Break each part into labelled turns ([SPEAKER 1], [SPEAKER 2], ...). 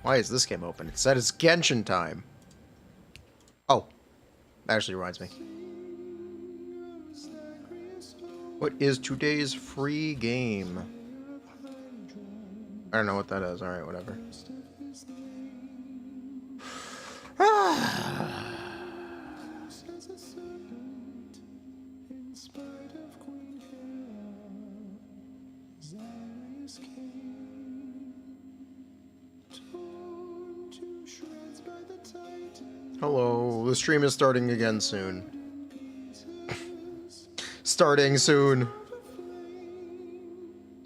[SPEAKER 1] Why is this game open? It said it's Genshin Time. Oh, that actually reminds me. What is today's free game? I don't know what that is. Alright, whatever. Hello, the stream is starting again soon. Starting soon.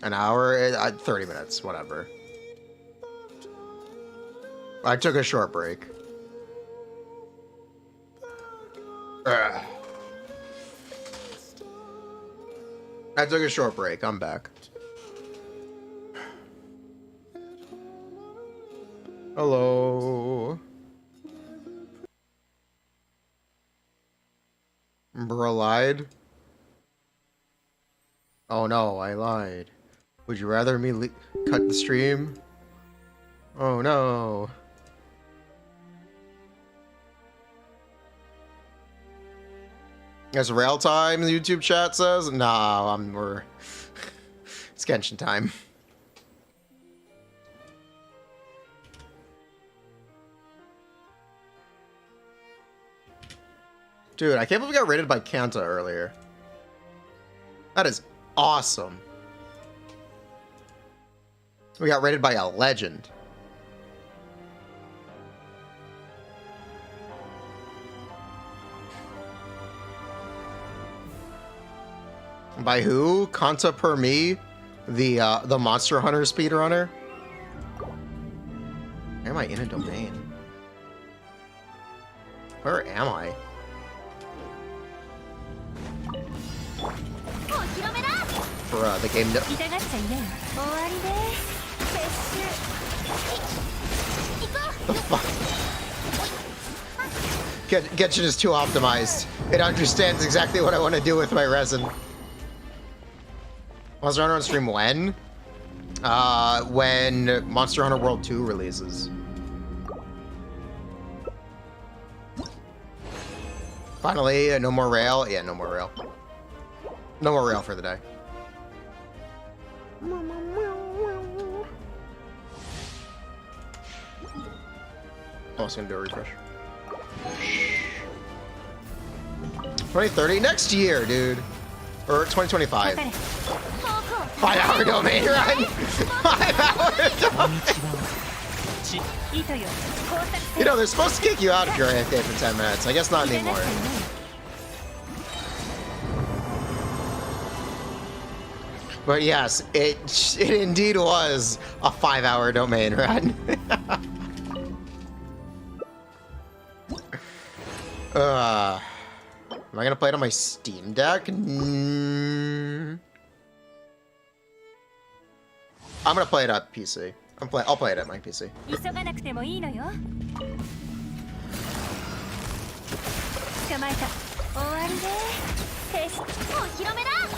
[SPEAKER 1] An hour? 30 minutes, whatever. I took a short break. Ugh. I took a short break. I'm back. Hello. Bro lied? Oh no, I lied. Would you rather me cut the stream? Oh no. As rail time, the YouTube chat says? Nah, we're... It's Genshin time. Dude, I can't believe we got rated by Kanta earlier. That is awesome. We got rated by a legend. By who? Kanta per me? The Monster Hunter speedrunner? Am I in a domain? Where am I? For the game no. The fuck? Genshin is too optimized. It understands exactly what I want to do with my resin. Monster Hunter on stream when? When Monster Hunter World 2 releases. Finally, no more rail. Yeah, no more rail. No more rail for the day. Oh, it's gonna do a refresh. 2030? Next year, dude. Or 2025. 5-hour domain run! 5-hour domain! You know, they're supposed to kick you out if you're AFK for 10 minutes. I guess not anymore. But yes, it indeed was a 5-hour domain run. Am I gonna play it on my Steam Deck? I'm gonna play it at PC. I'll play it at my PC.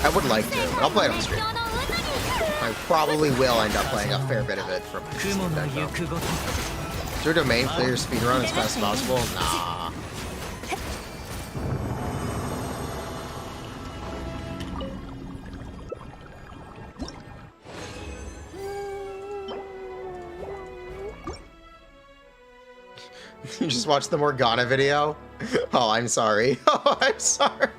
[SPEAKER 1] I would like to, but I'll play it on stream. I probably will end up playing a fair bit of it from my Steam Deck, though. Is there a domain clear speedrun as fast as possible? Nah. You just watched the Morgana video? Oh, I'm sorry. Oh, I'm sorry.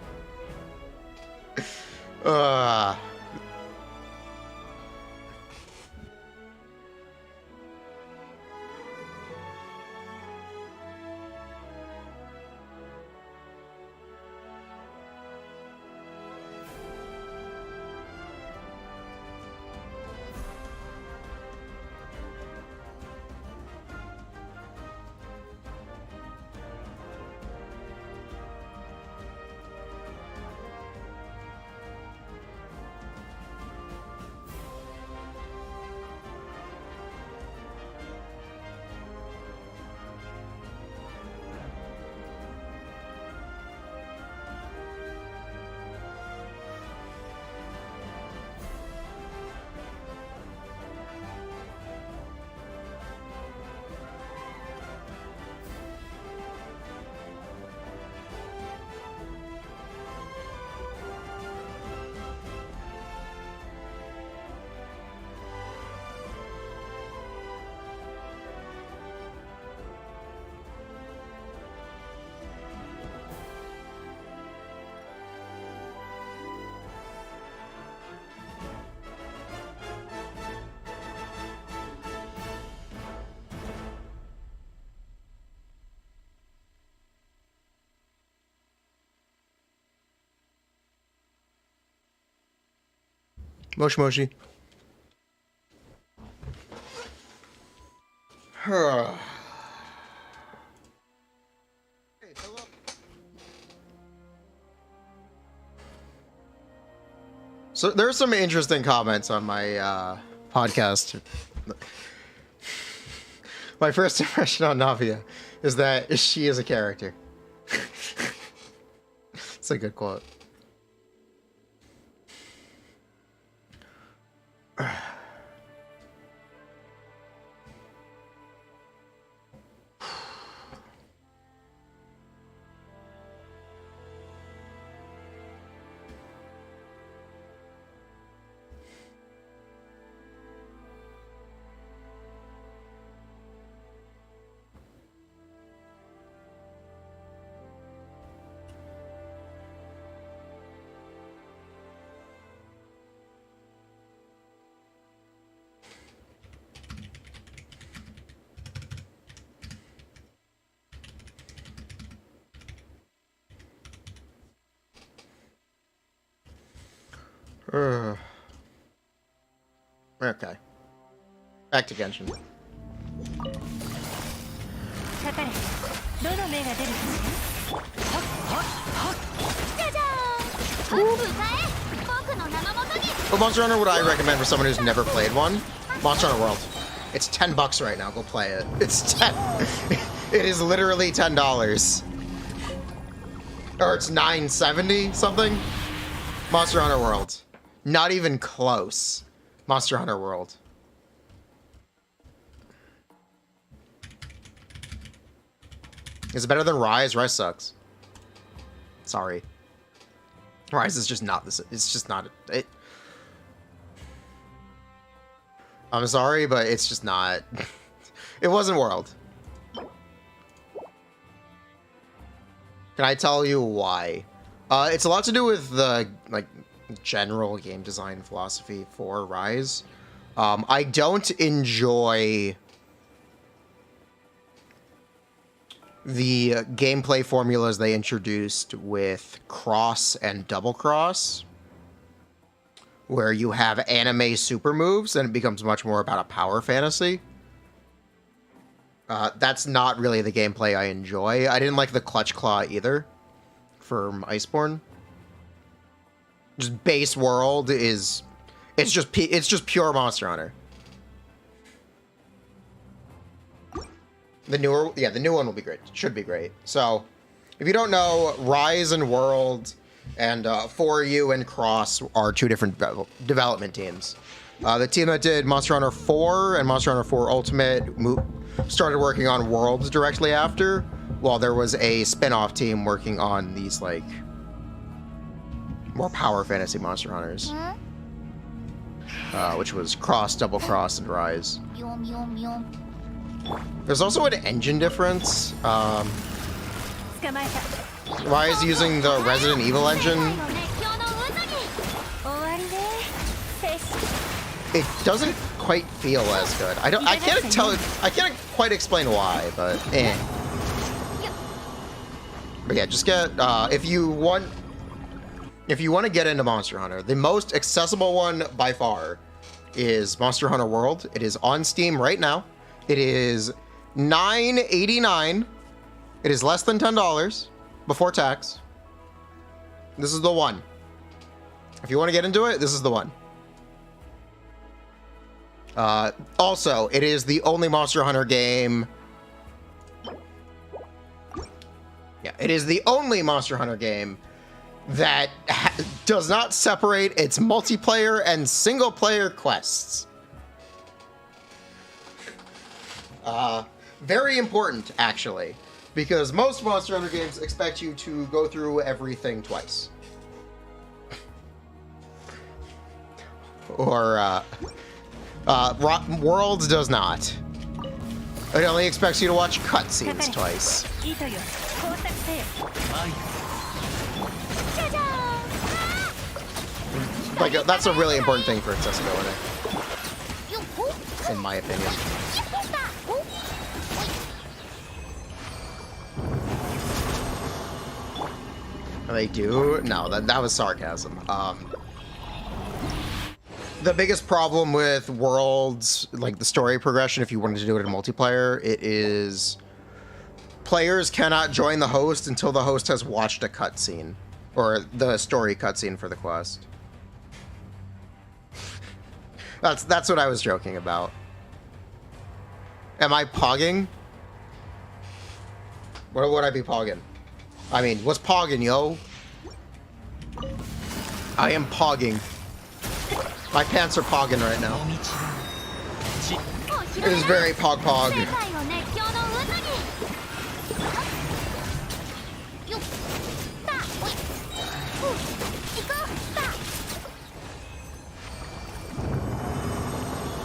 [SPEAKER 1] Moshi Moshi. So there's some interesting comments on my podcast. My first impression on Navia is that she is a character. It's a good quote. Okay. Back to Genshin. What Monster Hunter would I recommend for someone who's never played one? Monster Hunter World. It's $10 right now. Go play it. It's 10. It is literally $10. Or it's $9.70 something. Monster Hunter World. Not even close. Monster Hunter World. Is it better than Rise? Rise sucks. Sorry. Rise is just not this. It's just not it. I'm sorry, but it's just not. It wasn't World. Can I tell you why? It's a lot to do with the general game design philosophy for Rise. I don't enjoy the gameplay formulas they introduced with cross and double cross, where you have anime super moves and it becomes much more about a power fantasy. That's not really the gameplay I enjoy. I didn't like the Clutch Claw either from Iceborne. Just base world is it's just pure Monster Hunter. The new one will be great. Should be great. So, if you don't know, Rise and World and For You and Cross are two different development teams. The team that did Monster Hunter 4 and Monster Hunter 4 Ultimate started working on Worlds directly after, while there was a spin-off team working on these more power fantasy Monster Hunters, which was Cross, Double Cross, and Rise. There's also an engine difference. Rise using the Resident Evil engine. It doesn't quite feel as good. I can't quite explain why, but eh. But yeah, just get if you want to get into Monster Hunter, the most accessible one by far is Monster Hunter World. It is on Steam right now. It is $9.89. It is less than $10 before tax. This is the one. If you want to get into it, this is the one. Also, it is the only Monster Hunter game. Yeah, it is the only Monster Hunter game that does not separate its multiplayer and single-player quests. Very important, actually, because most Monster Hunter games expect you to go through everything twice. Or, Worlds does not. It only expects you to watch cutscenes twice. That's a really important thing for accessibility, in my opinion. They do? No, that was sarcasm. The biggest problem with Worlds, like the story progression, if you wanted to do it in multiplayer, it is players cannot join the host until the host has watched a cutscene, or the story cutscene for the quest. That's what I was joking about. Am I pogging? What would I be pogging? I mean, what's pogging, yo? I am pogging. My pants are pogging right now. It is very pog.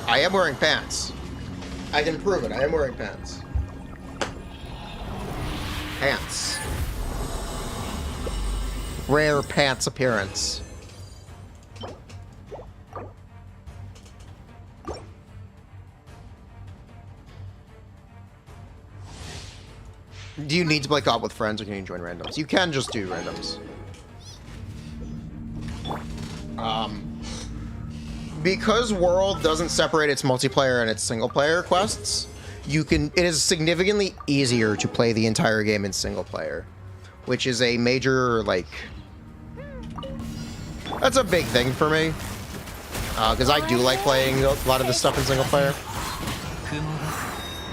[SPEAKER 1] I am wearing pants. I can prove it. I am wearing pants. Pants. Rare pants appearance. Do you need to play co-op with friends, or can you join randoms? You can just do randoms. Because World doesn't separate its multiplayer and its single-player quests, it is significantly easier to play the entire game in single-player, which is a major, like... That's a big thing for me, because I do like playing a lot of the stuff in single-player.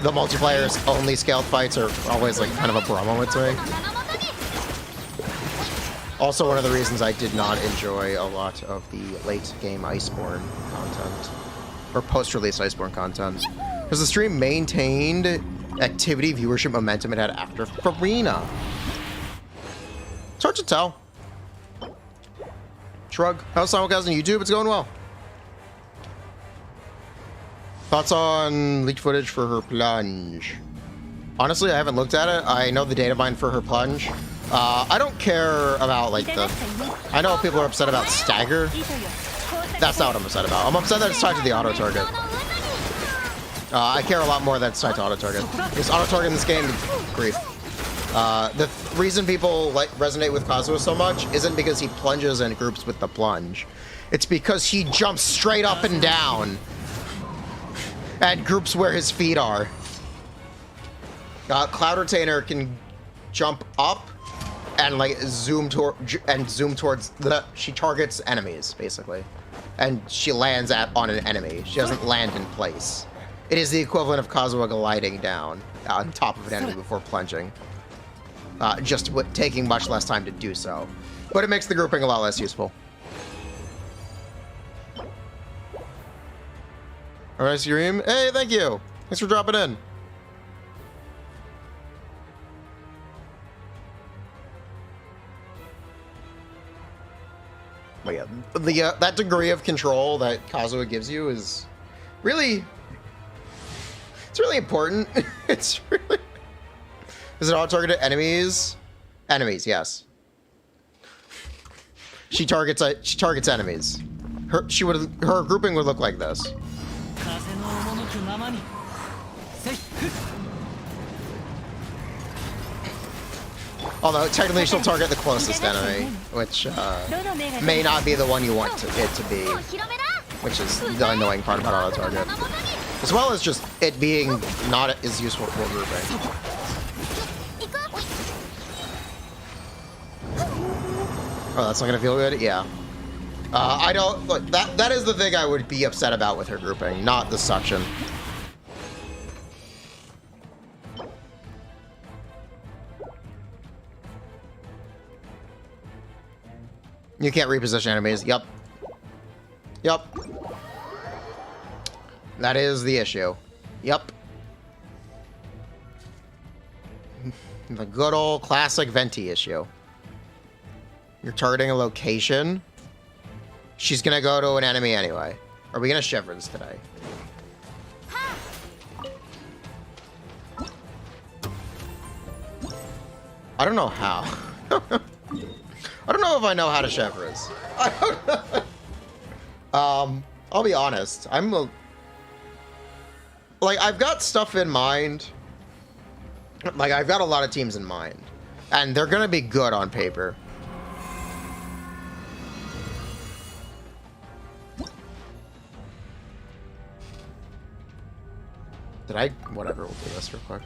[SPEAKER 1] The multiplayer only scaled fights are always like kind of a bra moment to me. Also, one of the reasons I did not enjoy a lot of the late game Iceborne content, or post-release Iceborne content, because the stream maintained activity, viewership, momentum it had after Furina. It's hard to tell. Shrug. How's simulcast on YouTube? It's going well. Thoughts on leaked footage for her plunge? Honestly, I haven't looked at it. I know the data mine for her plunge. I don't care about, like, I know people are upset about stagger. That's not what I'm upset about. I'm upset that it's tied to the auto-target. I care a lot more that it's tied to auto-target. Because auto-target in this game, grief. The reason people resonate with Kazuha so much isn't because he plunges in groups with the plunge. It's because he jumps straight up and down at groups where his feet are. Cloud Retainer can jump up and like zoom towards she targets enemies basically, and she lands on an enemy. She doesn't land in place. It is the equivalent of Kazuha gliding down on top of an enemy before plunging, just taking much less time to do so, but it makes the grouping a lot less useful. Alright, stream. Hey, thank you. Thanks for dropping in. But yeah, that degree of control that Kazuha gives you is really, it's really important. It's really. Is it auto-targeted enemies? Enemies, yes. She targets enemies. Her grouping would look like this. Although technically she'll target the closest enemy, which may not be the one you want it to be, which is the annoying part about auto-target. As well as just it being not as useful for grouping. Oh, that's not gonna feel good? Yeah. I don't, look, that is the thing I would be upset about with her grouping, not the suction. You can't reposition enemies. Yup. Yup. That is the issue. Yup. The good old classic Venti issue. You're targeting a location. She's gonna go to an enemy anyway. Are we gonna chevrons today? I don't know how. I don't know if I know how to chevrons. I don't know. I'll be honest. I've got stuff in mind. Like, I've got a lot of teams in mind. And they're gonna be good on paper. Did I? Whatever, we'll do this real quick.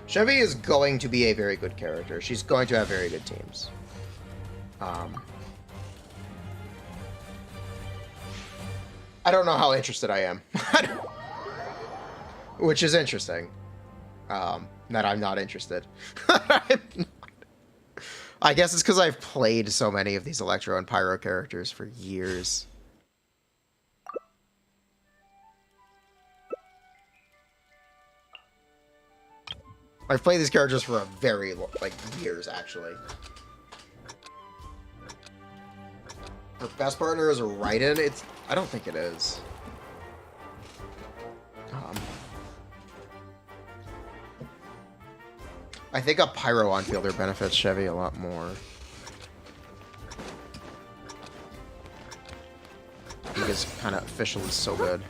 [SPEAKER 1] Chevy is going to be a very good character. She's going to have very good teams. I don't know how interested I am. Which is interesting. That I'm not interested. I guess it's because I've played so many of these Electro and Pyro characters for years. I've played these characters for a very long, like, years, actually. Her best partner is a Raiden? I don't think it is. I think a Pyro on-fielder benefits Chevy a lot more. Because kind of official is so good.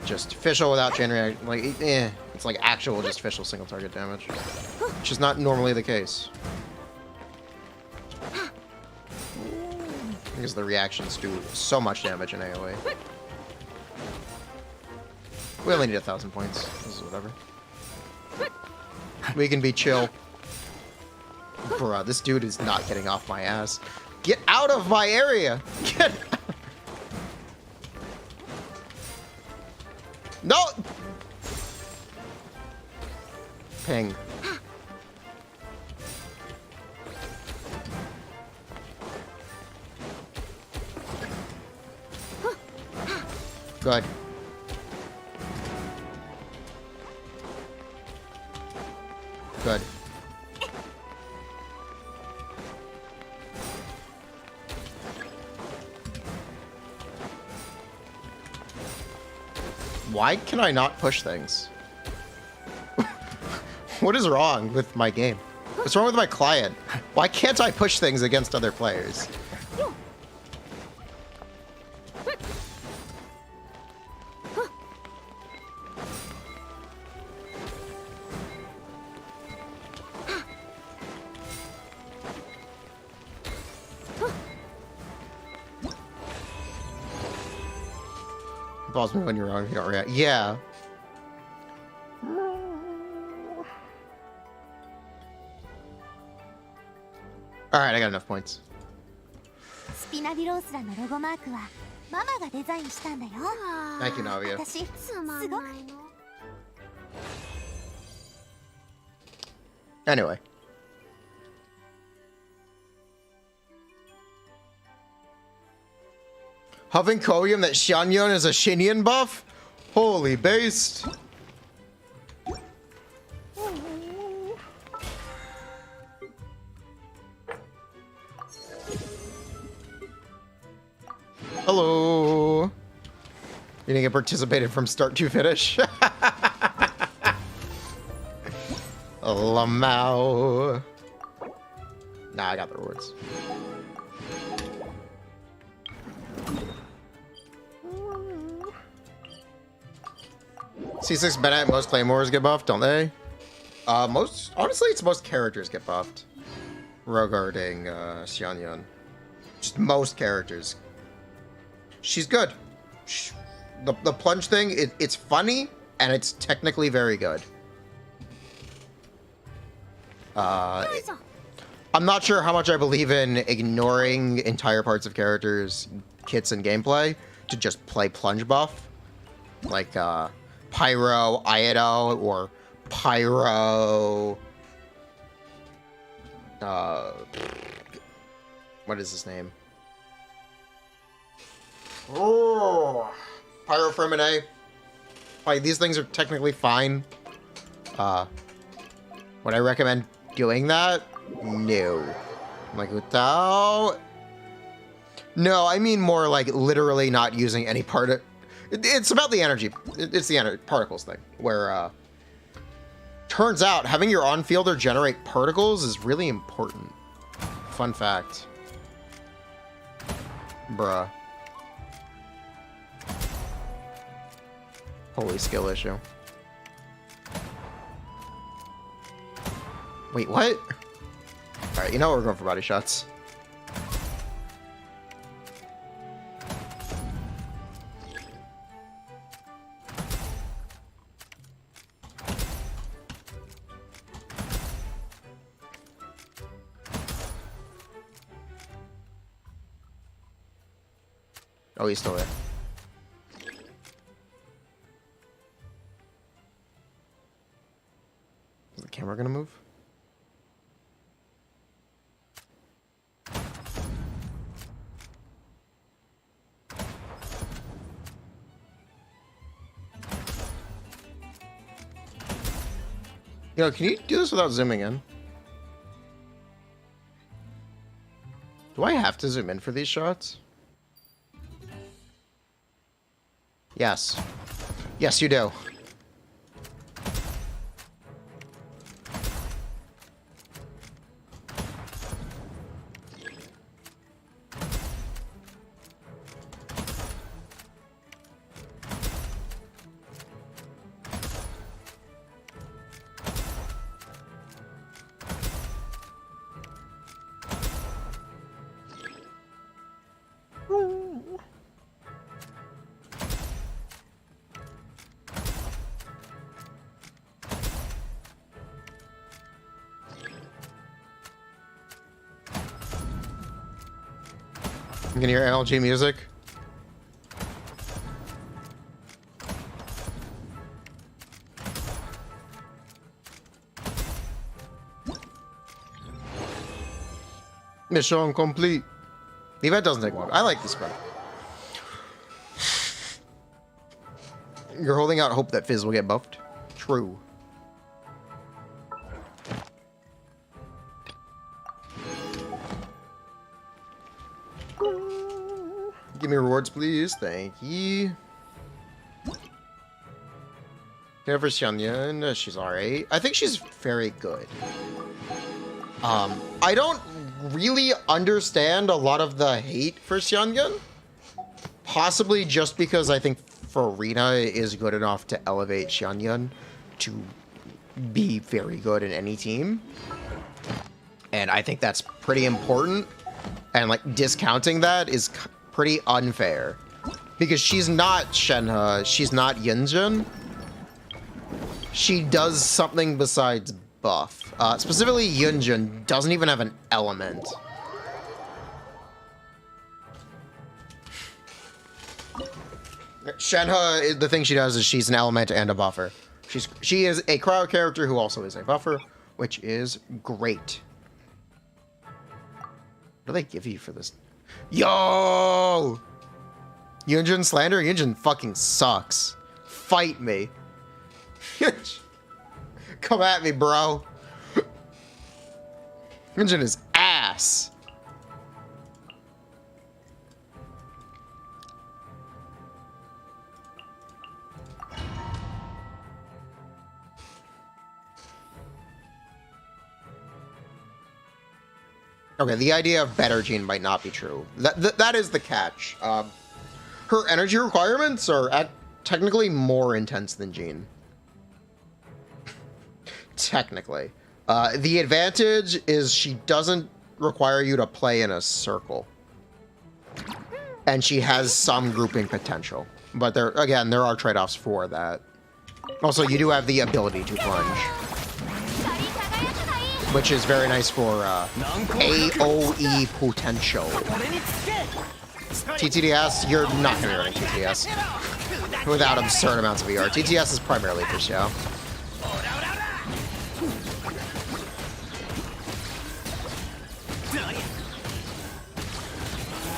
[SPEAKER 1] Just official without chain reaction, like, it's like actual just official single target damage. Which is not normally the case. Because the reactions do so much damage in AoE. We only need 1,000 points. This is whatever. We can be chill. Bruh, this dude is not getting off my ass. Get out of my area! Get out. No! Ping. Good. Good. Why can I not push things? What is wrong with my game? What's wrong with my client? Why can't I push things against other players? Pause me when you're wrong if you don't react. Yeah. Alright, I got enough points. Thank you, Navia. Anyway. Having Koyum that Shanyon is a Shinyan buff? Holy based. Hello. You didn't get participated from start to finish? Lamau. Nah, I got the rewards. C6 Bennett, most Claymores get buffed, don't they? Honestly, it's most characters get buffed regarding Xianyun. Just most characters. She's good. The plunge thing, it's funny, and it's technically very good. I'm not sure how much I believe in ignoring entire parts of characters, kits, and gameplay to just play plunge buff. Like, Pyro Iado or Pyro what is his name? Oh, Pyro Fremine. Like, these things are technically fine. Would I recommend doing that? No. Like, without... No, I mean more like literally not using any part of... It's about the energy. It's the particles thing, where turns out having your on-fielder generate particles is really important. Fun fact. Bruh. Holy skill issue. Wait, what? Alright, you know what? We're going for body shots. Oh, he's still there. Is the camera gonna move? Yo, can you do this without zooming in? Do I have to zoom in for these shots? Yes. Yes, you do. You can hear LG music. Mission complete. The event doesn't take long. I like this part. You're holding out hope that Fizz will get buffed? True. Give me rewards, please. Thank you. Never Xianyan. She's alright. I think she's very good. I don't really understand a lot of the hate for Xianyan. Possibly just because I think Furina is good enough to elevate Xianyan to be very good in any team. And I think that's pretty important. And like discounting that is pretty unfair. Because she's not Shenhe, she's not Yunjin. She does something besides buff. Specifically, Yunjin doesn't even have an element. Shenhe, the thing she does is she's an element and a buffer. She is a crowd character who also is a buffer, which is great. What do they give you for this? Yo! Yunjin slander? Yunjin fucking sucks. Fight me. Come at me, bro. Yunjin is ass. Okay, the idea of better Jean might not be true. That is the catch. Her energy requirements are technically more intense than Jean. Technically. The advantage is she doesn't require you to play in a circle. And she has some grouping potential. But there are trade-offs for that. Also, you do have the ability to plunge. Which is very nice for AoE potential. TTDS, you're not going to be running TTS without absurd amounts of ER. TTS is primarily for show.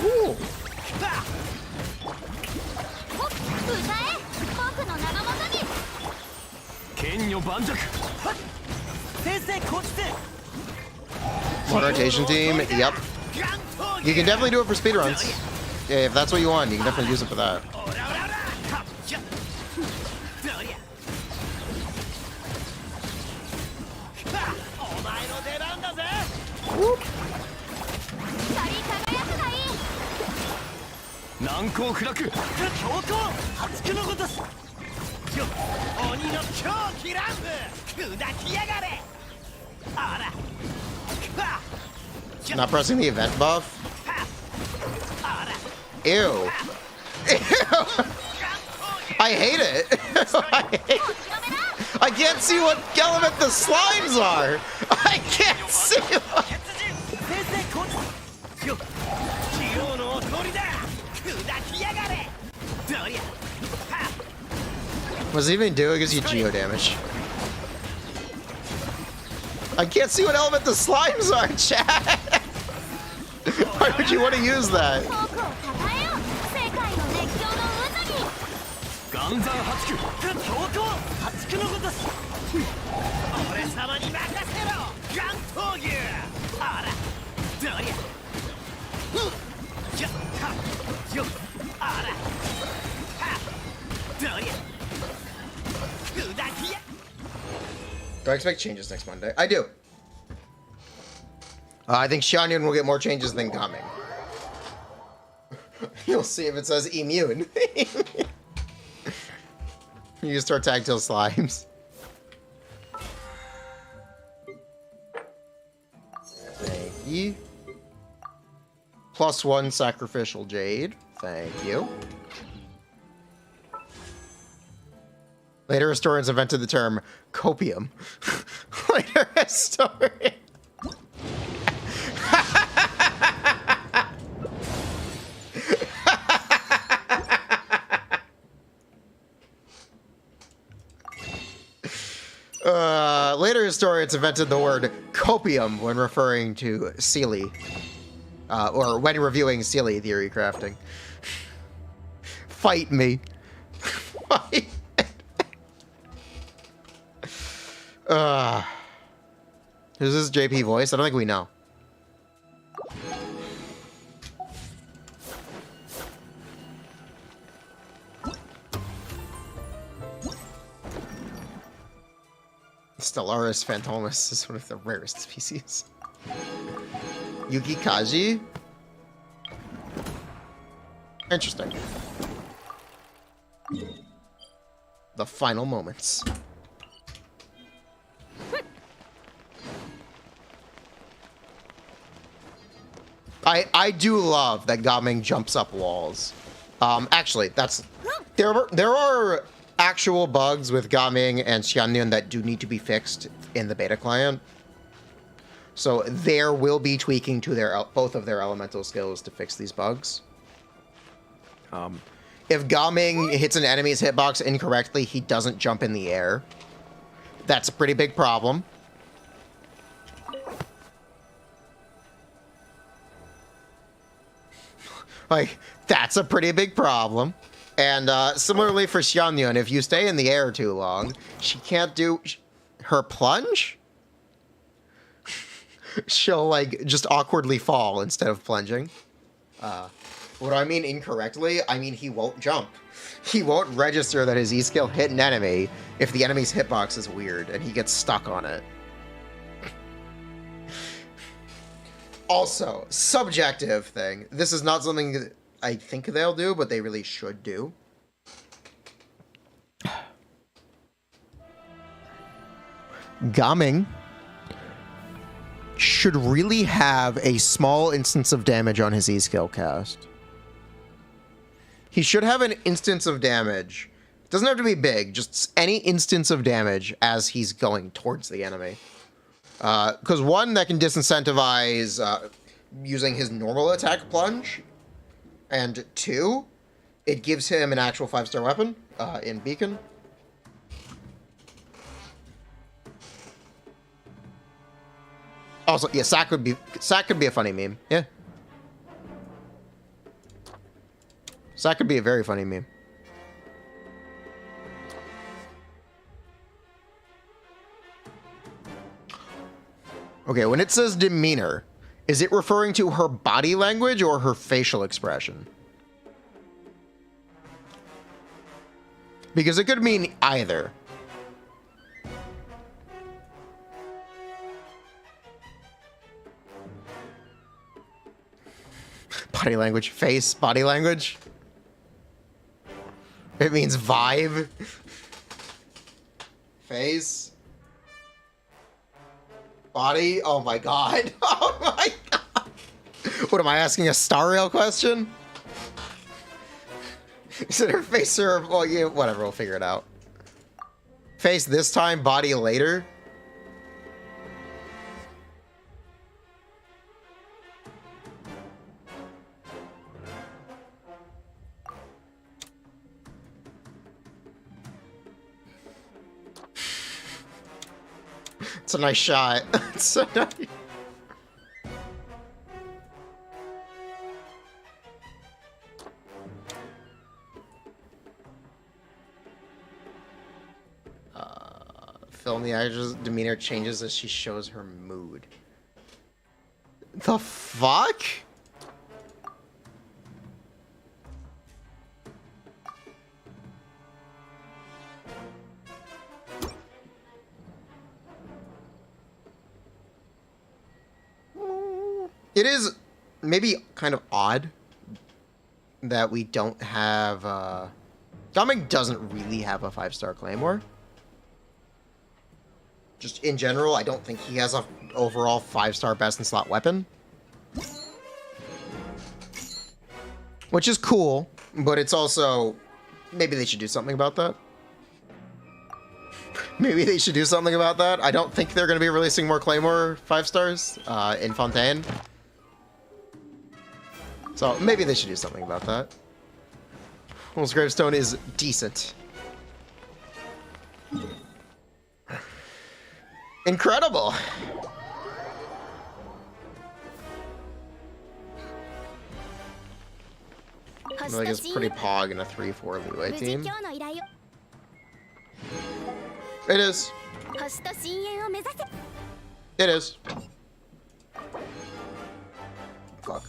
[SPEAKER 1] Ooh. One rotation team, yep. You can definitely do it for speedruns. Yeah, if that's what you want, you can definitely use it for that. Whoop. Not pressing the event buff? Ew. Ew. I hate it. I can't see what element the slimes are. I can't see what... What's he even do? It gives you geo damage. I can't see what element the slimes are, chat. Why would you want to use that? Do I expect changes next Monday? I do. I think Xianyun will get more changes than Gaming. You'll see if it says immune. You start tag till slimes. Thank you. +1 sacrificial jade. Thank you. Later historians invented the term copium. Later historians. Later historians invented the word copium when referring to Sealy, or when reviewing Sealy theory crafting. Fight me. Fight. Is this JP voice? I don't think we know. Stellaris Phantomus is one of the rarest species. Yugi Kaji? Interesting. The final moments. I do love that Gaming jumps up walls. Actually, there are actual bugs with Gaming and Xianyun that do need to be fixed in the beta client. So there will be tweaking to both of their elemental skills to fix these bugs. If Gaming hits an enemy's hitbox incorrectly, he doesn't jump in the air. That's a pretty big problem. Like, that's a pretty big problem. And similarly for Xianyun, if you stay in the air too long, she can't do her plunge. She'll, like, just awkwardly fall instead of plunging. What do I mean incorrectly? I mean he won't jump. He won't register that his E-skill hit an enemy if the enemy's hitbox is weird and he gets stuck on it. Also, subjective thing. This is not something that I think they'll do, but they really should do. Gaming should really have a small instance of damage on his E-skill cast. He should have an instance of damage. It doesn't have to be big, just any instance of damage as he's going towards the enemy. Because one, that can disincentivize using his normal attack plunge. And two, it gives him an actual 5-star weapon in Beacon. Also, yeah, Sack could be a funny meme. Yeah. Sack could be a very funny meme. Okay, when it says demeanor, is it referring to her body language or her facial expression? Because it could mean either. Body language, face, body language. It means vibe. Face. Body? Oh my god. Oh my god. What am I asking, a Star Rail question? Is it her face or... Well, yeah, whatever, we'll figure it out. Face this time, body later? That's a nice shot. That's so nice. Film the actress' demeanor changes as she shows her mood. The fuck? It is maybe kind of odd that we don't have, Dominic doesn't really have a 5-star Claymore. Just in general, I don't think he has a overall 5-star best in slot weapon. Which is cool, but it's also, maybe they should do something about that. Maybe they should do something about that. I don't think they're going to be releasing more Claymore 5-stars in Fontaine. So maybe they should do something about that. Wolf's Gravestone is decent. Incredible. I think it's pretty pog in a 3-4 leeway team. It is. It is. Fuck.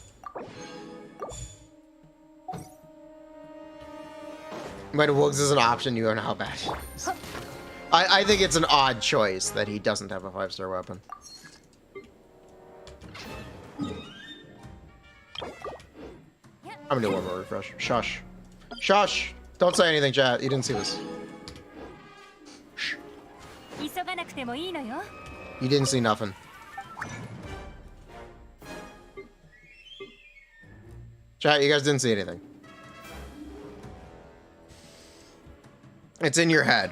[SPEAKER 1] When Woogs is an option, you don't know how bad it is. I think it's an odd choice that he doesn't have a 5-star weapon. I'm gonna do one more refresh. Shush. Shush! Don't say anything, chat. You didn't see this. Shh. You didn't see nothing. Chat, you guys didn't see anything. It's in your head.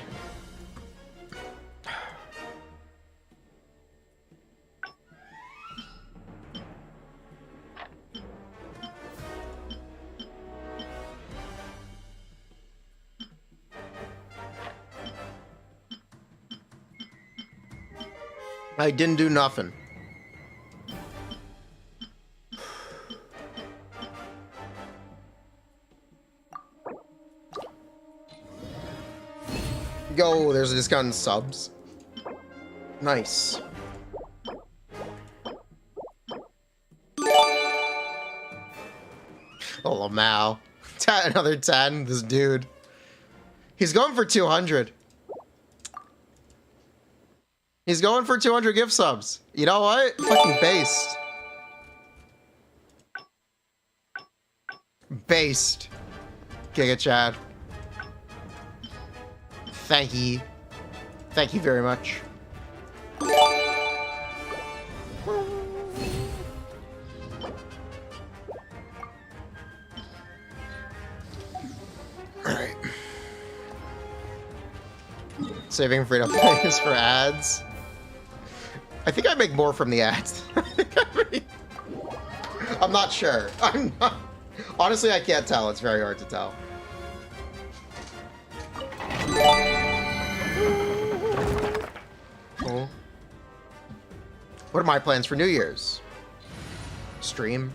[SPEAKER 1] I didn't do nothing. Go, there's a discount in subs. Nice. Oh, Mao. Another 10, this dude. He's going for 200. He's going for 200 gift subs. You know what? Fucking based. Based. Giga Chad. Thank you. Thank you very much. Alright. Saving Freedom Plays for ads. I think I make more from the ads. I'm not sure. I'm not. Honestly, I can't tell. It's very hard to tell. Cool. What are my plans for New Year's? Stream.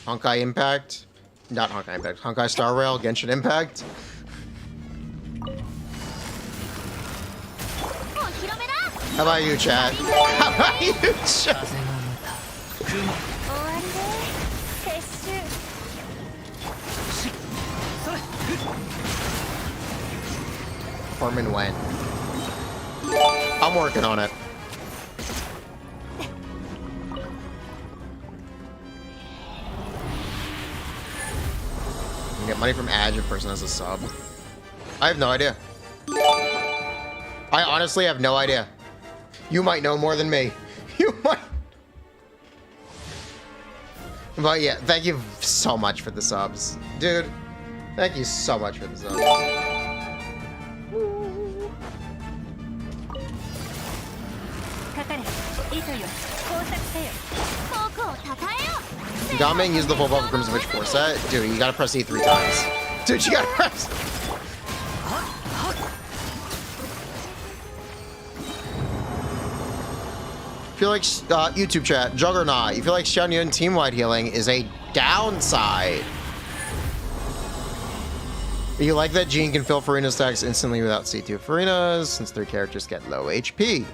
[SPEAKER 1] Honkai Impact. Not Honkai Impact. Honkai Star Rail. Genshin Impact. How about you, chat? How about you, chat? Foreman when? I'm working on it. You can get money from ads if a person has a sub. I have no idea. I honestly have no idea. You might know more than me. You might. But yeah, thank you so much for the subs. Dude, thank you so much for the subs. Gaming use the full buffer Crimson Witch 4 set. Dude, you gotta press E 3 times. Dude, she got arrested. Feel like YouTube chat, Juggernaut, you feel like Xianyun team-wide healing is a downside. You like that Jean can fill Furina's stacks instantly without C2 Furinas, since their characters get low HP.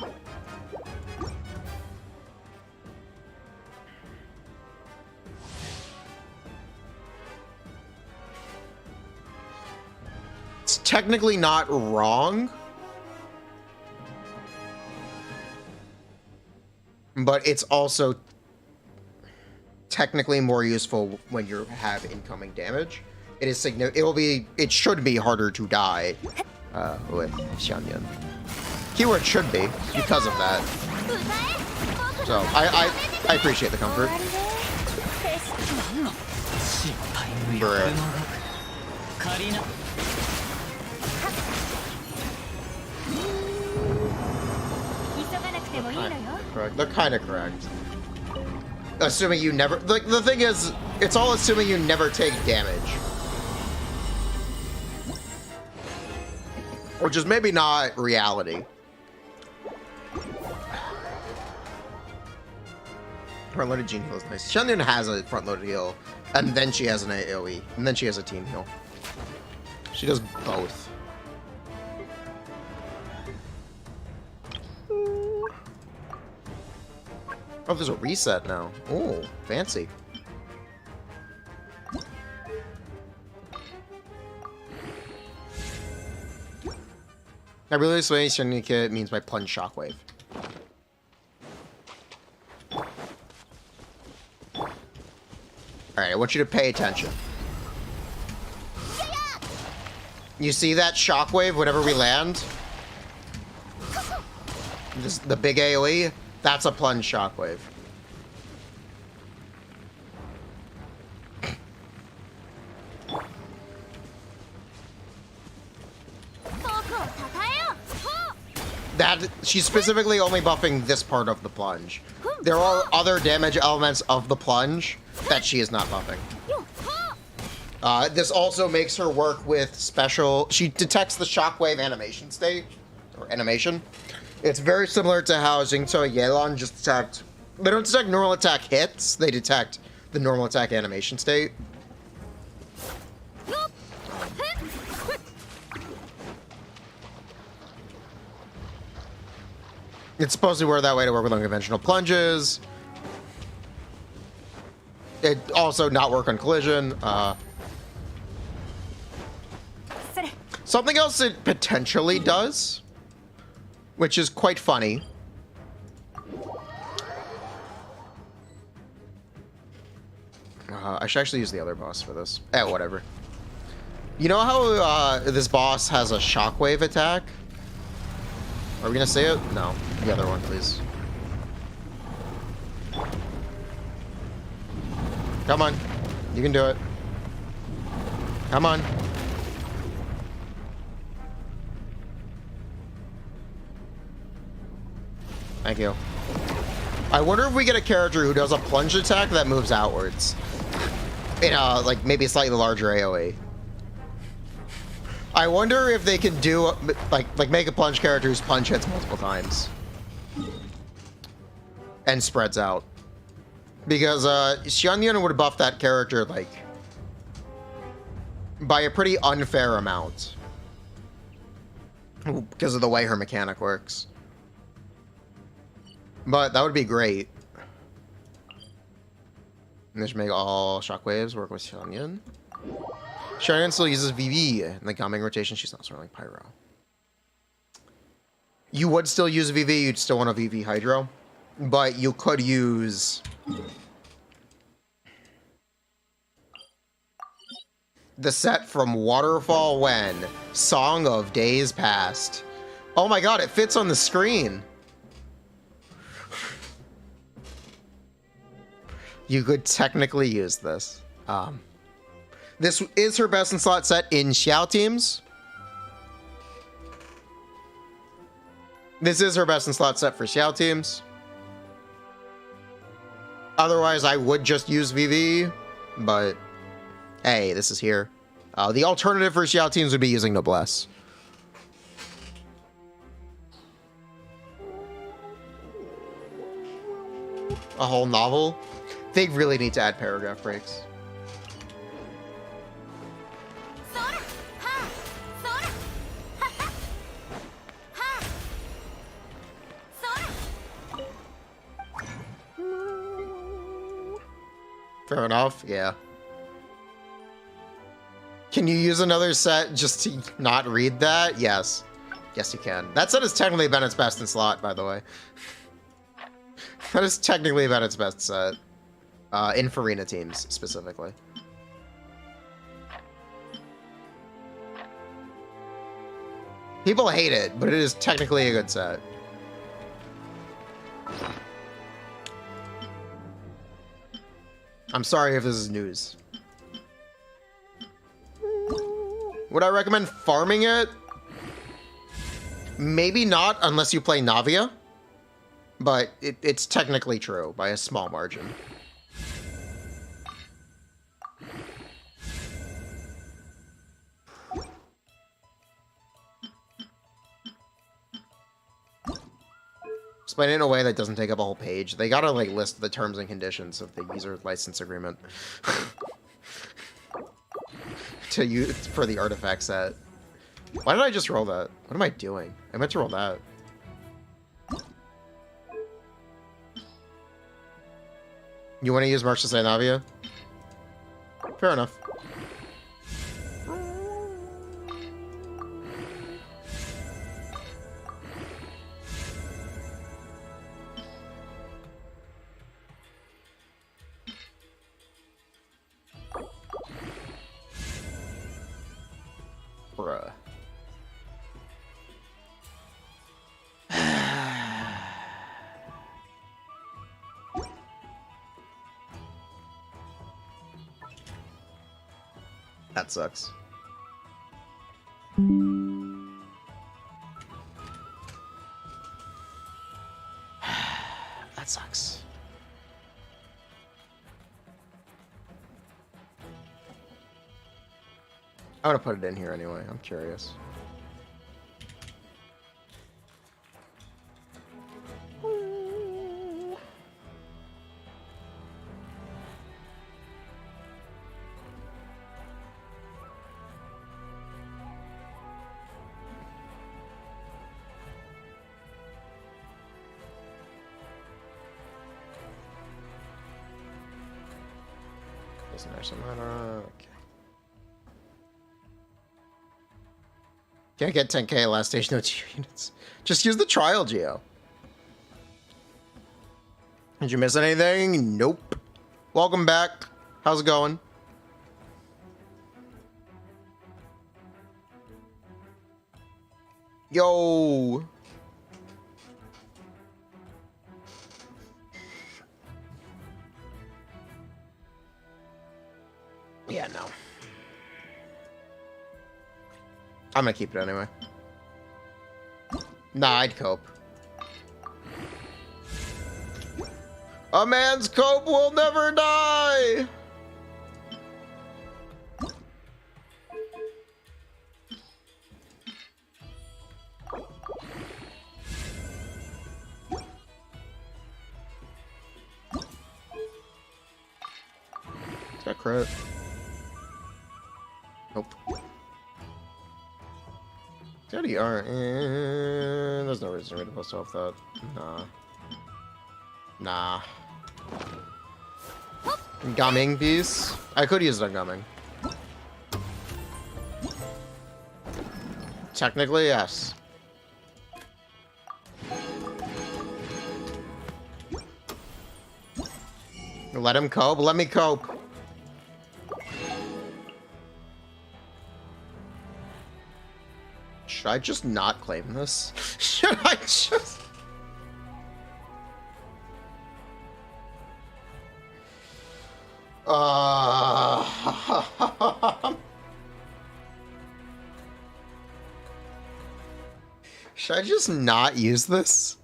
[SPEAKER 1] It's technically not wrong, but it's also technically more useful when you have incoming damage. It is it should be harder to die with Xianyun. Keyword should be because of that. So I appreciate the comfort. Bruh. Correct. They're kind of correct. Assuming you never... the thing is, it's all assuming you never take damage. Which is maybe not reality. Front-loaded Jean heal is nice. Xianyun has a front-loaded heal, and then she has an AoE, and then she has a team heal. She does both. Oh, there's a reset now. Oh, fancy. I really say Xianyun means by plunge shockwave. Alright, I want you to pay attention. You see that shockwave whenever we land? The big AoE? That's a plunge shockwave. She's specifically only buffing this part of the plunge. There are other damage elements of the plunge that she is not buffing. This also makes her work with special... She detects the shockwave animation state, or animation. It's very similar to how Xingqiu and Yelan just detect... They don't detect normal attack hits, they detect the normal attack animation state. It's supposed to work that way to work with unconventional plunges. It also not work on collision. Something else it potentially does, which is quite funny. I should actually use the other boss for this. Whatever. You know how this boss has a shockwave attack? Are we gonna say it? No. The other one, please. Come on. You can do it. Come on. Thank you. I wonder if we get a character who does a plunge attack that moves outwards. In a, like, maybe a slightly larger AoE. I wonder if they can do, like make a plunge character whose punch hits multiple times. And spreads out. Because, Xianyun would buff that character, like, by a pretty unfair amount. Because of the way her mechanic works. But that would be great. And this should make all shockwaves work with Xianyun. Xianyun still uses VV in the coming rotation. She's not sort of like Pyro. You would still use VV. You'd still want a VV Hydro. But you could use... the set from Waterfall When. Song of Days Past. Oh my god, it fits on the screen. You could technically use this. This is her best in slot set in Xiao teams. This is her best in slot set for Xiao teams. Otherwise, I would just use VV, but hey, this is here. The alternative for Xiao teams would be using Noblesse. A whole novel? They really need to add paragraph breaks. Fair enough, yeah. Can you use another set just to not read that? Yes. Yes, you can. That set has technically been its best in slot, by the way. That has technically been its best set. In Furina teams, specifically. People hate it, but it is technically a good set. I'm sorry if this is news. Would I recommend farming it? Maybe not, unless you play Navia. But it's technically true, by a small margin. Explain it in a way that doesn't take up a whole page. They gotta, like, list the terms and conditions of the user license agreement. To use for the artifact set. Why did I just roll that? What am I doing? I meant to roll that. You want to use March to say Navia? Fair enough. Bruh. That sucks. That sucks. I'm gonna put it in here anyway. I'm curious. Isn't there some okay. Can't get 10k last stage, no 2 units. Just use the trial, Geo. Did you miss anything? Nope. Welcome back. How's it going? Yo. Yeah, no. I'm gonna keep it anyway. Nah, I'd cope. A man's cope will never die! It's got crit. Nope. Already are. There's no reason for me to post off that. Nah. Nah. Gumming piece. I could use it on gumming. Technically, yes. Let him cope. Let me cope. Should I just not claim this? Should I just... Should I just not use this?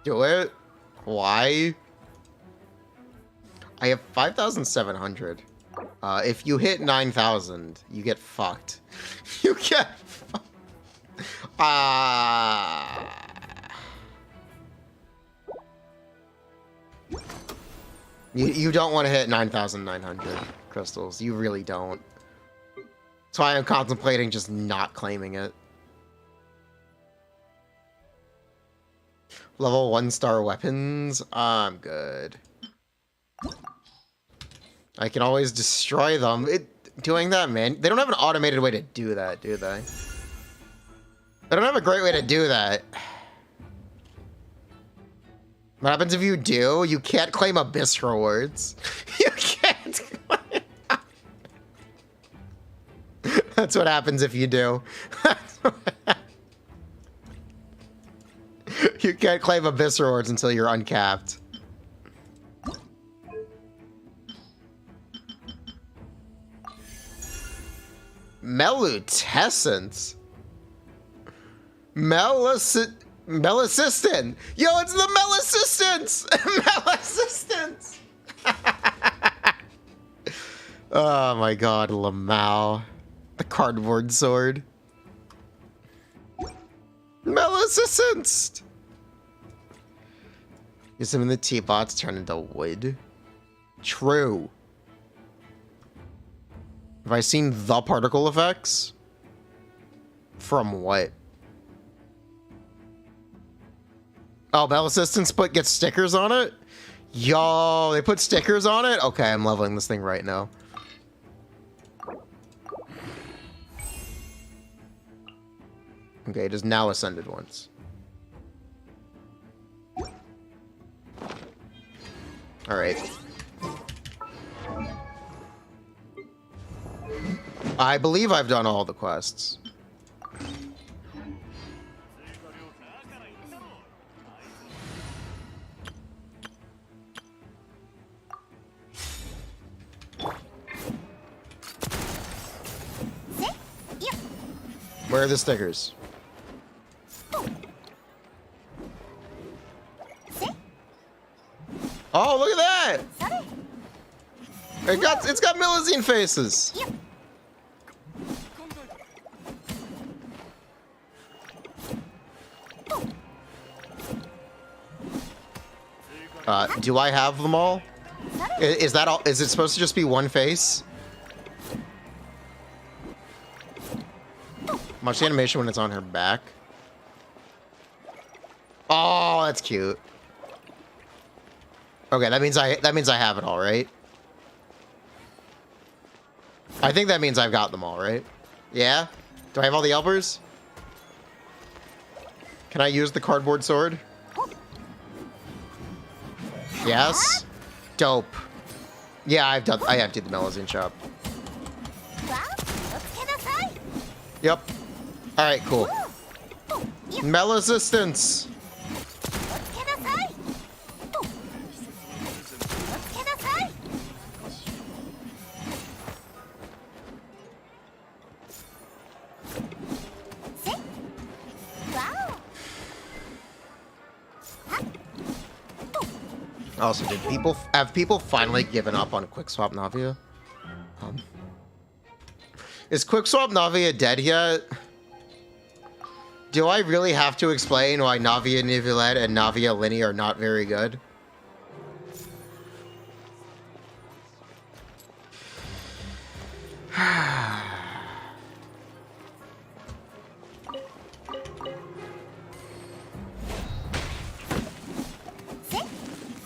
[SPEAKER 1] Do it. Why? I have 5,700. If you hit 9,000, you get fucked. You get You don't want to hit 9,900 crystals. You really don't. That's why I'm contemplating just not claiming it. Level 1-star weapons? I'm good. I can always destroy them. Doing that, man. They don't have an automated way to do that, do they? They don't have a great way to do that. What happens if you do? You can't claim Abyss rewards. You can't claim... That's what happens if you do. You can't claim Abyss rewards until you're uncapped. Melutescence? Melisistent. Yo, it's the Melisistence! Melisistence! Oh my god, Lamau. The cardboard sword. Melisistence! Use some of the teapots turn into wood. True. Have I seen the particle effects? From what? Oh, Melisistence gets stickers on it? Yo, they put stickers on it? Okay, I'm leveling this thing right now. Okay, it is now ascended once. Alright. I believe I've done all the quests. Where are the stickers? Oh, look at that! It's got Milazine faces. Do I have them all? Is that all? Is it supposed to just be one face? Watch the animation when it's on her back. Oh, that's cute. Okay, that means I have it all, right? I think that means I've got them all, right? Yeah? Do I have all the Elbers? Can I use the cardboard sword? Yes? Dope. Yeah, I emptied the Melazine shop. Yep. Alright, cool. Melisistence! Also, have people finally given up on Quickswap Navia? Is Quickswap Navia dead yet? Do I really have to explain why Navia Nivelette and Navia Linny are not very good?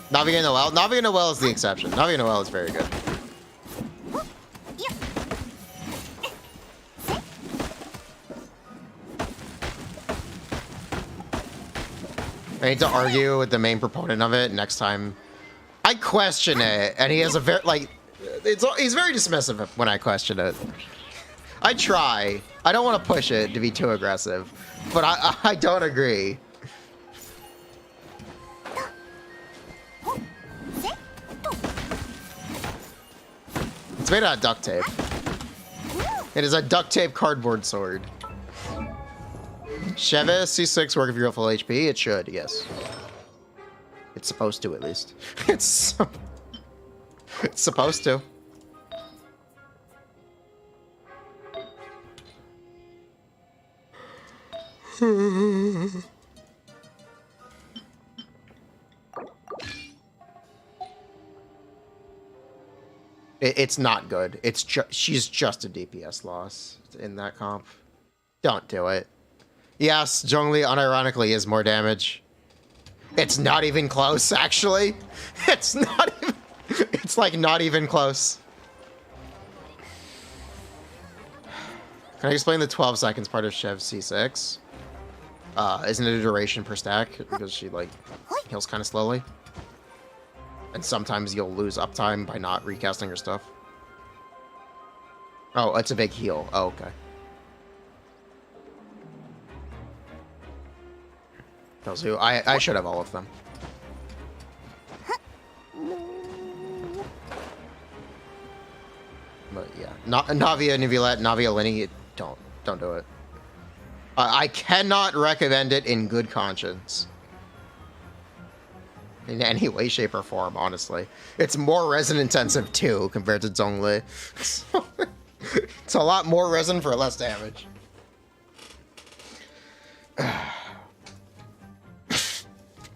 [SPEAKER 1] Navia Noel? Navia Noel is the exception. Navia Noel is very good. I need to argue with the main proponent of it next time. I question it, and he has a very, like, he's very dismissive when I question it. I try. I don't want to push it to be too aggressive, but I don't agree. It's made out of duct tape. It is a duct tape cardboard sword. Chevis, C6 work if you're at full HP? It should, yes. It's supposed to, at least. It's supposed to. It's not good. She's just a DPS loss in that comp. Don't do it. Yes, Zhongli unironically is more damage. It's not even close, actually. It's not even... It's like not even close. Can I explain the 12 seconds part of Chev's C6? Isn't it a duration per stack? Because she, like, heals kind of slowly. And sometimes you'll lose uptime by not recasting her stuff. Oh, it's a big heal. Oh, okay. Tells you. I should have all of them. But yeah. Navia, Nivulette, Navia, Linny, don't do it. I cannot recommend it in good conscience. In any way, shape, or form, honestly. It's more resin intensive too, compared to Zhongli. So, it's a lot more resin for less damage.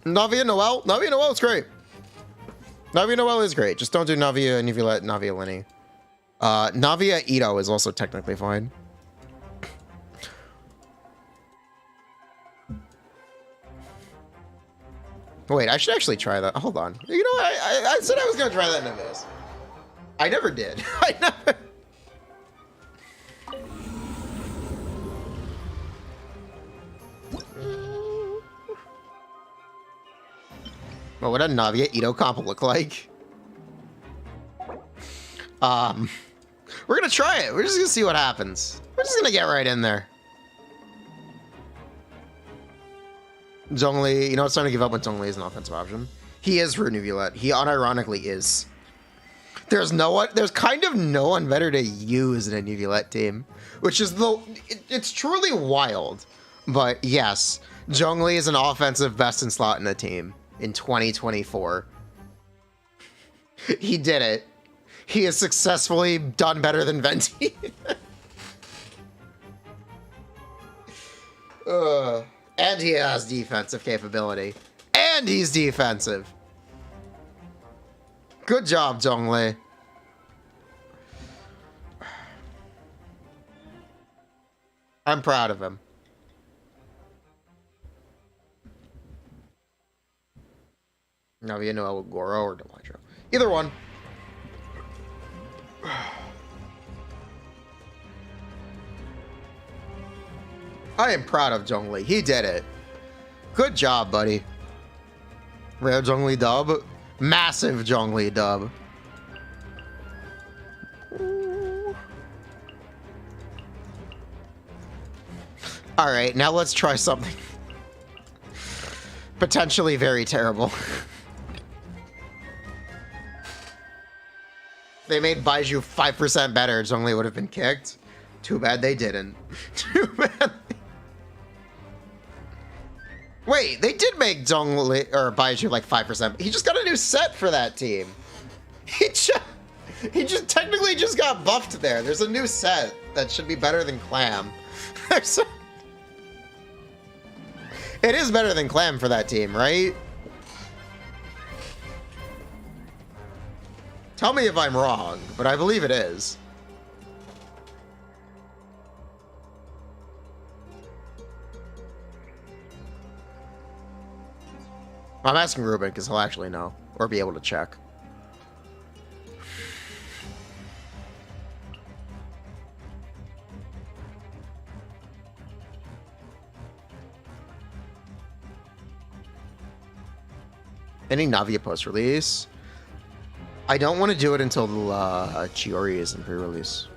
[SPEAKER 1] Navia Noelle? Navia Noelle is great. Navia Noelle is great. Just don't do Navia, Nivulette, Navia, Linny. Navia Ito is also technically fine. Wait, I should actually try that. Hold on. You know what? I said I was going to try that in this. I never did. I never... Well, what does Navia Ito comp look like? We're going to try it. We're just going to see what happens. We're just going to get right in there. Zhongli, you know, it's time to give up when Zhongli is an offensive option. He is for Nuvulette. He unironically is. There's kind of no one better to use in a Nuvulette team, which is it's truly wild. But yes, Zhongli is an offensive best in slot in the team in 2024. He did it. He has successfully done better than Venti. And he has defensive capability. And he's defensive. Good job, Zhongli. I'm proud of him. Navia Noelle, Goro, or Delitro. Either one. I am proud of Zhongli. He did it. Good job, buddy. Rare Zhongli dub. Massive Zhongli dub. Alright, now let's try something potentially very terrible. They made Baiju 5% better. Zhongli would have been kicked. Too bad they didn't. Too bad. Wait, they did make Zhongli or Baiju like 5%. He just got a new set for that team. He just technically just got buffed there. There's a new set that should be better than Clam. It is better than Clam for that team, right? Tell me if I'm wrong, but I believe it is. I'm asking Ruben because he'll actually know or be able to check. Any Navia post-release? I don't want to do it until Chiori is in pre-release.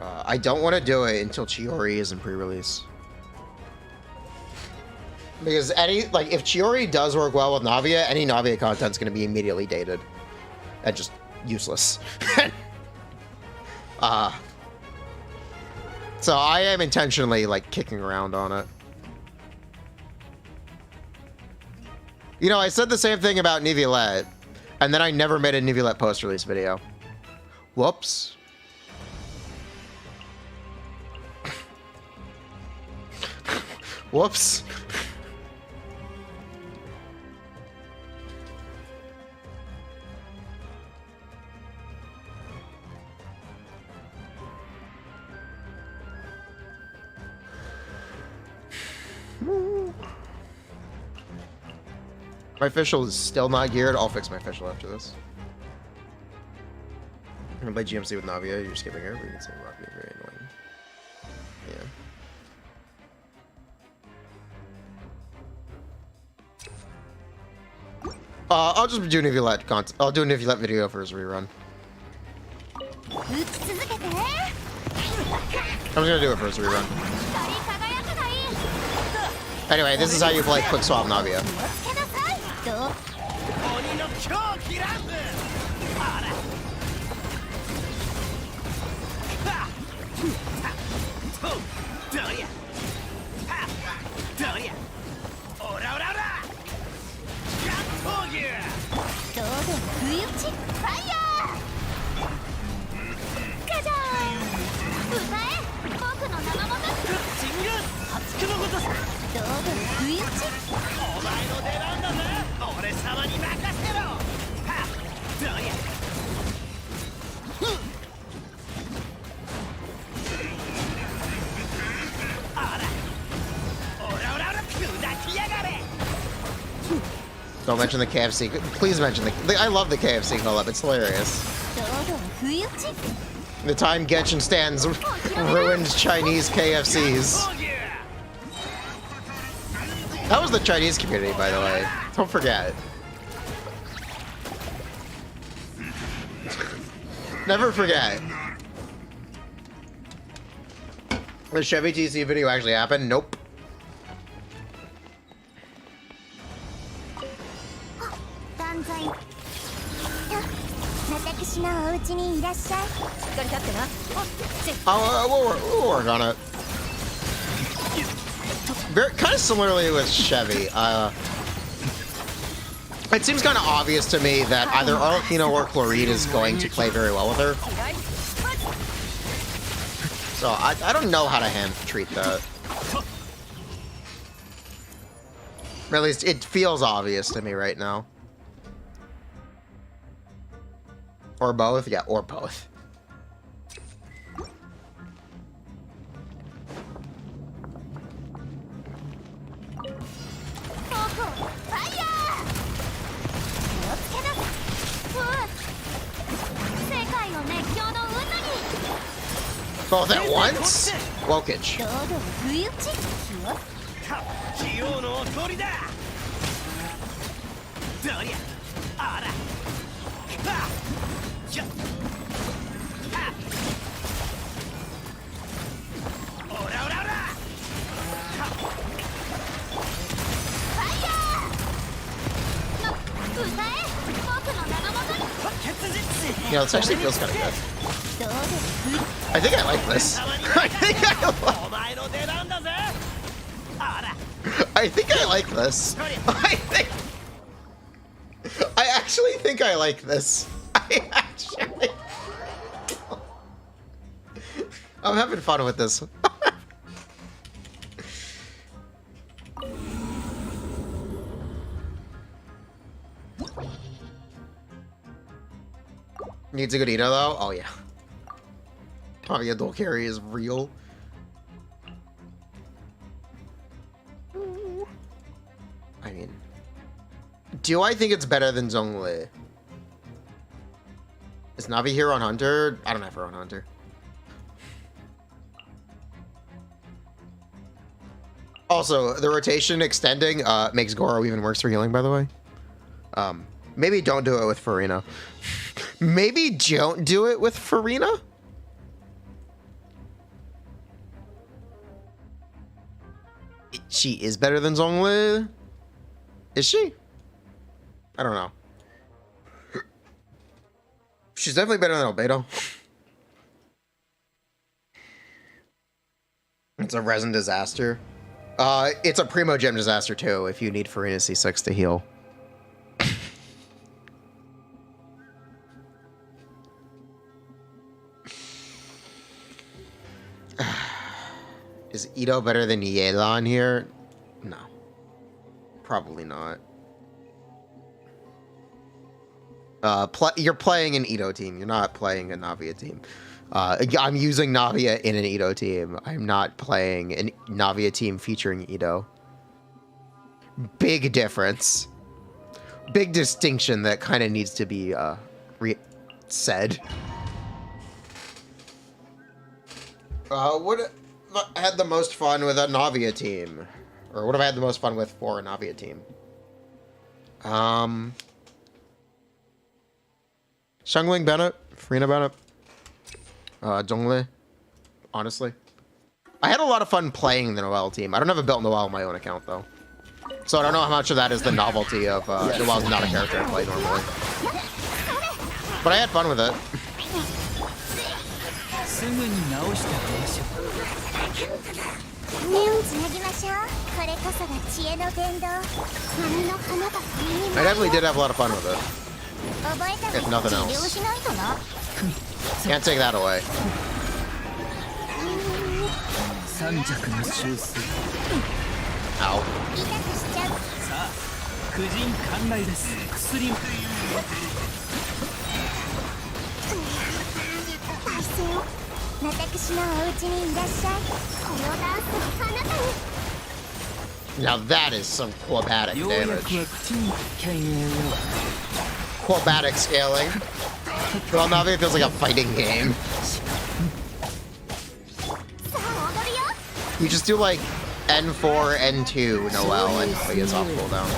[SPEAKER 1] I don't want to do it until Chiori is in pre-release. Because if Chiori does work well with Navia, any Navia content's going to be immediately dated. And just useless. So I am intentionally, kicking around on it. You know, I said the same thing about Neuvillette, and then I never made a Neuvillette post-release video. Whoops. Whoops. My official is still not geared. I'll fix my official after this. I'm gonna play GMC with Navia. You're skipping her, but you can say Navia, very annoying. Yeah. I'll just do Neuvillette content. I'll do a Neuvillette video for his rerun. I'm just gonna do it for his rerun. Anyway, this is how you play Quick Swap Navia. Don't mention the KFC. Please mention the I love the KFC collab. It's hilarious. The time Genshin stands ruined Chinese KFCs. That was the Chinese community, by the way. Don't forget. Never forget. The Chevy TC video actually happened? Nope. We'll work on it. Kind of similarly with Chevy. It seems kind of obvious to me that either Arlecchino or Chloride is going to play very well with her. So I don't know how to treat that. Or at least it feels obvious to me right now. Or both? Yeah, or both. Both at once? Wokage. You know, this actually feels kind of good. I think I like this. I think I like this. I actually think I like this. I'm having fun with this. Needs a good Eno though? Oh yeah. Navia dual carry is real. I mean, do I think it's better than Zhongli? Is Navi here on Hunter? I don't have her on Hunter. Also, the rotation extending makes Goro even worse for healing, by the way. Maybe don't do it with Furina. Maybe don't do it with Furina? She is better than Zhongli? Is she? I don't know. She's definitely better than Albedo. It's a resin disaster. It's a Primo Gem disaster too if you need Furina C6 to heal. Ito better than Yelan here? No. Probably not. You're playing an Ito team. You're not playing a Navia team. I'm using Navia in an Ito team. I'm not playing a Navia team featuring Ito. Big difference. Big distinction that kind of needs to be said. What had the most fun with a Navia team? Or what have I had the most fun with for a Navia team? Xiangling Bennett, Furina Bennett, Zhongle, honestly. I had a lot of fun playing the Noelle team. I don't have a built Noelle on my own account, though. So I don't know how much of that is the novelty of Noelle's not a character I play normally. But I had fun with it. I definitely did have a lot of fun with it. If nothing else. Can't take that away. Ow. Now that is some quabatic damage. Quabatic scaling. Well, Navia feels like a fighting game. You just do like N4, N2, Noelle, and he is off cooldown.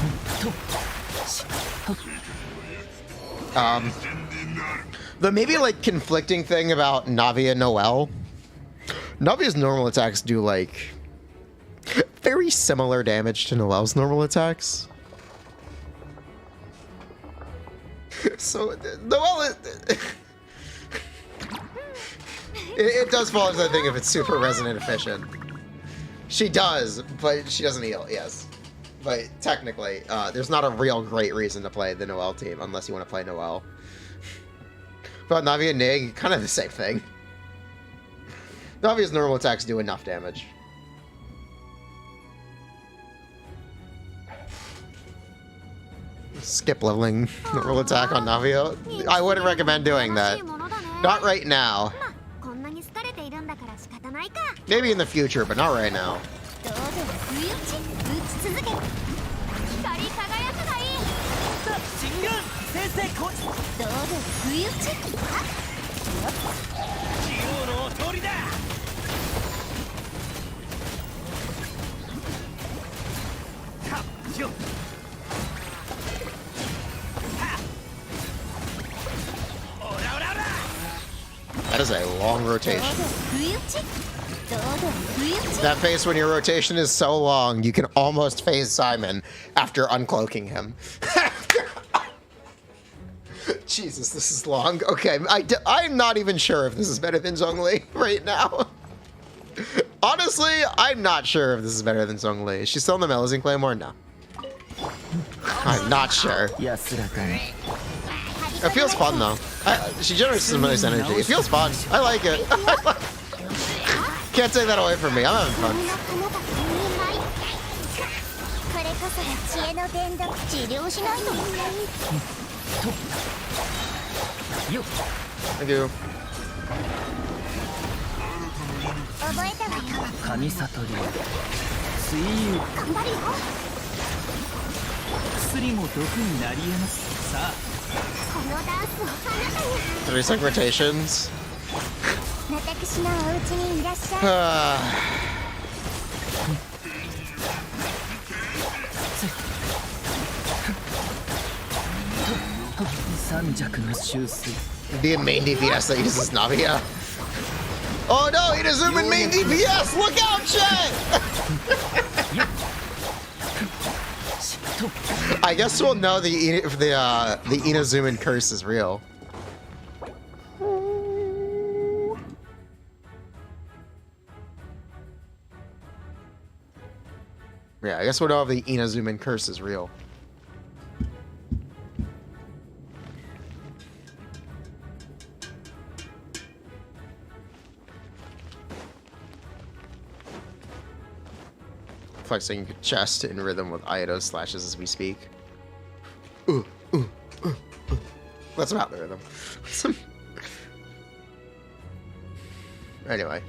[SPEAKER 1] The maybe like conflicting thing about Navia and Noelle. Navia's normal attacks do like very similar damage to Noelle's normal attacks. So Noelle, it does fall into the thing if it's super resonant efficient. She does, but she doesn't heal, yes. But technically, there's not a real great reason to play the Noelle team unless you want to play Noelle. But Navia and Nig, kind of the same thing. Navia's normal attacks do enough damage. Skip leveling normal attack on Navia. I wouldn't recommend doing that. Not right now. Maybe in the future, but not right now. That is a long rotation. That phase when your rotation is so long, you can almost phase Simon after uncloaking him. Jesus, this is long. Okay, I'm not even sure if this is better than Zhongli right now. Honestly, I'm not sure if this is better than Zhongli. Is she still in the Melazine Claymore? No. I'm not sure. It feels fun, though. She generates some nice energy. It feels fun. I like it. Can't take that away from me. I'm having fun. Thank you. Three second rotations. Be a main DPS that uses Navia. Oh no, Inazuman main DPS! Look out, chat! I guess we'll know if the Inazuman curse is real. Yeah, I guess we'll know if the Inazuman curse is real. flexing chest in rhythm with Ayado's slashes as we speak. That's about the rhythm. Anyway.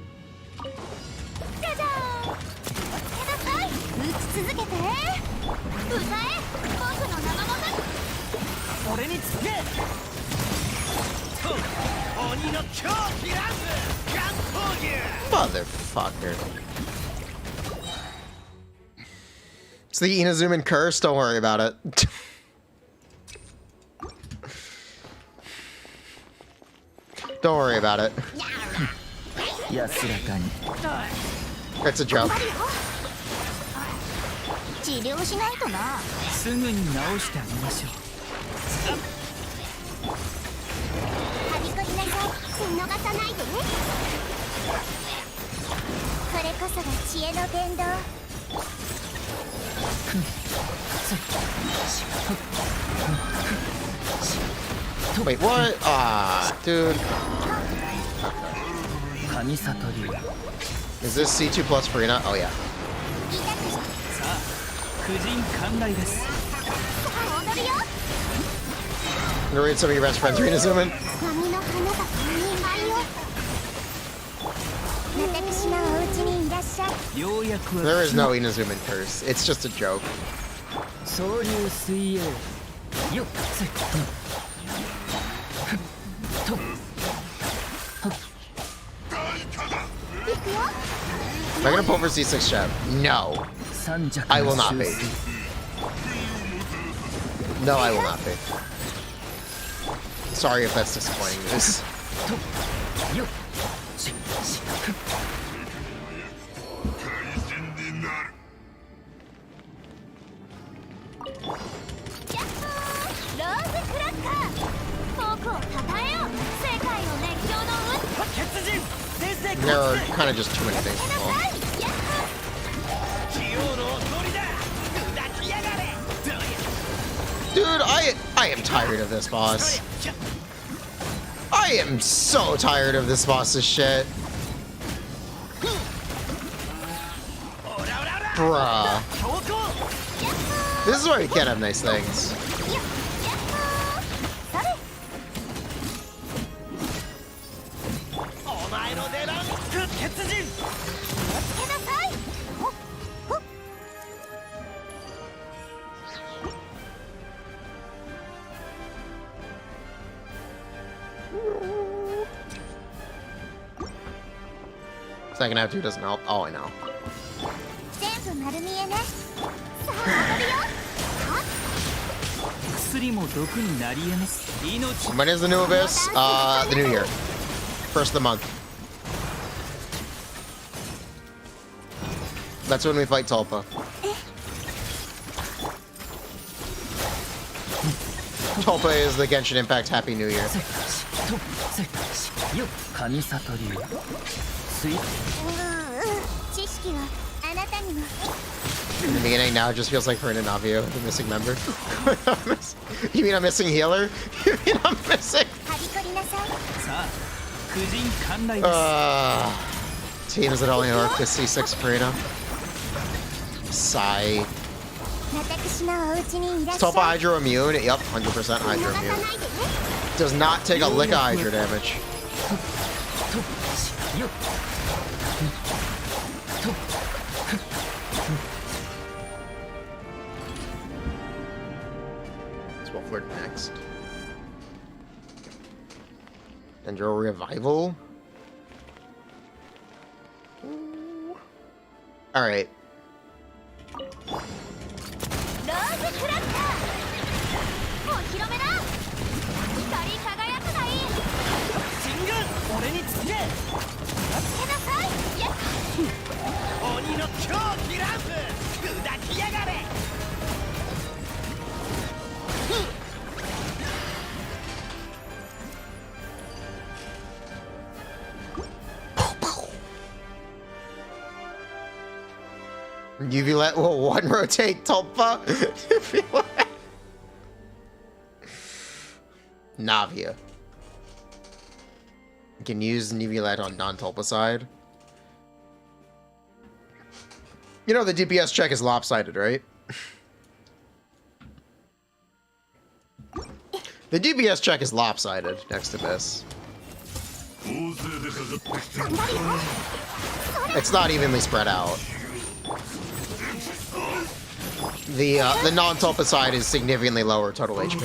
[SPEAKER 1] Motherfucker. It's the Inazuman curse, don't worry about it. Don't worry about it. It's a joke. Wait, what? Ah, dude. Is this C2 plus Furina? Oh, yeah. I'm gonna read some of your best friends, Rina Zuman. There is no Inazuman curse. It's just a joke. Am I gonna pull for C6 chat? No. I will not be. No, I will not be. Sorry if that's disappointing news. There are kind of just too many things involved. Dude, I am tired of this boss. I am so tired of this boss's shit. Bruh. This is why we can't have nice things. Second half 2 doesn't help. Oh, I know. When is the new Abyss? The new year. First of the month. That's when we fight Tulpa. Tulpa is the Genshin Impact Happy New Year. In the beginning, now it just feels like Furina Navio, the missing member. You mean I'm missing healer? You mean I'm missing? Teams that only work with C6 Furina. Sigh. Is Tulpa Hydro immune? Yep, 100% Hydro immune. Does not take a lick of Hydro damage. That's what we're next. Dendro Revival? Alright. Uvlet will one rotate Tulpa. Navia. You can use Uvlet on non-Tulpa side. You know the DPS check is lopsided, right? The DPS check is lopsided next to this. It's not evenly spread out. The non-tulpa side is significantly lower total HP.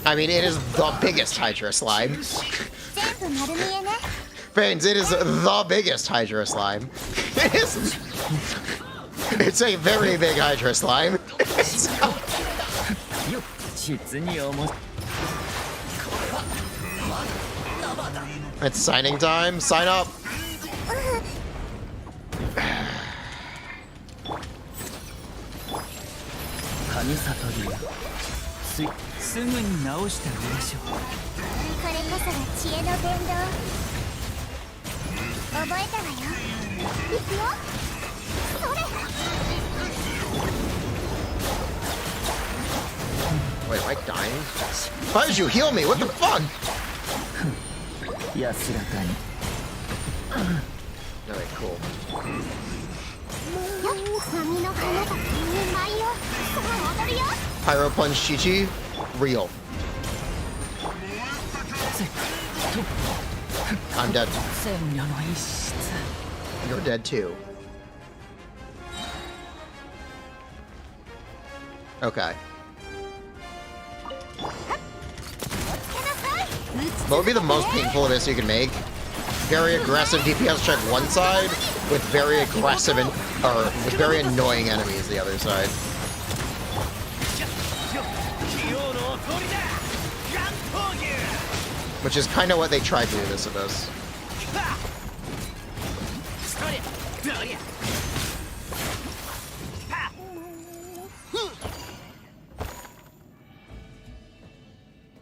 [SPEAKER 1] I mean, it is the biggest Hydra slime. Brains, it is the biggest Hydra slime. It is. It's a very big Hydra slime. It's signing time. Sign up. Wait, am I dying? Why did you heal me? What the fuck? Alright, cool. Pyro Punch Chi-Chi? Real. I'm dead. You're dead too. Okay. What would be the most painful of this you can make? Very aggressive DPS check one side, with very aggressive and with very annoying enemies the other side. Which is kind of what they tried to do this with us.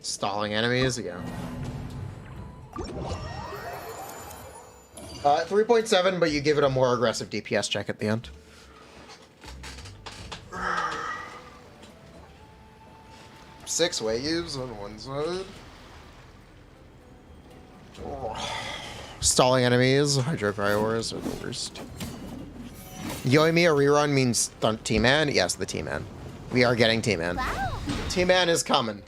[SPEAKER 1] Stalling enemies, yeah. 3.7, but you give it a more aggressive DPS check at the end. Six waves on one side. Stalling enemies, Hydro Cryors are the worst. Yoimiya rerun means T-Man? Yes, the T-Man. We are getting T-Man. Wow. T-Man is coming.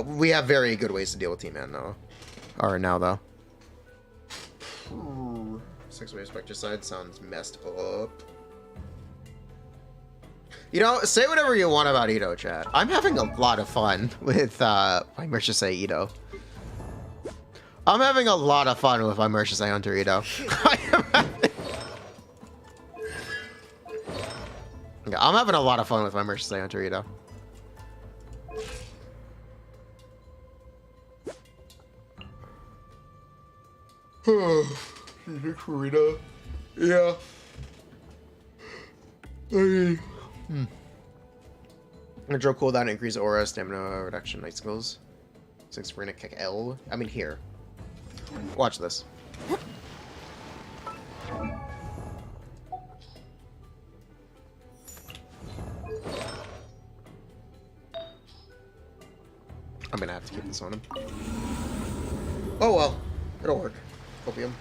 [SPEAKER 1] We have very good ways to deal with T-Man, though. Or now, though. Ooh. 6-way Spectricide sounds messed up. You know, say whatever you want about Ito, chat. I'm having a lot of fun with, I should say Ito. I'm having a lot of fun with my say Hunter Ito. I'm having a lot of fun with my say Hunter Ito. Furina. Yeah. Draw cooldown, increase aura, stamina reduction, night skills. 6 Furina kick L. I mean here. Watch this. I'm gonna have to keep this on him. Oh well. It'll work. Opium.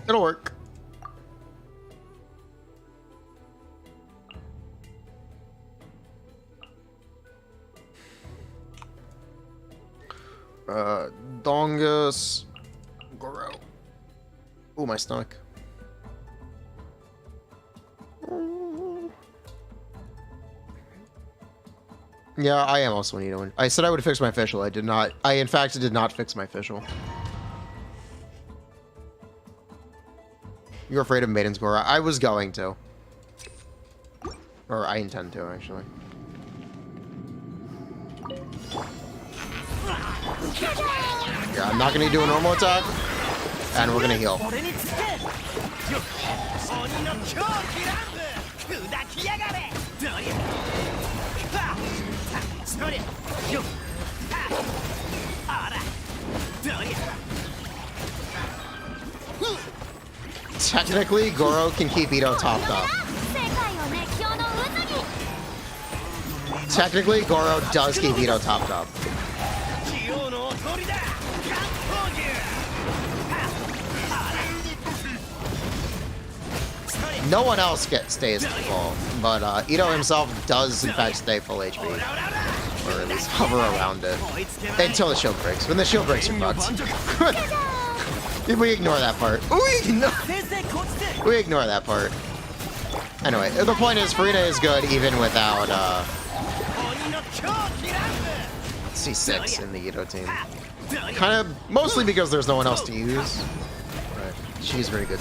[SPEAKER 1] It'll work. Dongus. Goro. Ooh, my stomach. Yeah, I am also an Ito. I said I would fix my fischl. I did not. I, in fact, did not fix my fischl. You're afraid of Maiden's Gora? I was going to. Or I intend to, actually. Yeah, I'm not going to do a normal attack. And we're going to heal. Technically, Goro can keep Ito topped up. Technically, Goro does keep Ito topped up. No one else stays full, but Ito himself does in fact stay full HP. Or at least hover around it. Until the shield breaks. When the shield breaks, you're fucked. We ignore that part. We ignore that part. Anyway, the point is, Furina is good even without C6 in the Ito team. Kind of, mostly because there's no one else to use. But she's very good.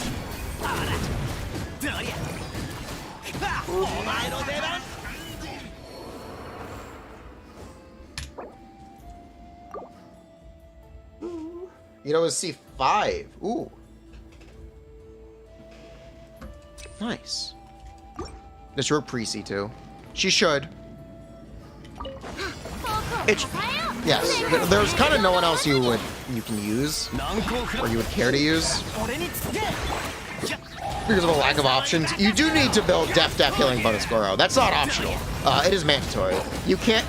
[SPEAKER 1] Ito is C5. Ooh. Nice. Does your pre-C2? She should. Yes. There's kind of no one else you can use, or you would care to use, because of a lack of options. You do need to build Def healing bonus Goro. That's not optional. It is mandatory. You can't.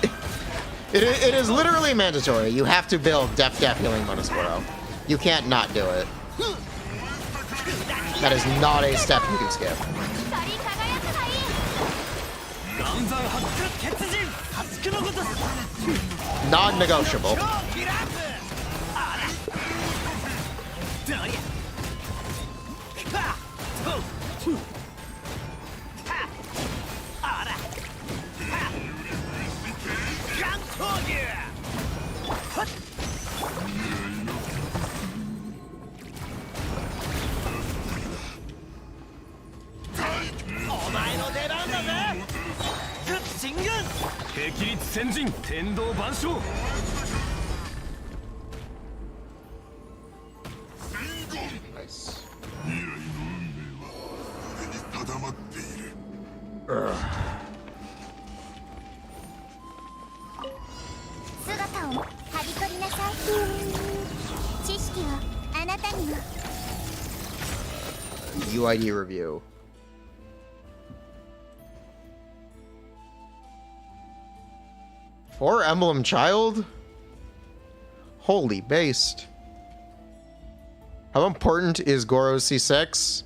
[SPEAKER 1] It is literally mandatory. You have to build Def healing bonus Goro. You can't not do it. That is not a step you can skip. Non-negotiable. Nice. UID review. Four Emblem Child? Holy based. How important is Goro's C6?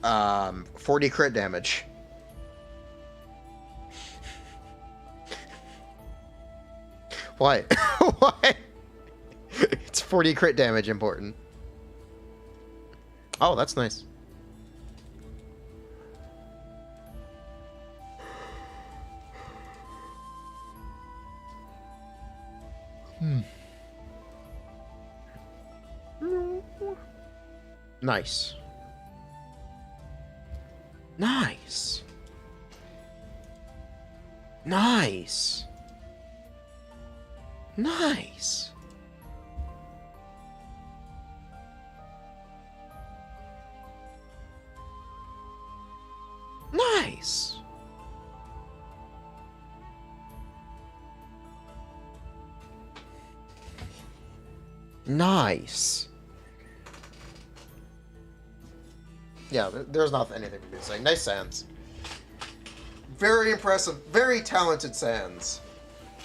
[SPEAKER 1] 40 crit damage. Why? Why? It's 40 crit damage important. Oh, that's nice. Nice. Nice. Nice. Nice. Nice. Nice. Yeah, there's not anything we can say. Nice Sans. Very impressive. Very talented Sans.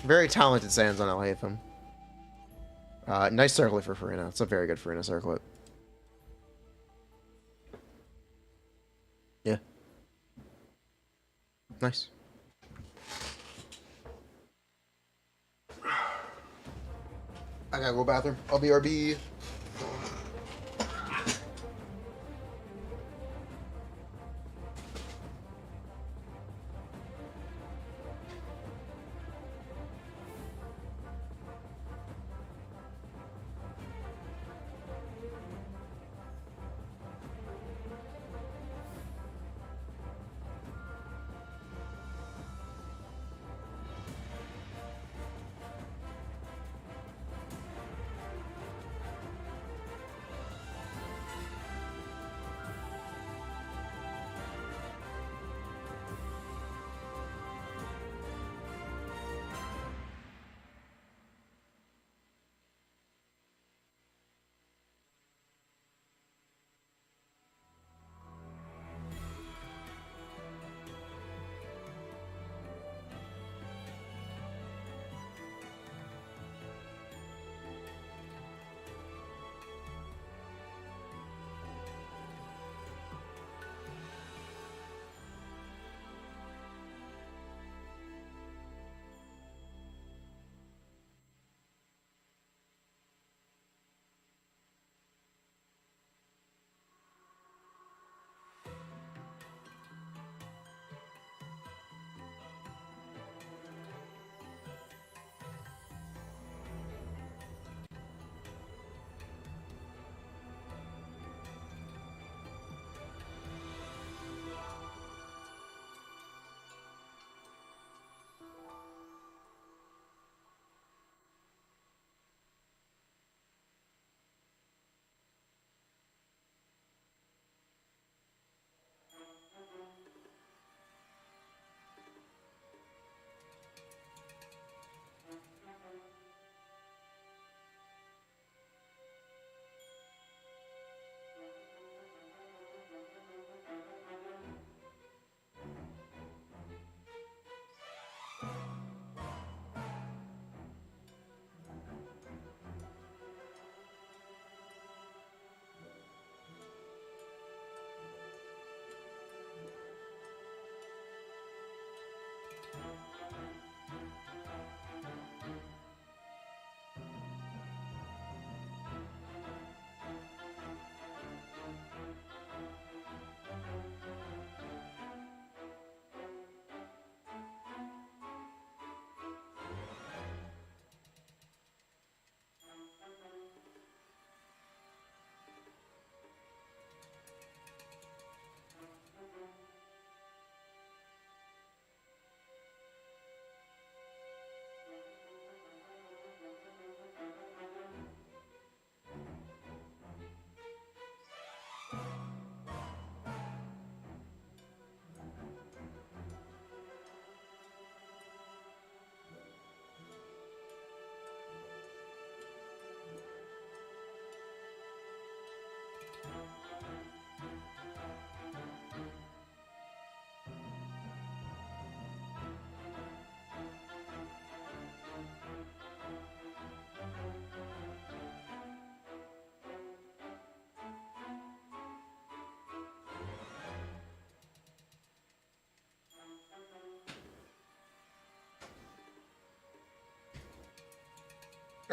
[SPEAKER 1] Very talented Sans on Alhaitham. Nice circlet for Furina. It's a very good Furina circlet. Yeah. Nice. I gotta go bathroom. I'll be RB.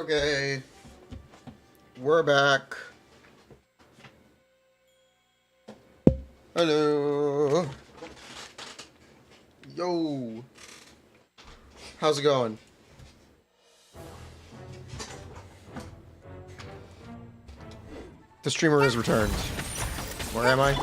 [SPEAKER 1] Okay. We're back. Hello. Yo. How's it going? The streamer has returned. Where am I?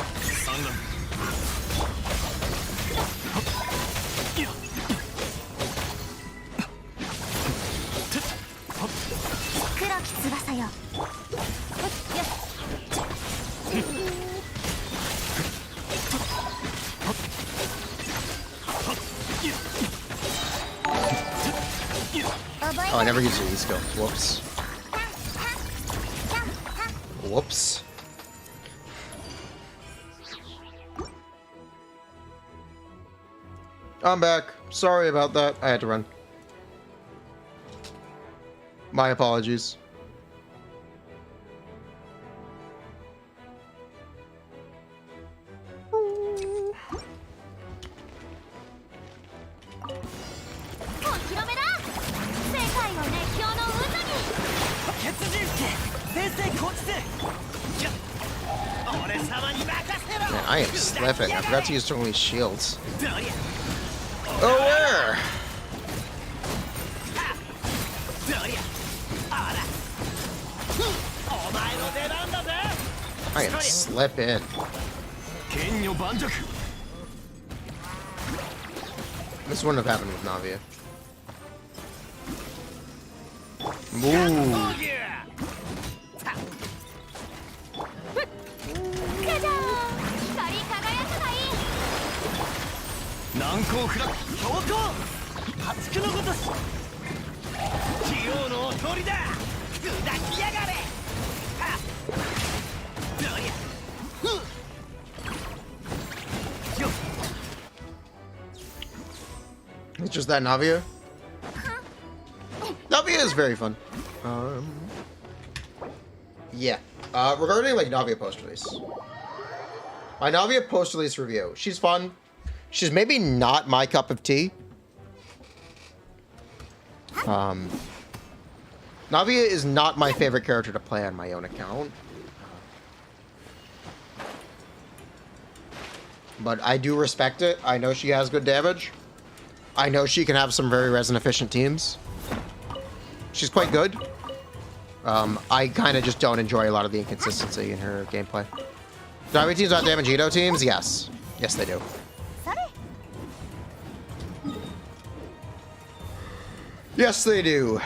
[SPEAKER 1] Oh, I never used the skill. Whoops. Whoops. I'm back. Sorry about that. I had to run. My apologies. Man, I am slipping. I forgot to use so many shields. Oh, where? I am slipping. This wouldn't have happened with Navia. Ooh. It's just that Navia. Navia is very fun. Yeah. Regarding like Navia post-release. My Navia post-release review. She's fun. She's maybe not my cup of tea. Navia is not my favorite character to play on my own account. But I do respect it. I know she has good damage. I know she can have some very resin-efficient teams. She's quite good. I kind of just don't enjoy a lot of the inconsistency in her gameplay. Do Navia teams outdamage Edo teams? Yes. Yes, they do. Yes, they do.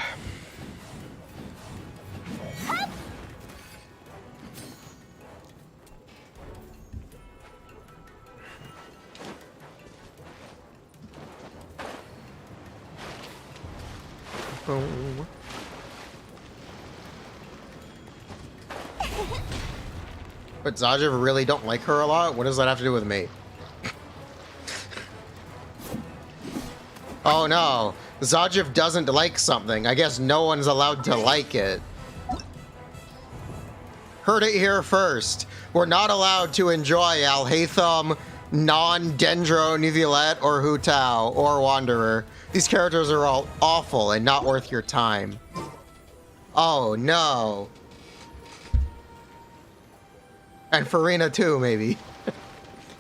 [SPEAKER 1] But Zajiv really don't like her a lot? What does that have to do with me? Oh no. Zajiv doesn't like something. I guess no one's allowed to like it. Heard it here first. We're not allowed to enjoy Alhaitham, Non-Dendro, Neuvillette, or Hu Tao, or Wanderer. These characters are all awful and not worth your time. Oh no. And Furina too, maybe.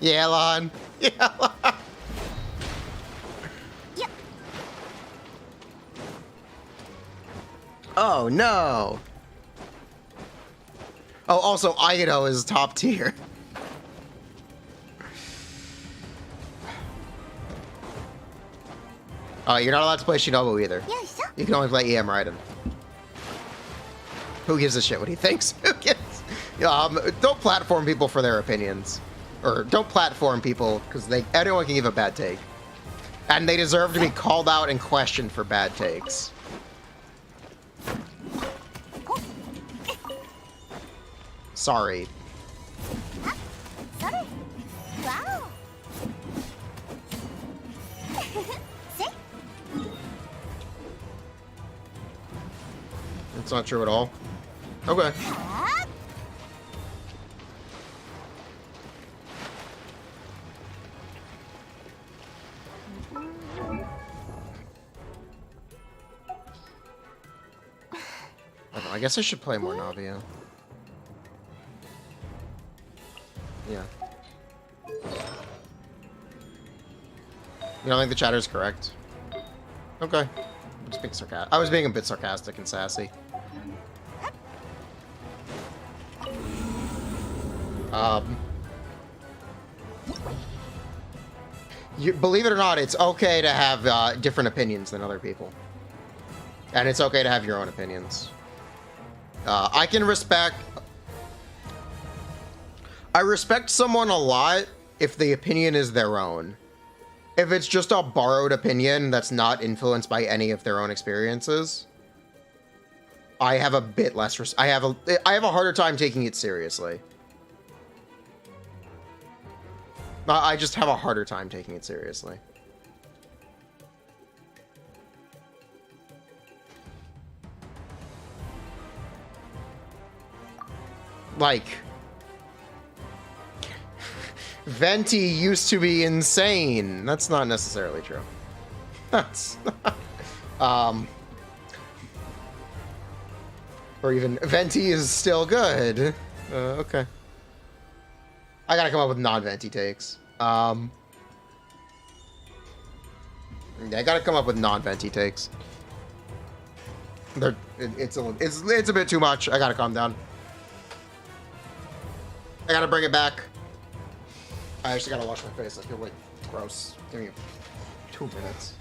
[SPEAKER 1] Yeah, Lon. Yeah, Lon. Oh no. Oh, also Aido is top tier. You're not allowed to play Shinobu either. You can only play EM Raiden. Who gives a shit what he thinks? Who gives? Don't platform people for their opinions. Or don't platform people, because anyone can give a bad take. And they deserve to be called out and questioned for bad takes. Sorry. Wow. That's not true at all. Okay. I don't know, I guess I should play more Navia. Yeah. You don't think the chatter's correct? Okay. I'm just being sarcastic. I was being a bit sarcastic and sassy. Believe it or not, it's okay to have different opinions than other people. And it's okay to have your own opinions. I respect someone a lot if the opinion is their own. If it's just a borrowed opinion that's not influenced by any of their own experiences, I have a bit less I have a harder time taking it seriously. I just have a harder time taking it seriously. Like, Venti used to be insane. That's not necessarily true. That's or even Venti is still good. Okay. I gotta come up with non-Venti takes. Yeah, I gotta come up with non-Venti takes. It's a bit too much. I gotta calm down. I gotta bring it back. I actually gotta wash my face. I feel like gross. Give me 2 minutes.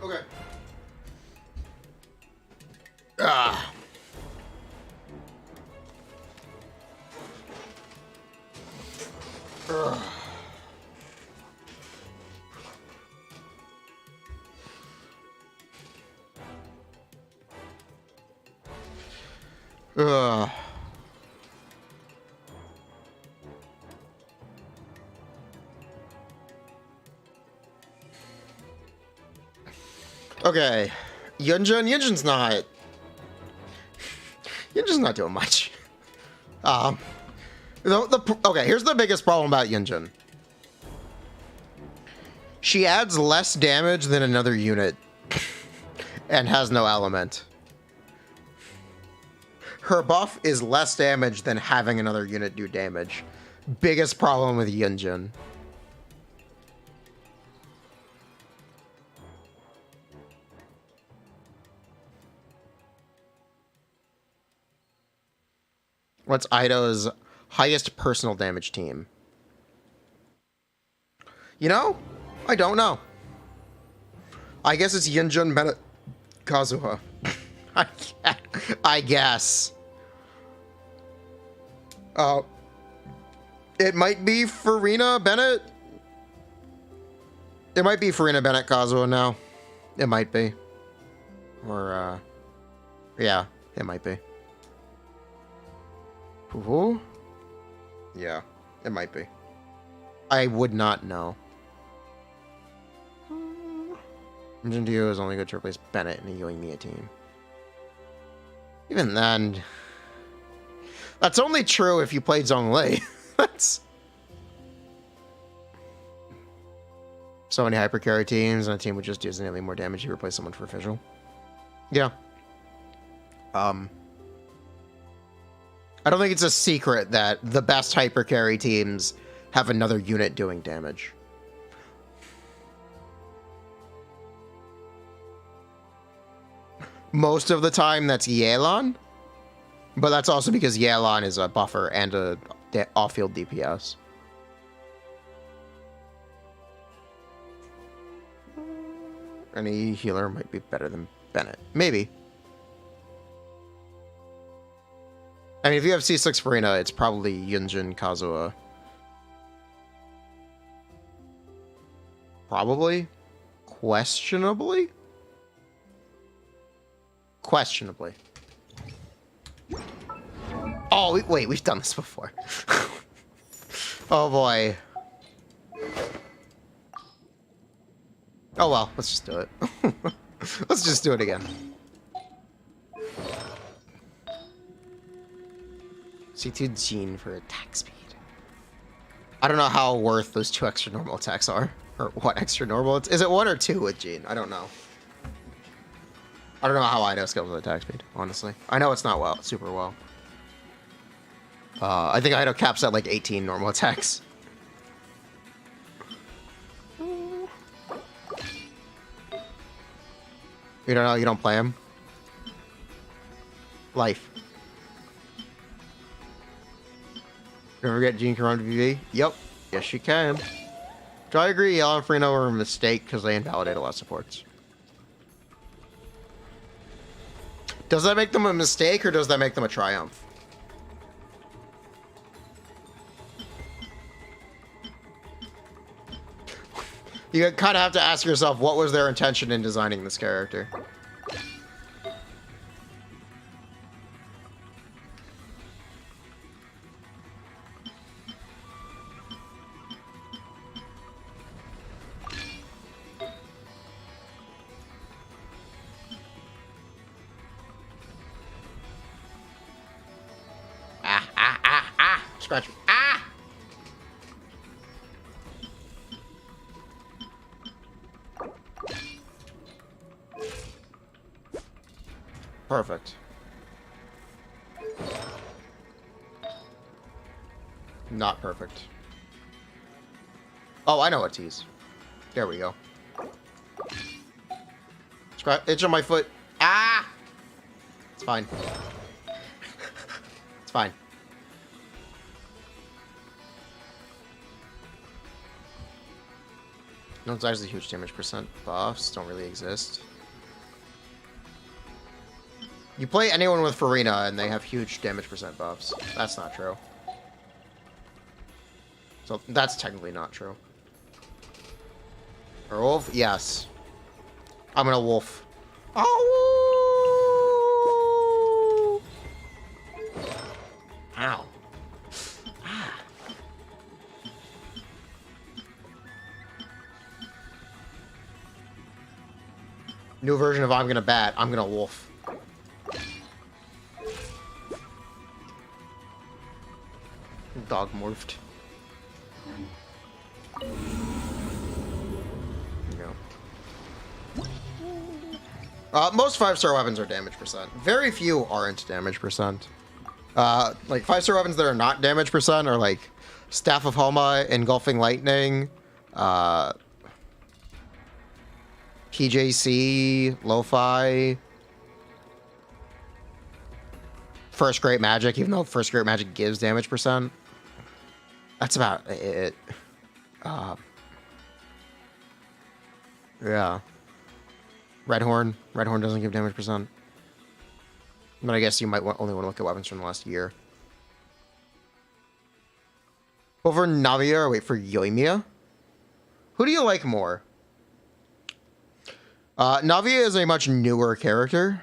[SPEAKER 1] Okay. Ah. Ugh. Ugh. Okay, Yunjin's not doing much. Okay, here's the biggest problem about Yunjin. She adds less damage than another unit and has no element. Her buff is less damage than having another unit do damage. Biggest problem with Yunjin. What's Ido's highest personal damage team? You know? I don't know. I guess it's Yunjin, Bennett, Kazuha. I guess. It might be Furina, Bennett. It might be Furina, Bennett, Kazuha now. It might be. Or, yeah, it might be. Ooh. Yeah, it might be. I would not know. Yunjin Dio is only good to replace Bennett in a Yoimiya team. Even then, that's only true if you played Zhongli. That's so many hypercarry teams, and a team would just do significantly more damage if you replace someone for official. Yeah. I don't think it's a secret that the best hypercarry teams have another unit doing damage. Most of the time, that's Yelan, but that's also because Yelan is a buffer and a off-field DPS. Any healer might be better than Bennett. Maybe. I mean, if you have C6 Furina, it's probably Yunjin Kazuha. Probably. Questionably? Questionably. Oh, wait, we've done this before. Oh, boy. Oh, well, let's just do it. Let's just do it again. C2 Gene for attack speed. I don't know how worth those 2 extra normal attacks are. Or what extra normal? Is it 1 or 2 with Gene? I don't know. I don't know how Ido scales with attack speed, honestly. I know it's not super well. I think Ido caps at like 18 normal attacks. You don't know? You don't play him? Life. You ever get Gene Karam to VV? Yep. Yes, you can. Do I agree Yell and Furina were a mistake because they invalidate a lot of supports? Does that make them a mistake or does that make them a triumph? You kind of have to ask yourself, what was their intention in designing this character? Scratch me. Ah! Perfect. Not perfect. Oh, I know what tease. There we go. Scratch itch on my foot. Ah! It's fine. It's fine. No, it's actually huge damage percent buffs don't really exist. You play anyone with Furina and they have huge damage percent buffs. That's not true. So that's technically not true. A wolf? Yes. I'm gonna wolf. Oh! Ow. New version of I'm gonna bat, I'm gonna wolf. Dog morphed. There you go. Most 5-star weapons are damage percent. Very few aren't damage percent. Like 5-star weapons that are not damage percent are like Staff of Homa, Engulfing Lightning, PJC, Lo-Fi, First Great Magic, even though First Great Magic gives damage percent. That's about it. Yeah. Redhorn. Redhorn doesn't give damage percent. But I guess you might only want to look at weapons from the last year. Over Navia, or wait, for Yoimiya? Who do you like more? Navia is a much newer character.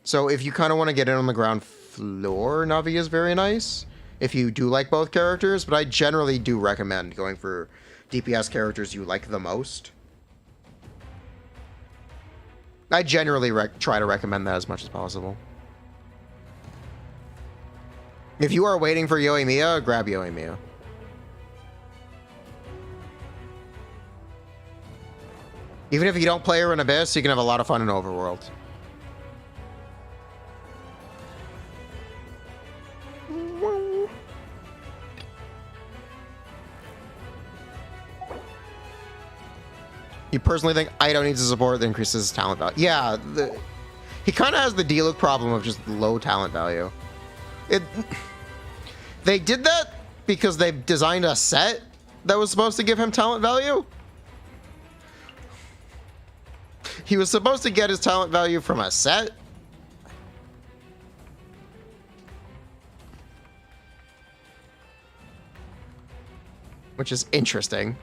[SPEAKER 1] So if you kind of want to get in on the ground floor, Navia is very nice. If you do like both characters, but I generally do recommend going for DPS characters you like the most. I generally try to recommend that as much as possible. If you are waiting for Yoimiya, grab Yoimiya. Even if you don't play her in Abyss, you can have a lot of fun in Overworld. You personally think Ido needs a support that increases his talent value? Yeah, he kind of has the D-Look problem of just low talent value. They did that because they designed a set that was supposed to give him talent value. He was supposed to get his talent value from a set. which is interesting.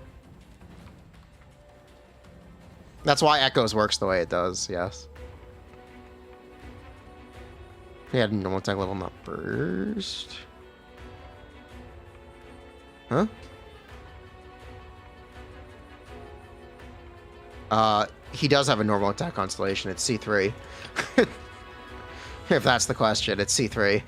[SPEAKER 1] That's why Echoes works the way it does, yes. He had normal attack level, not burst. Huh? He does have a normal attack constellation. It's C3. If that's the question, it's C3.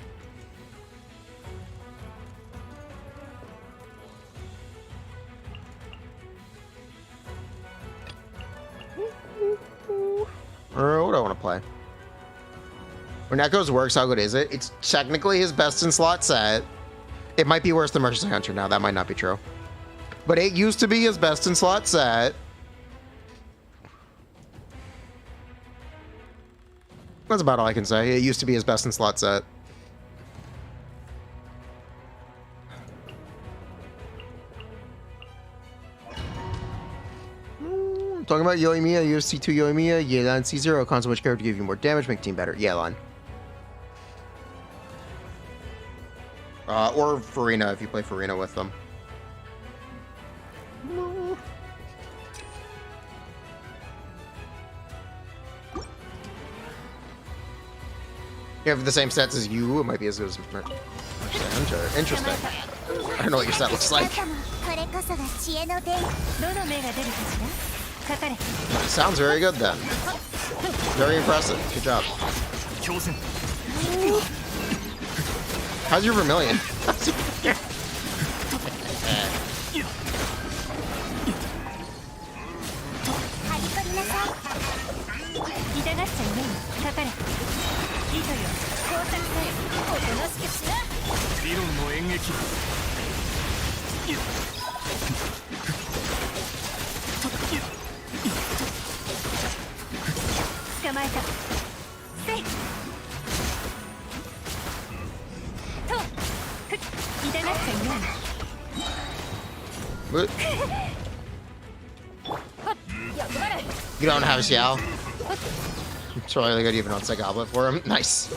[SPEAKER 1] What do I want to play? When Echoes works, how good is it? It's technically his best in slot set. It might be worse than Mercenary Hunter now. That might not be true. But it used to be his best in slot set. That's about all I can say. It used to be his best in slot set. Talking about Yoimiya, UFC2 Yoimiya, Yelan C0, console which character give you more damage, make team better. Yelan. Or Furina if you play Furina with them. You have the same stats as you, it might be as good as interesting. I don't know what your set looks like. Sounds very good then. Very impressive. Good job. How's your Vermilion? What? You don't have Xiao? It's really good even on Goblet for him. Nice.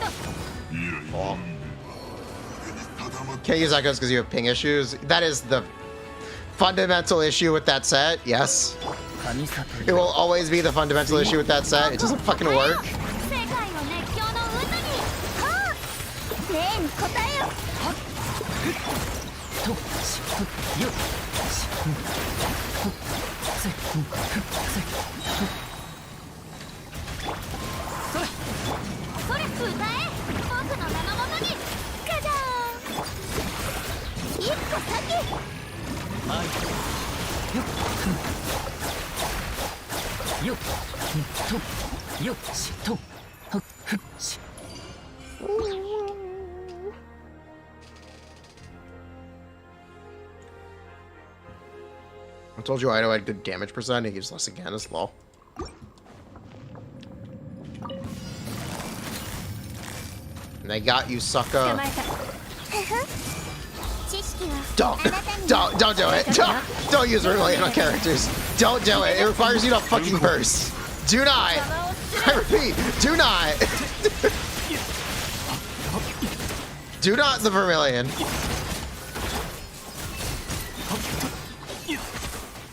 [SPEAKER 1] Cool. Can't use Echoes because you have ping issues. That is the fundamental issue with that set, yes. It will always be the fundamental issue with that set. It doesn't fucking work. I told you Ido had good damage percent, he gives less again as low. And they got you, sucker. Don't do it. Don't use Vermilion on characters. Don't do it. It requires you to fucking burst. Do not. I repeat, do not. Do not the Vermilion.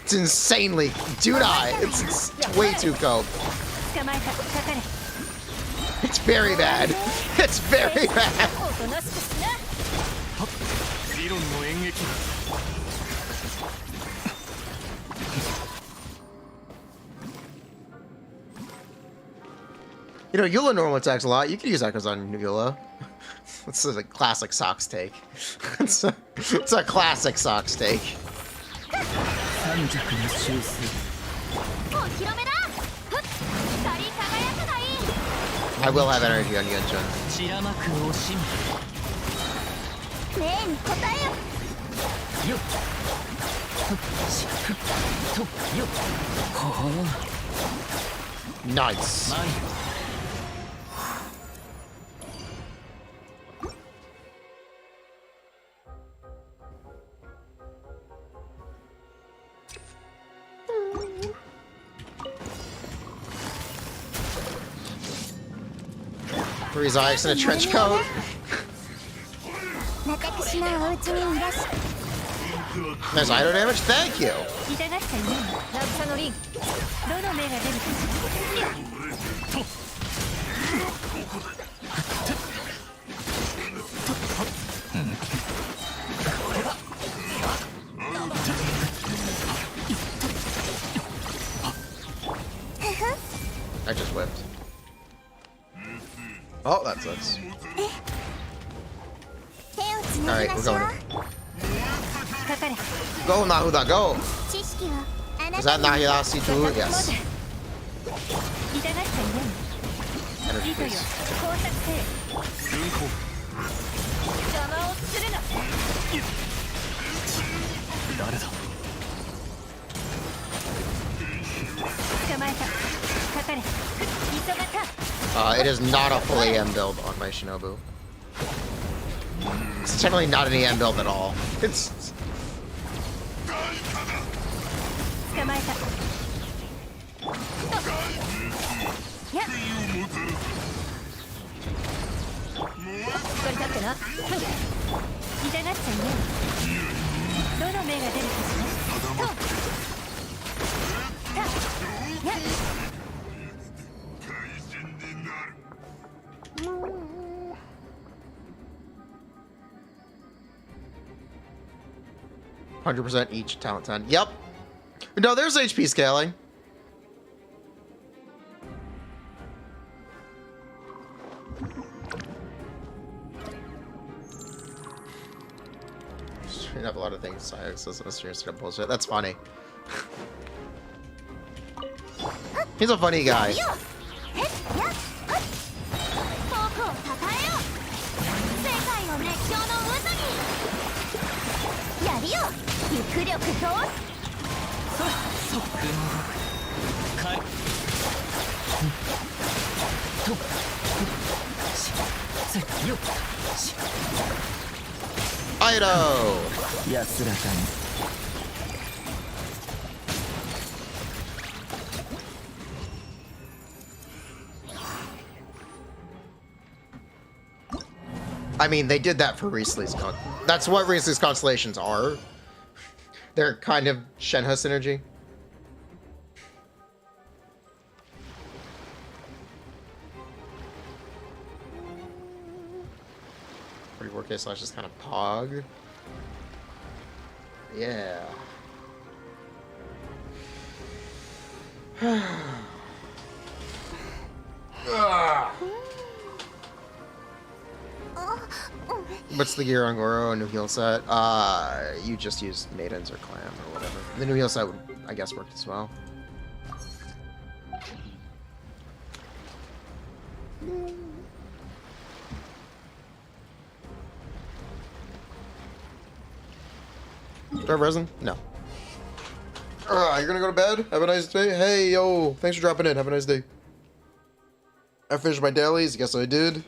[SPEAKER 1] It's insanely. Do not. It's way too cope. It's very bad. It's very bad. You know, Eula normal attacks a lot. You can use Echoes on Eula. This is a classic Socks take. It's a classic Socks take. I will have energy on Genshin. Nice. Three Zyx in a trench coat. There's idle damage. Thank you.
[SPEAKER 2] 痛がっちゃいない渚のリンどの目が出るかしら
[SPEAKER 1] I just whipped. Oh, that's us. Alright, we're going. Go, Nahuda, go! Is that Nahidasi too? Yes. Energy, please. It is not a fully M build on my Shinobu. It's generally not an EM build at all. It's... %, each talent 10. Yep. No, there's HP scaling. We have a lot of things. Serious bullshit. That's funny. He's a funny guy. Ido! I mean, they did that for Riesle's That's what Riesle's constellations are. They're kind of Shenhe synergy. Pretty 4K slash is kind of pog. Yeah. What's the gear on Goro? A new heal set? You just use Maidens or Clam or whatever. The new heal set would, I guess, work as well. Do I have resin? No. You're gonna go to bed? Have a nice day? Hey, yo, thanks for dropping in. Have a nice day. I finished my dailies. Guess I did.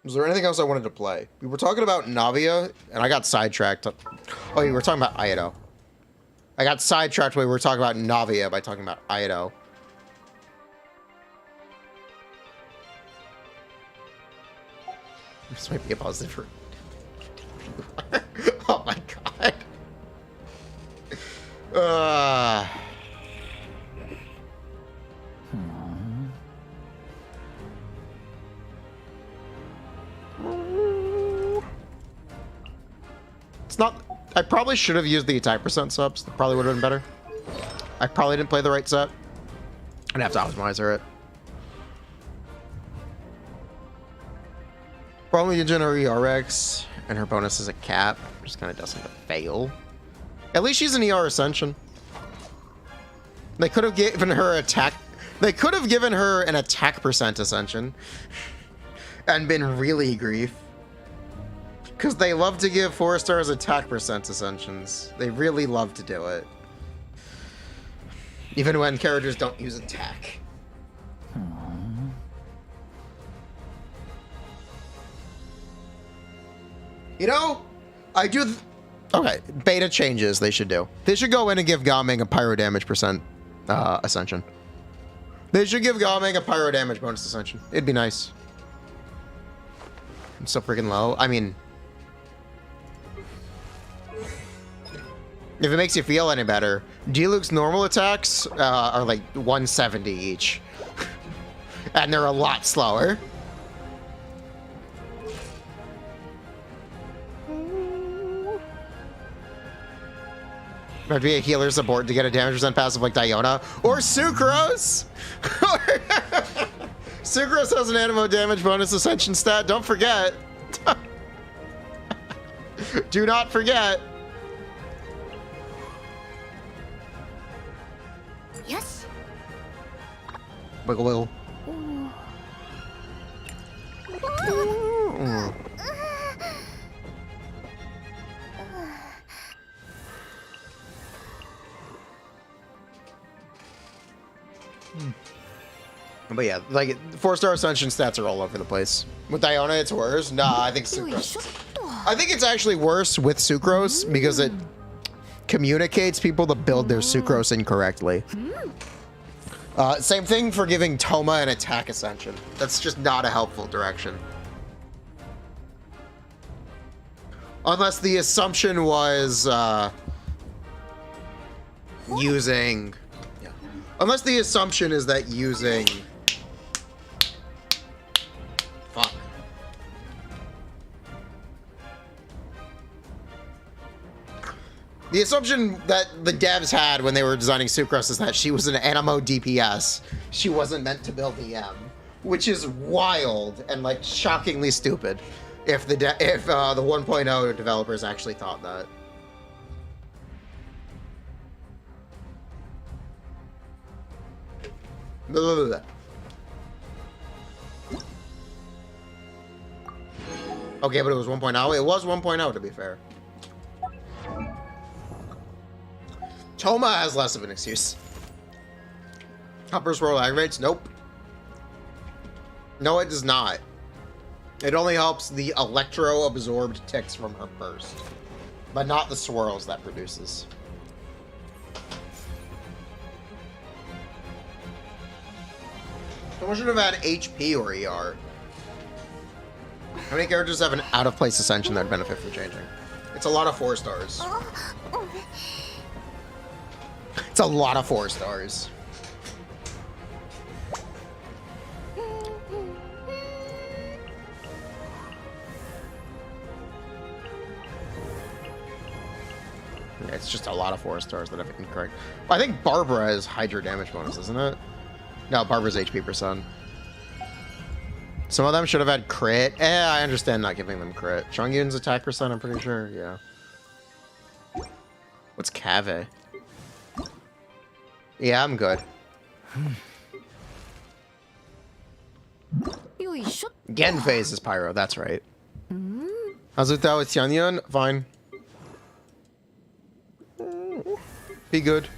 [SPEAKER 1] Was there anything else I wanted to play? We were talking about Navia, and I got sidetracked. Oh, you were talking about Aido. I got sidetracked when we were talking about Navia by talking about Aido. This might be a positive for... Oh my god. It's not... I probably should have used the attack percent subs. That probably would have been better. I probably didn't play the right set. I'd have to optimize it. Probably a Generi RX, and her bonus is a cap. Just kind of doesn't fail. At least she's an ER Ascension. They could have given her attack. They could have given her an attack percent Ascension, and been really grief. Because they love to give 4-stars attack percent Ascensions. They really love to do it. Even when characters don't use attack. You know, I do... Okay, beta changes they should do. They should go in and give Gaming a pyro damage percent Ascension. They should give Gaming a pyro damage bonus Ascension. It'd be nice. I'm so freaking low. I mean... If it makes you feel any better, Diluc's normal attacks are like 170 each. And they're a lot slower. Might be a healer support to get a damage percent passive like Diona. Or Sucrose! Sucrose has an animo damage bonus ascension stat, don't forget. Do not forget.
[SPEAKER 2] Yes.
[SPEAKER 1] Wiggle wiggle. But yeah, like 4-star ascension stats are all over the place. With Diona, it's worse. Nah, I think Sucrose. I think it's actually worse with Sucrose because it communicates people to build their Sucrose incorrectly. Same thing for giving Toma an attack ascension. That's just not a helpful direction. Unless the assumption was using... Yeah. Unless the assumption is that using... Fuck. The assumption that the devs had when they were designing Sucrose is that she was an animo DPS. She wasn't meant to build EM, which is wild and like shockingly stupid. If the 1.0 developers actually thought that. Blah, blah, blah. Okay, but it was 1.0. It was 1.0 to be fair. Toma has less of an excuse. Upper swirl aggravates? Nope. No, it does not. It only helps the electro-absorbed ticks from her burst, but not the swirls that produces. Someone should have had HP or ER. How many characters have an out-of-place ascension that would benefit from changing? It's a lot of 4 stars. It's a lot of 4 stars. Yeah, it's just a lot of 4 stars that have incorrect. Well, I think Barbara has Hydra damage bonus, isn't it? No, Barbara's HP %. Some of them should have had crit. I understand not giving them crit. Chongyun's attack %, I'm pretty sure. Yeah. What's Cave? Yeah, I'm good. Genphase is Pyro, that's right. Azutao with Tianyun, fine. Be good.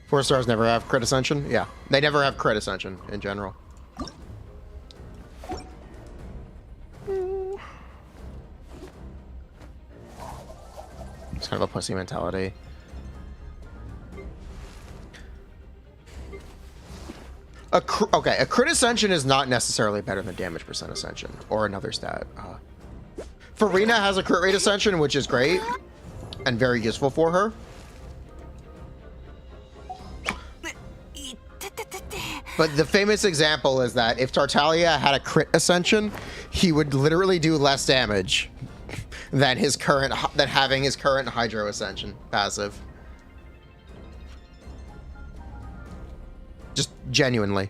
[SPEAKER 1] 4 stars never have crit ascension? Yeah, they never have crit ascension in general. It's kind of a pussy mentality. Okay, a crit ascension is not necessarily better than damage % ascension or another stat. Furina has a crit rate ascension, which is great and very useful for her. But the famous example is that if Tartaglia had a crit ascension, he would literally do less damage than having his current Hydro ascension passive. Just genuinely.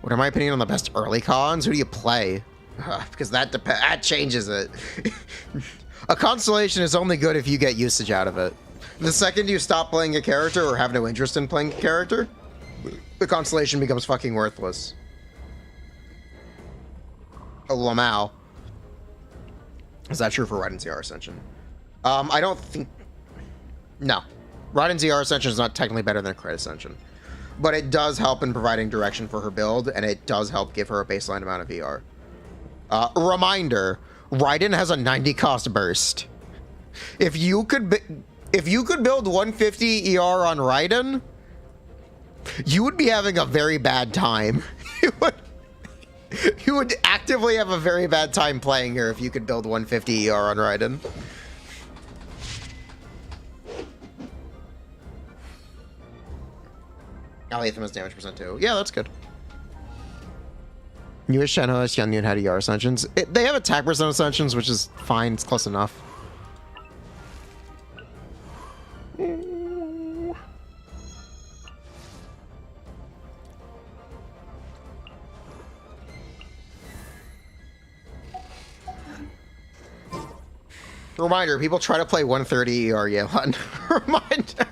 [SPEAKER 1] What are my opinion on the best early cons? Who do you play? Because that changes it. A constellation is only good if you get usage out of it. The second you stop playing a character or have no interest in playing a character, the constellation becomes fucking worthless. Oh, Lamau. Is that true for Raiden ZR Ascension? I don't think... No. Raiden ZR Ascension is not technically better than Crit Ascension. But it does help in providing direction for her build, and it does help give her a baseline amount of ER. Reminder, Raiden has a 90 cost burst. If you could build 150 ER on Raiden, you would be having a very bad time. You would actively have a very bad time playing her if you could build 150 ER on Raiden. Aletham has damage percent too. Yeah, that's good. Newish Shenhe, Xianyun had Yara Ascensions. They have attack percent Ascensions, which is fine. It's close enough. Reminder, people try to play 130 ER Yelan. Reminder.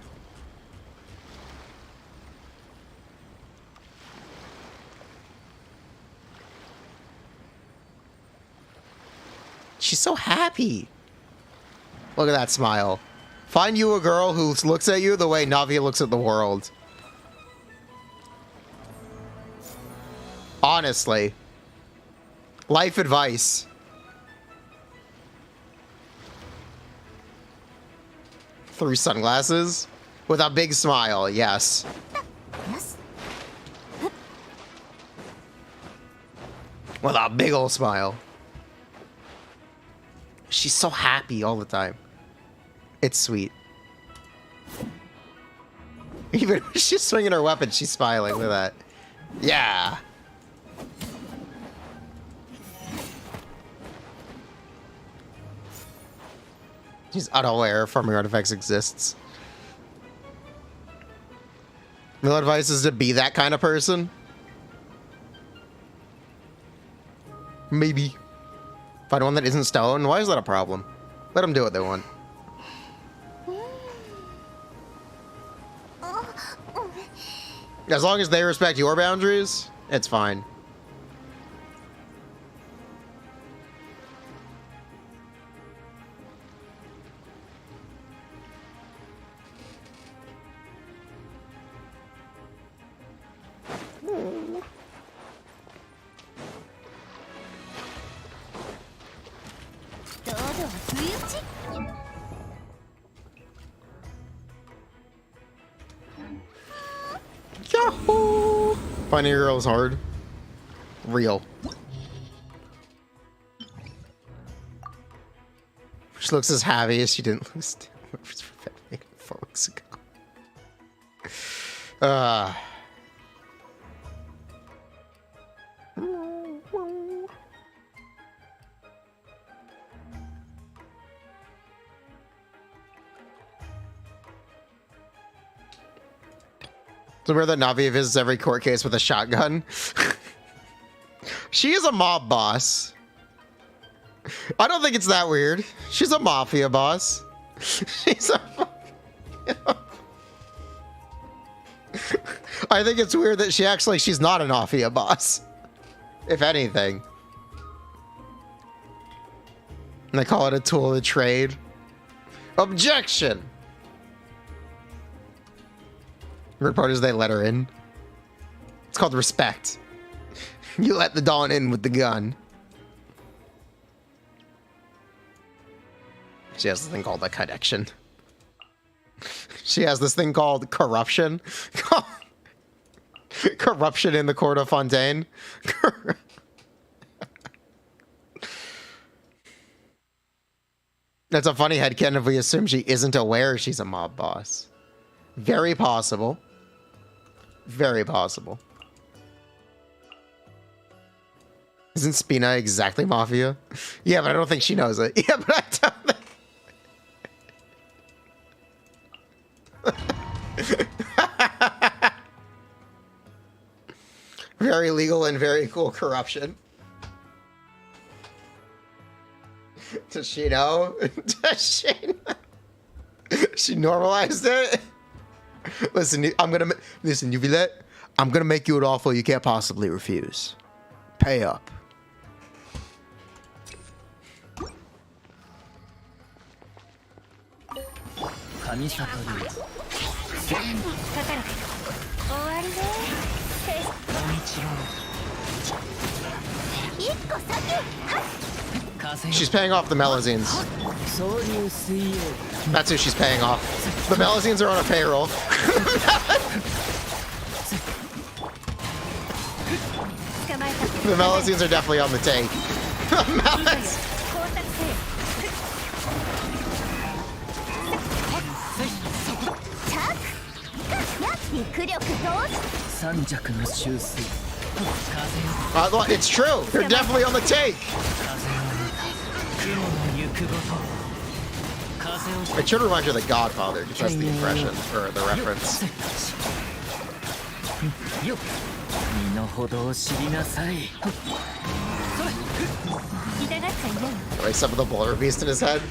[SPEAKER 1] She's so happy. Look at that smile. Find you a girl who looks at you the way Navia looks at the world. Honestly. Life advice. Through sunglasses with a big smile, yes. With a big old smile. She's so happy all the time. It's sweet. Even when she's swinging her weapon, she's smiling. Look at that. Yeah. She's unaware farming artifacts exists. Real advice is to be that kind of person. Maybe. Find one that isn't stone. Why is that a problem? Let them do what they want. As long as they respect your boundaries, it's fine. Yahoo! Finding a girl is hard. Real. She looks as happy as she didn't lose 4 weeks ago. So weird that Navi visits every court case with a shotgun. She is a mob boss. I don't think it's that weird. She's a mafia boss. She's a... I think it's weird that she's not an mafia boss. If anything. And they call it a tool of the trade. Objection! Weird part is they let her in. It's called respect. You let the Dawn in with the gun. She has this thing called a connection. She has this thing called corruption. Corruption in the court of Fontaine. That's a funny headcanon if we assume she isn't aware she's a mob boss. Very possible. Very possible. Isn't Spina exactly mafia? Yeah, but I don't think she knows it. Yeah, but I don't think... Very legal and very cool corruption. Does she know? Does she know? She normalized it? Listen, listen, Uvillette, I'm gonna make you an offer you can't possibly refuse. Pay up. She's paying off the Melazines. That's who she's paying off. The Melazines are on a payroll. The Melazines are definitely on the take. It's true. They're definitely on the take. It should remind you of The Godfather, just that's the impression, or the reference. Like some of the boulder beast in his head.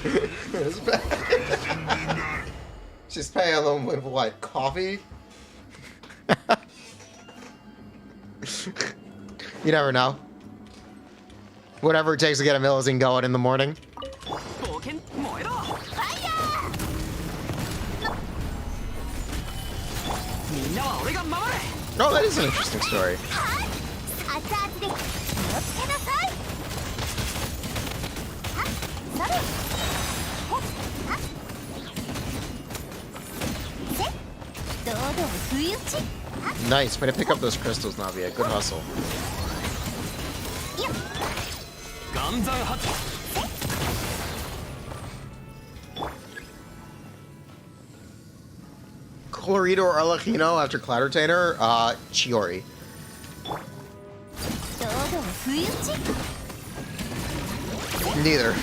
[SPEAKER 1] She's paying them with what? Coffee? You never know. Whatever it takes to get a Millicene going in the morning. Oh, that is an interesting story. Nice, way to pick up those crystals, Navia. Good hustle. Colorito or Alejino after Clattertainer? Chiori. Neither.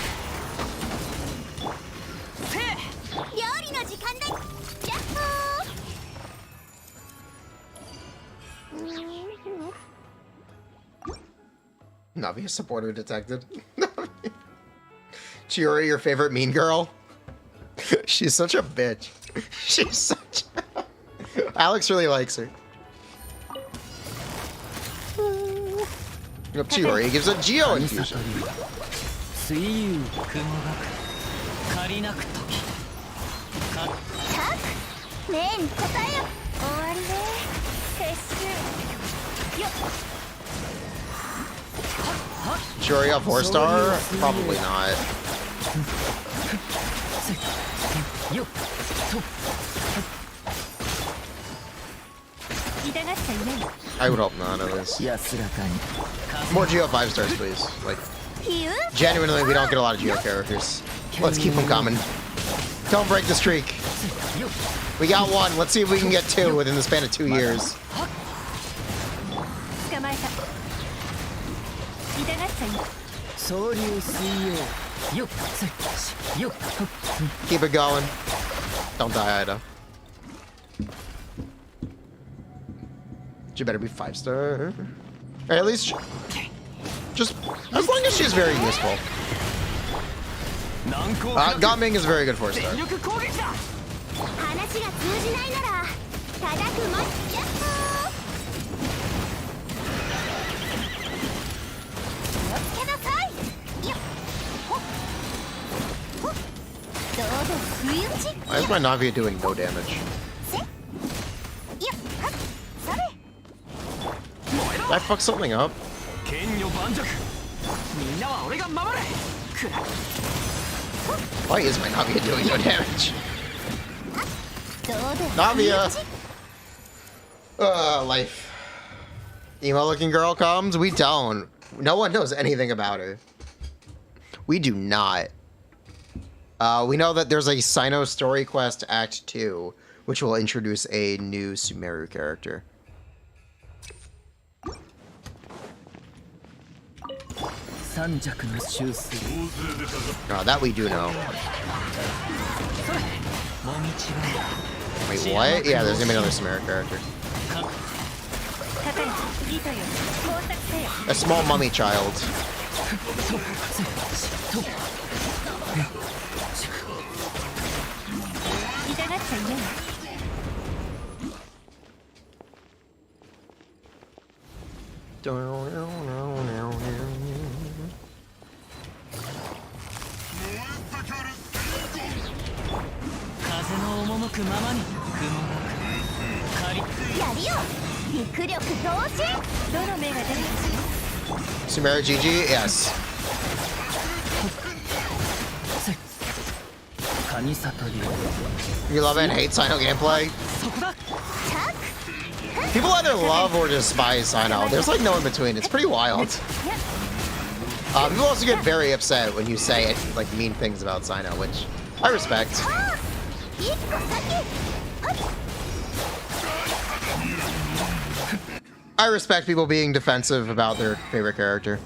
[SPEAKER 1] Navi supporter detected. Chiori, your favorite mean girl? She's such a bitch. She's such a... Alex really likes her. Chiori gives a Geo infusion. Chiori up 4-star? Probably not. I would hope not, at least. More Geo 5-stars, please. Like, genuinely, we don't get a lot of Geo characters. Let's keep them coming. Don't break the streak. We got one. Let's see if we can get 2 within the span of 2 years. Keep it going. Don't die, Ida. She better be 5-star. Or at least, just as long as she's very useful. Gaming is very good 4-star. Why is my Navia doing no damage? Did I fuck something up? Why is my Navia doing no damage? Navia! Life. Emo looking girl comes? We don't. No one knows anything about her. We do not. We know that there's a Sino story quest Act 2, which will introduce a new Sumeru character. That we do know. Wait, what? Yeah, there's gonna be another Sumeru character. A small mummy child. Sumeru GG? Yes. You love and hate Sino gameplay? People either love or despise Sino. There's like no in between. It's pretty wild. People also get very upset when you say it, like mean things about Sino, which I respect. I respect people being defensive about their favorite character.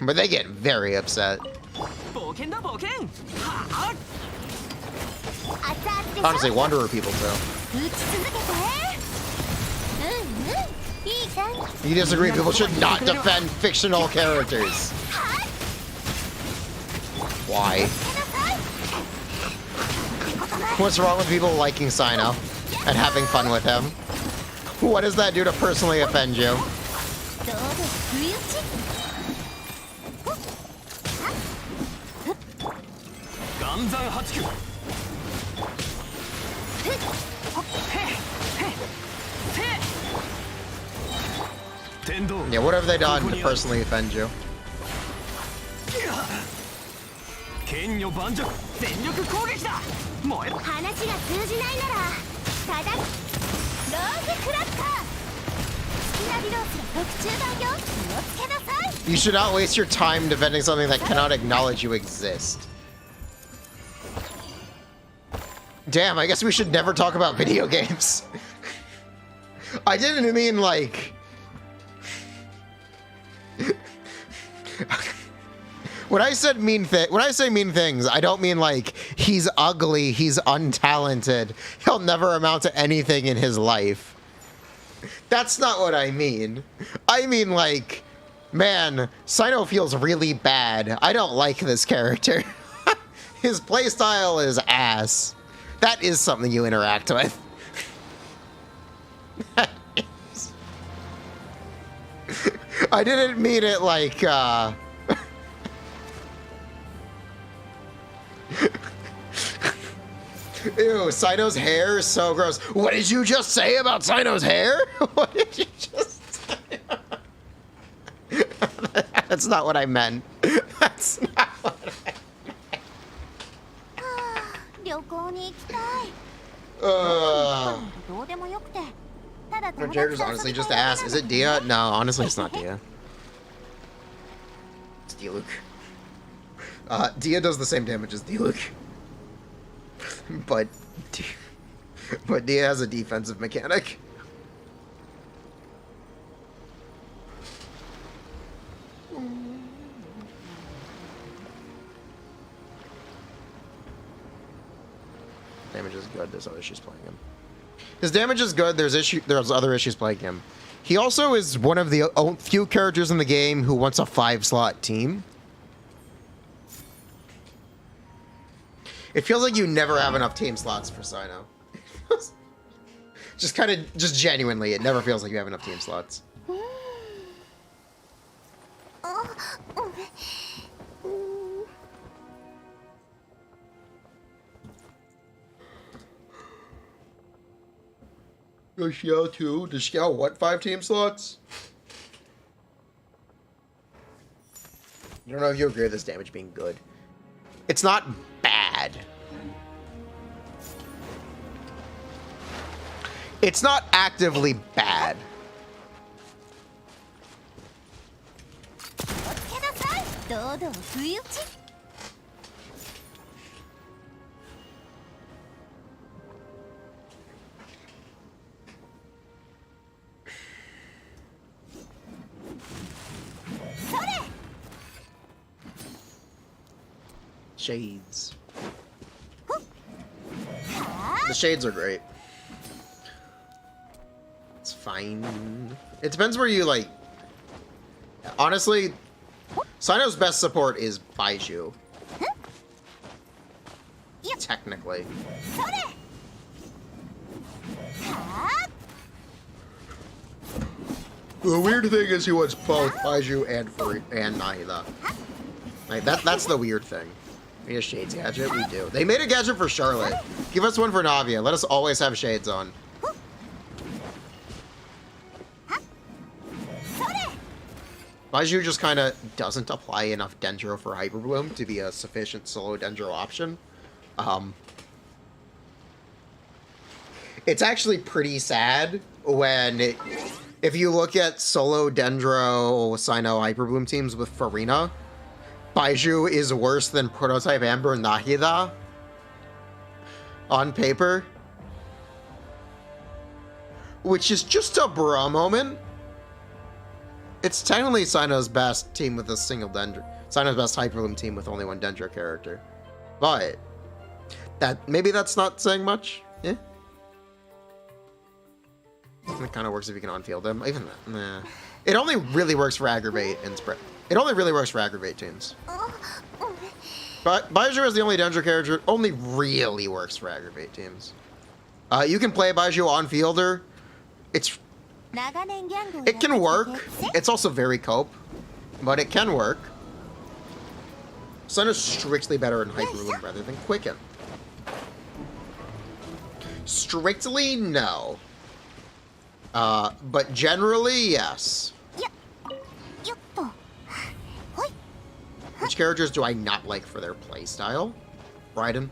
[SPEAKER 1] But they get very upset. Honestly, Wanderer people too. You disagree, people should not defend fictional characters. Why? What's wrong with people liking Sino and having fun with him? What does that do to personally offend you? Yeah, what have they done to personally offend you? You should not waste your time defending something that cannot acknowledge you exist. Damn, I guess we should never talk about video games. I didn't mean like... When I say mean things, I don't mean like he's ugly, he's untalented, he'll never amount to anything in his life. That's not what I mean. I mean like, man, Sino feels really bad. I don't like this character. His playstyle is ass. That is something you interact with. I didn't mean it like, Ew, Sino's hair is so gross. What did you just say about Sino's hair? What did you just say? That's not what I meant. That's not what I meant. Jared's honestly just asked, is it Dia? No, honestly, it's not Dia. It's Diluc. Dia does the same damage as Diluc. But Dia has a defensive mechanic. Damage is good. There's other issues playing him. His damage is good. There's other issues playing him. He also is one of the few characters in the game who wants a 5-slot team. It feels like you never have enough team slots for Sino. just genuinely, it never feels like you have enough team slots. Does Xiao too? Does Xiao what 5 team slots? I don't know if you agree with this damage being good. It's not bad. It's not actively bad. Shades. The shades are great. It's fine. It depends where you like. Honestly, Sino's best support is Baiju. Technically. The weird thing is he wants both Baiju and Nahida. Like that's the weird thing. We have Shades gadget? We do. They made a gadget for Charlotte. Give us one for Navia. Let us always have Shades on. Baiju just kind of doesn't apply enough Dendro for Hyper Bloom to be a sufficient solo Dendro option. It's actually pretty sad when if you look at solo Dendro Sino Hyper Bloom teams with Furina, Baiju is worse than Prototype Amber Nahida on paper. which is just a bra moment. It's technically Sino's best team with a single Dendro. Sino's best Hyperloom team with only one Dendro character. But maybe that's not saying much. Yeah. It kind of works if you can on-field them. Even that, nah. It only really works for aggravate and spread. It only really works for aggravate teams. But Baiju is the only Dendro character. Only really works for aggravate teams. You can play Baiju on-fielder. It can work. It's also very cope, but it can work. Sun is strictly better in Hyperloom rather than Quicken. Strictly, no. But generally, yes. Which characters do I not like for their playstyle? Raiden.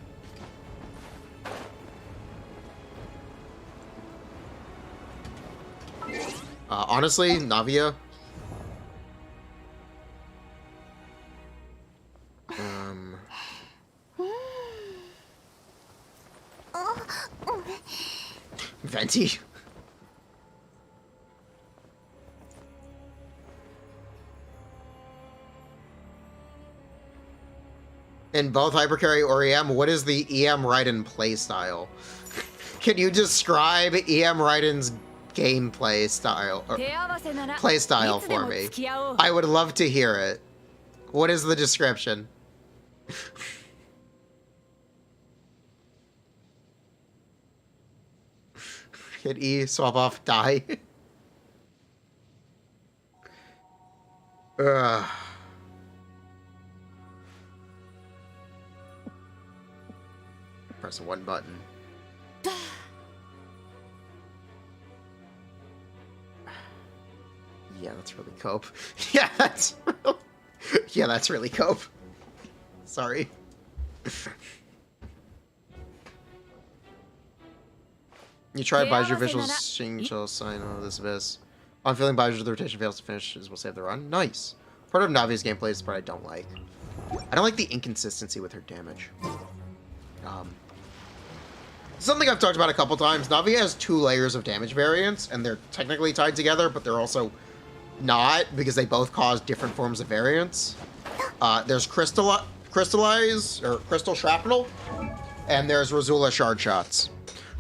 [SPEAKER 1] Honestly, Navia. Venti. In both Hypercarry or EM, what is the EM Raiden playstyle? Can you describe EM Raiden's gameplay style or playstyle for me? I would love to hear it. What is the description? Hit E, swap off, die. Press one button. Yeah, that's really cope. Yeah, that's really cope. Sorry. You tried Baiju visuals, Xingqiu, Sino, this abyss. I'm feeling Baiju, the rotation fails to finish, will save the run. Nice. Part of Navi's gameplay is the part I don't like. I don't like the inconsistency with her damage. Something I've talked about a couple times. Navi has 2 layers of damage variance, and they're technically tied together, but they're also not, because they both cause different forms of variance. There's Crystallize, or Crystal Shrapnel, and there's Rosula Shard Shots.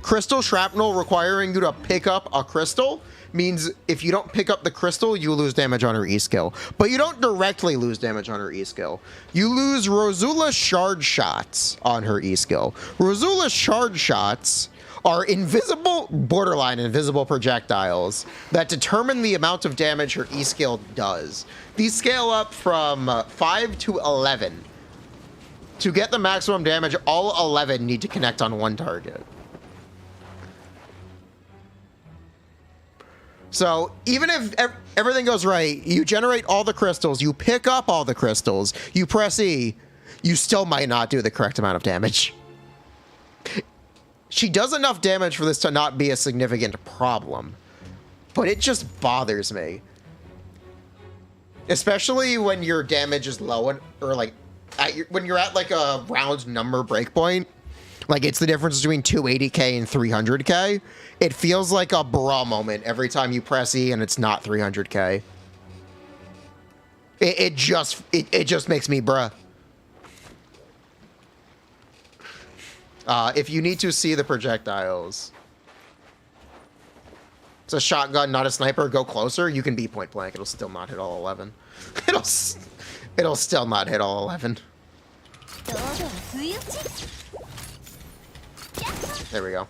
[SPEAKER 1] Crystal Shrapnel requiring you to pick up a crystal means if you don't pick up the crystal, you lose damage on her E-skill. But you don't directly lose damage on her E-skill. You lose Rosula Shard Shots on her E-skill. Rosula Shard Shots are invisible, borderline invisible projectiles that determine the amount of damage her E-skill does. These scale up from 5 to 11. To get the maximum damage, all 11 need to connect on one target. So even if everything goes right, you generate all the crystals, you pick up all the crystals, you press E, you still might not do the correct amount of damage. She does enough damage for this to not be a significant problem, but it just bothers me. Especially when your damage is low, or like, when you're at like a round number breakpoint. Like, it's the difference between 280k and 300k. It feels like a bra moment every time you press E and it's not 300k. It just makes me bruh. If you need to see the projectiles. It's a shotgun, not a sniper. Go closer. You can be point blank. It'll still not hit all 11. It'll still not hit all 11. There we go.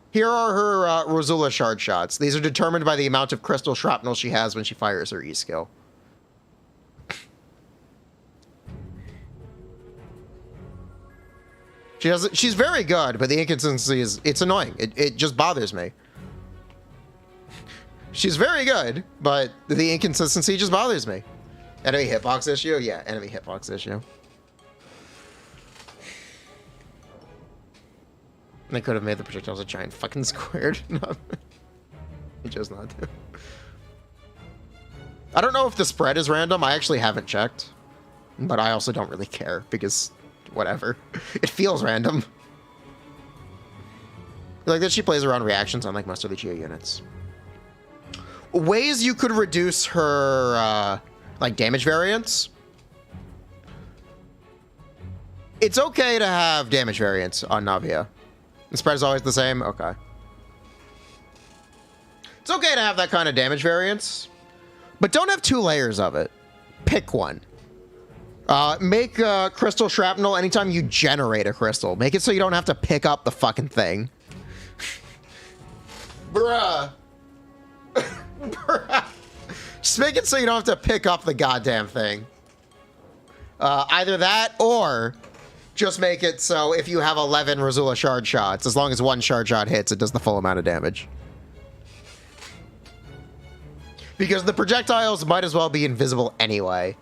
[SPEAKER 1] Here are her Rosula Shard Shots. These are determined by the amount of crystal shrapnel she has when she fires her E-skill. She's very good, but the inconsistency it's annoying. It just bothers me. She's very good, but the inconsistency just bothers me. Enemy hitbox issue? Yeah, enemy hitbox issue. They could have made the projectiles a giant fucking squared. No. He chose not to. I don't know if the spread is random. I actually haven't checked. But I also don't really care because whatever. It feels random. Like that she plays around reactions unlike most of the Lucia units. Ways you could reduce her like damage variance. It's okay to have damage variance on Navia. The spread is always the same? Okay. It's okay to have that kind of damage variance, but don't have 2 layers of it. Pick one. Make crystal shrapnel anytime you generate a crystal. Make it so you don't have to pick up the fucking thing. Bruh. Bruh. Just make it so you don't have to pick up the goddamn thing. Either that or just make it so if you have 11 Razula shard shots, as long as 1 shard shot hits, it does the full amount of damage. Because the projectiles might as well be invisible anyway.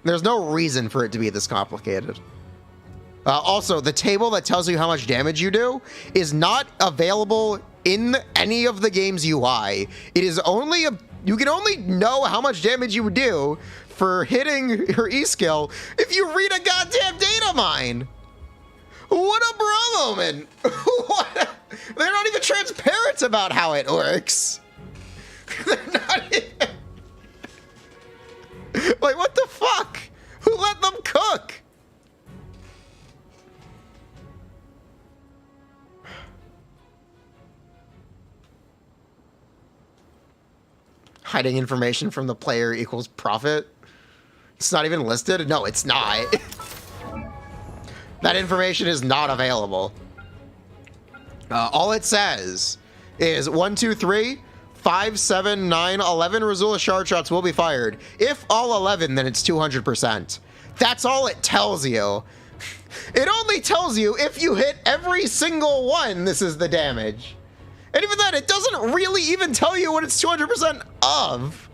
[SPEAKER 1] There's no reason for it to be this complicated. Also, the table that tells you how much damage you do is not available in any of the game's UI. It is only you can only know how much damage you would do for hitting her E skill if you read a goddamn data mine. What a bra moment. They're not even transparent about how it works. They're not even... Like, what the fuck? Who let them cook? Hiding information from the player equals profit? It's not even listed? No, it's not. That information is not available. All it says is 1, 2, 3, 5, 7, 9, 11 Razula shard shots will be fired. If all 11, then it's 200%. That's all it tells you. It only tells you if you hit every single one, this is the damage. And even then, it doesn't really even tell you what it's 200% of.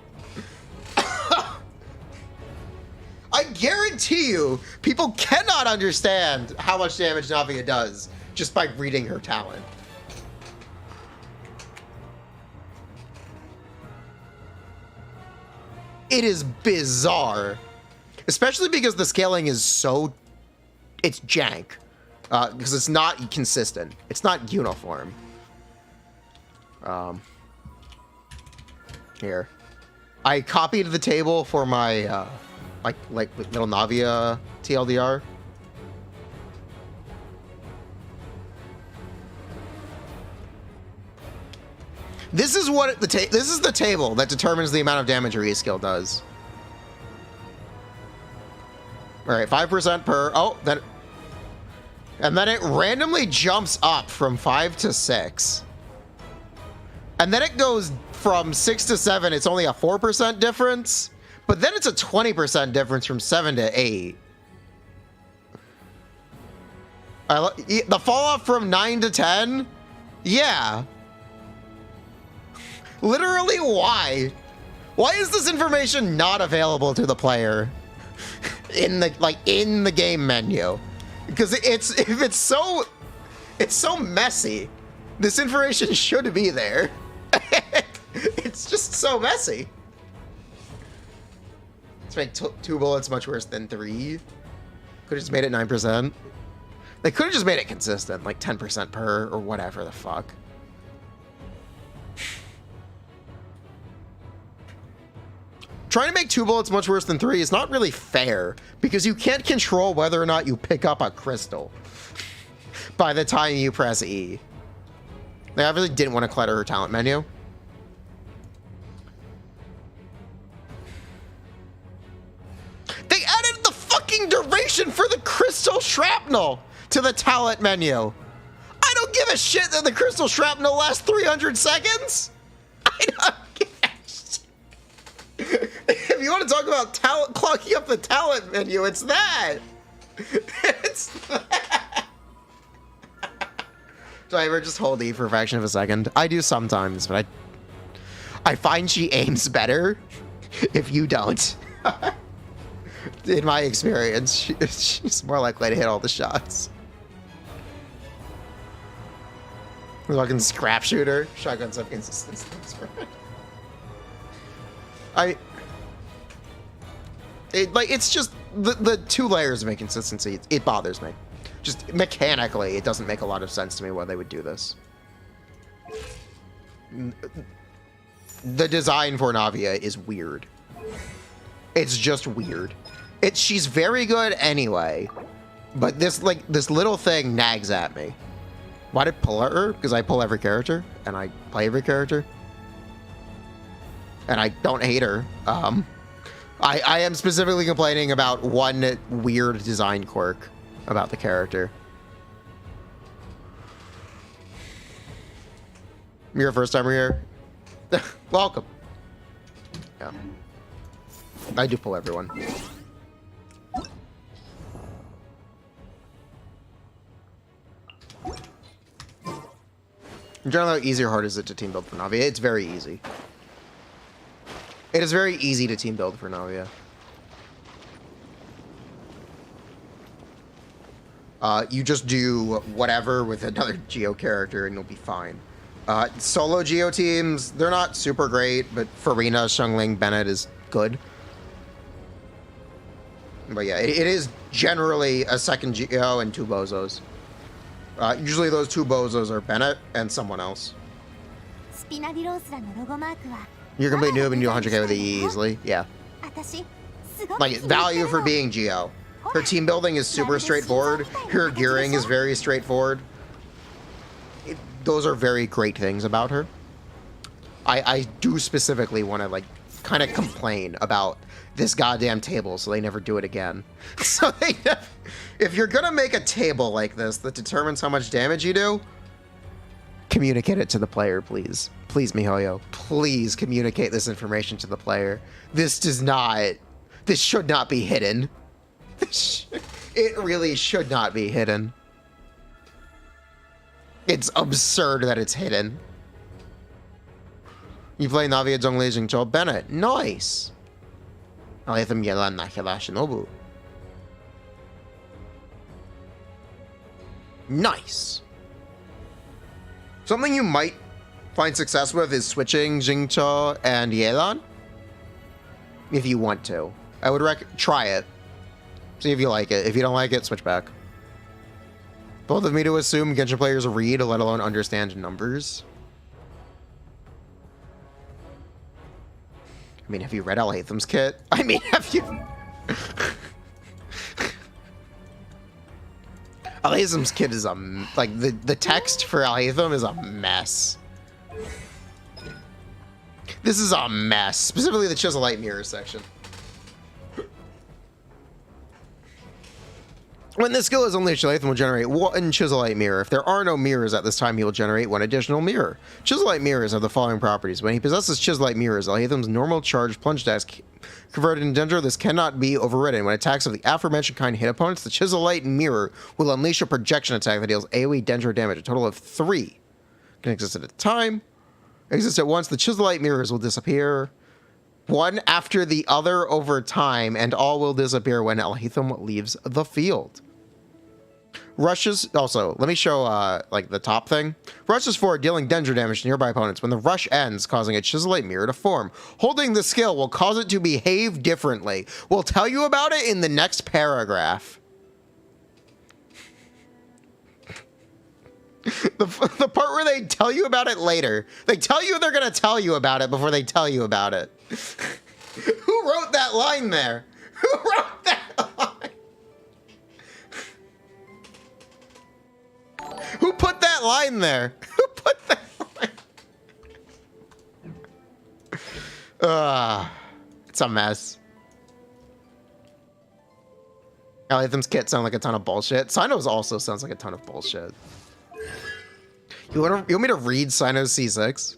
[SPEAKER 1] I guarantee you, people cannot understand how much damage Navia does just by reading her talent. It is bizarre. Especially because the scaling is so... It's jank. Because it's not consistent. It's not uniform. Here. I copied the table for my... like little Navia TLDR. This is what this is the table that determines the amount of damage her E skill does. All right, 5% per. Oh, and then it randomly jumps up from 5 to 6, and then it goes from 6 to 7. It's only a 4% difference. But then it's a 20% difference from 7 to 8. The fall off from 9 to 10? Yeah. Literally, why? Why is this information not available to the player in the game menu? Because it's so messy. This information should be there. It's just so messy. Let's make 2 bullets much worse than 3. Could have just made it 9%. They could have just made it consistent, like 10% per or whatever the fuck. Trying to make 2 bullets much worse than 3 is not really fair because you can't control whether or not you pick up a crystal by the time you press E. They obviously didn't want to clutter her talent menu. They added the fucking duration for the crystal shrapnel to the talent menu. I don't give a shit that the crystal shrapnel lasts 300 seconds. I don't give a shit. If you want to talk about talent, clocking up the talent menu, it's that. It's that. Do I ever just hold E for a fraction of a second? I do sometimes, but I find she aims better if you don't. In my experience, she's more likely to hit all the shots. The fucking scrap shooter. Shotguns have consistency. It's just the 2 layers of inconsistency. It bothers me. Just mechanically, it doesn't make a lot of sense to me why they would do this. The design for Navia is weird. It's just weird. She's very good anyway, but this little thing nags at me. Why did I pull her? Because I pull every character and I play every character, and I don't hate her. I am specifically complaining about one weird design quirk about the character. You're a first timer here? Welcome. Yeah. I do pull everyone. In general, how easy or hard is it to team build for Navia? It's very easy. It is very easy to team build for Navia. You just do whatever with another Geo character and you'll be fine. Solo Geo teams, they're not super great, but Furina, Xiangling, Bennett is good. But yeah, it is generally a second Geo and 2 Bozos. Usually those 2 Bozos are Bennett and someone else. You're a complete noob and do 100k with it easily. Yeah. Like, value for being Geo. Her team building is super straightforward. Her gearing is very straightforward. Those are very great things about her. I do specifically want to, like, kind of complain about this goddamn table so they never do it again. So if you're gonna make a table like this that determines how much damage you do, communicate it to the player, please. Please, MiHoYo. Please communicate this information to the player. This should not be hidden. It really should not be hidden. It's absurd that it's hidden. You play Navia, Zhongli, Jingzhou, Bennett. Nice. Aletham, Yelan, Nakila, Shinobu. Nice. Something you might find success with is switching Jingzhou and Yelan. If you want to. I would try it. See if you like it. If you don't like it, switch back. Both of me to assume Genshin players read, let alone understand numbers. I mean, have you read Alhatham's kit? I mean, have you... Alhatham's kit is a... Like, the text for Alhatham is a mess. This is a mess. Specifically the Chiselite mirror section. When this skill is unleashed, Alhatham will generate 1 Chiselite mirror. If there are no mirrors at this time, he will generate 1 additional mirror. Chiselite mirrors have the following properties. When he possesses Chiselite mirrors, Alhatham's normal charge plunge dash converted into Dendro, this cannot be overridden. When attacks of the aforementioned kind hit opponents, the Chiselite mirror will unleash a projection attack that deals AoE Dendro damage. A total of 3 can exist at a time. Exist at once, the Chiselite mirrors will disappear. One after the other over time, and all will disappear when Alhatham leaves the field. Rushes, also, let me show, like, the top thing. Rushes forward, dealing Dendro damage to nearby opponents. When the rush ends, causing a Chiselite mirror to form. Holding the skill will cause it to behave differently. We'll tell you about it in the next paragraph. The part where they tell you about it later. They tell you they're gonna tell you about it before they tell you about it. Who wrote that line there? Who wrote that line? Who put that line there? Who put that line? It's a mess. Alhatham's kit sounds like a ton of bullshit. Sino's also sounds like a ton of bullshit. You want me to read Sino's C6?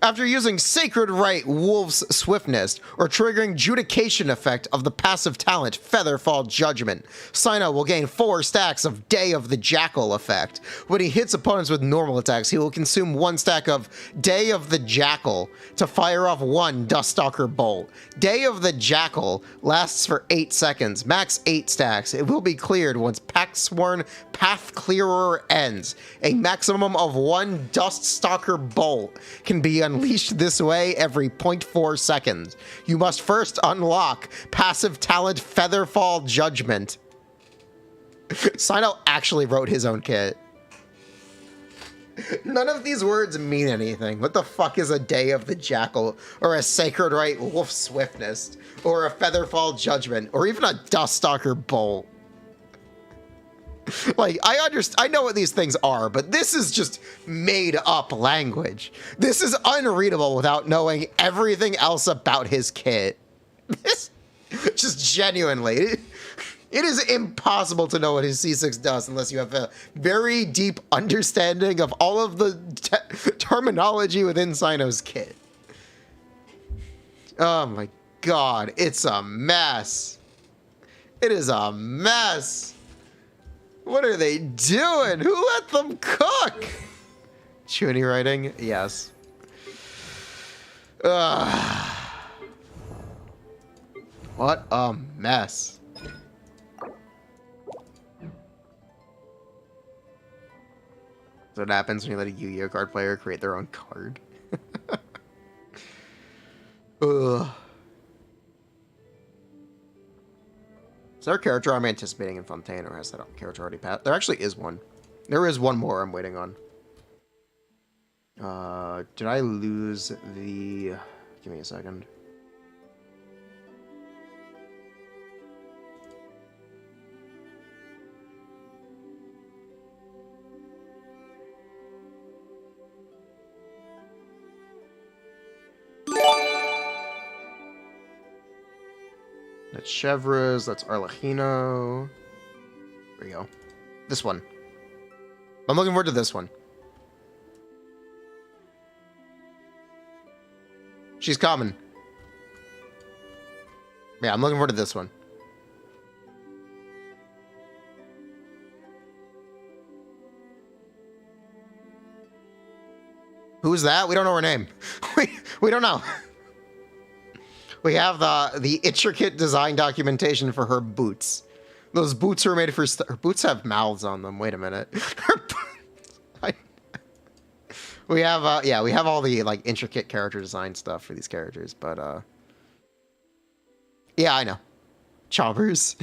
[SPEAKER 1] After using Sacred Right Wolf's Swiftness or triggering Judication effect of the passive talent Featherfall Judgment, Sino will gain 4 stacks of Day of the Jackal effect. When he hits opponents with normal attacks, he will consume 1 stack of Day of the Jackal to fire off 1 Duststalker Bolt. Day of the Jackal lasts for 8 seconds, max 8 stacks. It will be cleared once Packsworn Path Clearer ends. A maximum of 1 Duststalker Bolt can be unleashed this way every 0.4 seconds. You must first unlock passive talent Featherfall Judgment. Sino actually wrote his own kit. None of these words mean anything. What the fuck is a day of the jackal, or a sacred right wolf swiftness, or a featherfall judgment, or even a duststalker bolt? Like, I know what these things are, but this is just made up language. This is unreadable without knowing everything else about his kit. This, just genuinely, it is impossible to know what his C6 does unless you have a very deep understanding of all of the terminology within Sino's kit. Oh my god, it's a mess. It is a mess. What are they doing? Who let them cook? Chuny writing? Yes. What a mess. That's what happens when you let a Yu-Gi-Oh card player create their own card. Ugh. Is there a character I'm anticipating in Fontaine, or has that character already passed? There actually is one. There is one more I'm waiting on. Did I lose the... Give me a second. That's Chevreuse, that's Arlecchino. There we go. This one. I'm looking forward to this one. She's coming. Yeah, I'm looking forward to this one. Who's that? We don't know her name. We don't know. We have the intricate design documentation for her boots. Those boots are made for... Her boots have mouths on them. Wait a minute. We have, yeah, we have all the, like, intricate character design stuff for these characters, but, yeah, I know. Chompers.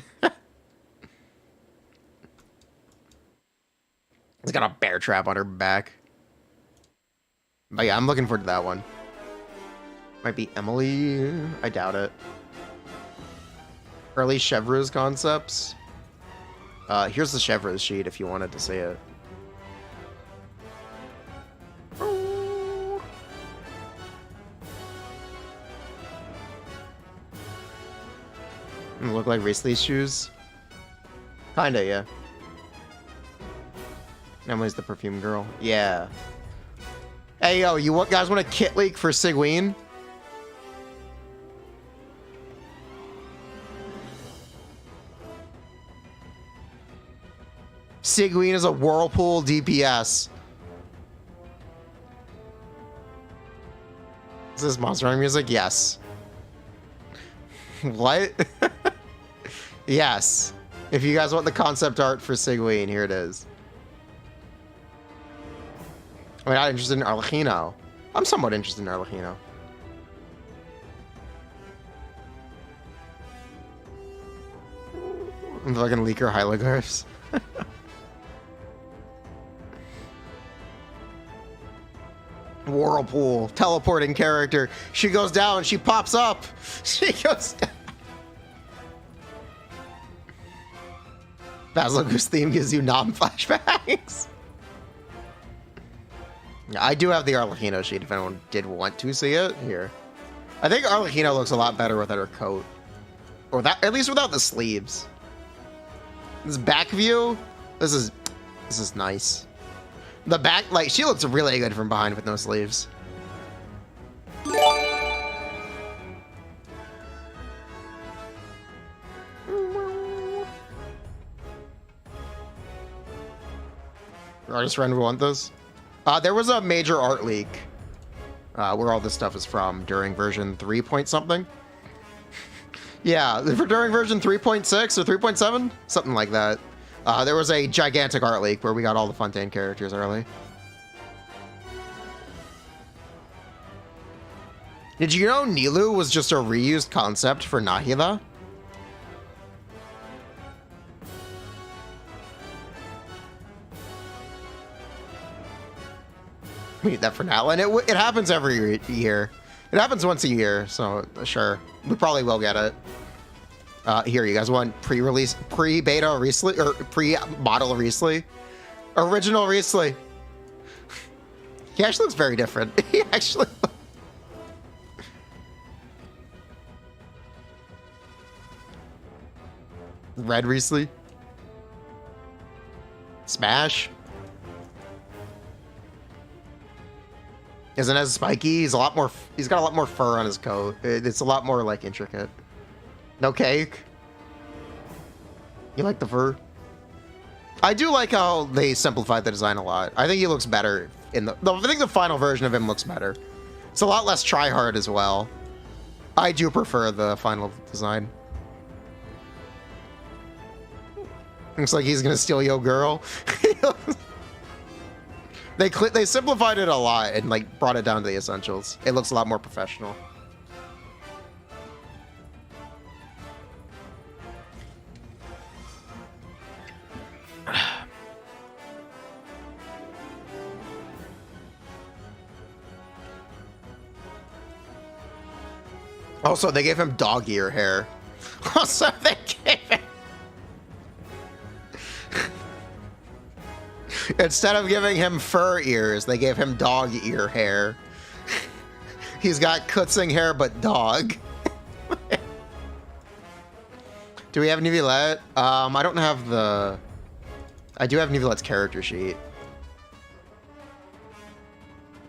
[SPEAKER 1] It's got a bear trap on her back. But yeah, I'm looking forward to that one. Might be Emily. I doubt it. Early Chevreuse concepts. Here's the Chevreuse sheet if you wanted to see it. Look like Racely's shoes? Kinda, yeah. Emily's the perfume girl. Yeah. Hey, yo, you guys want a kit leak for Sigween? Sigween is a Whirlpool DPS. Is this Monster Hunter music? Yes. What? Yes. If you guys want the concept art for Sigween, here it is. I'm not interested in Arlecchino. I'm somewhat interested in Arlecchino. I'm fucking leaker hieroglyphs. Whirlpool, teleporting character. She goes down, she pops up. She goes down. Basil Goose theme gives you non-flashbacks. I do have the Arlecchino sheet if anyone did want to see it. Here. I think Arlecchino looks a lot better without her coat. Or that, at least without the sleeves. This back view, this is nice. The back, like, she looks really good from behind with no sleeves. Artist friend would want this. There was a major art leak where all this stuff is from during version 3 point something. Yeah, during version 3.6 or 3.7, something like that. There was a gigantic art leak where we got all the Fontaine characters early. Did you know Nilou was just a reused concept for Nahila? We need that for now, and it happens every year. It happens once a year, so sure, we probably will get it. Here, you guys want pre-release, pre-beta Riesling, or pre-model Riesling? Original Riesling. He actually looks very different. He actually... Red Riesling. Smash. Isn't as spiky. He's a lot more. He's got a lot more fur on his coat. It's a lot more like intricate. No cake. You like the fur? I do like how they simplified the design a lot. I think he looks better in the. I think the final version of him looks better. It's a lot less try-hard as well. I do prefer the final design. Looks like he's gonna steal your girl. They simplified it a lot and like brought it down to the essentials. It looks a lot more professional. Also, they gave him dog ear hair. Also, they gave him... Instead of giving him fur ears, they gave him dog ear hair. He's got kutzing hair, but dog. Do we have Nivelette? I don't have the... I do have Nivelette's character sheet.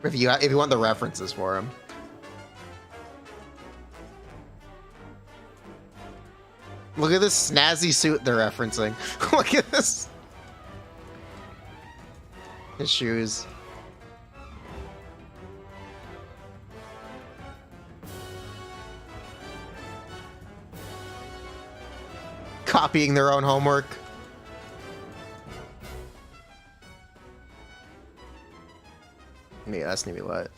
[SPEAKER 1] If you want the references for him. Look at this snazzy suit they're referencing. Look at this. His shoes. Copying their own homework. Yeah, that's Nivelette.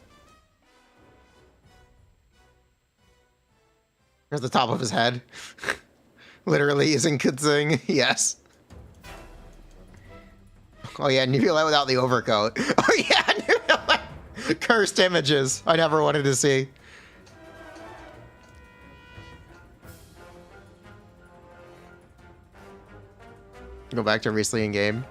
[SPEAKER 1] There's the top of his head. Literally using kutzing. Yes. Oh yeah, Nivelette without the overcoat. Oh yeah, Nivelette. Cursed images I never wanted to see. Go back to recently in game.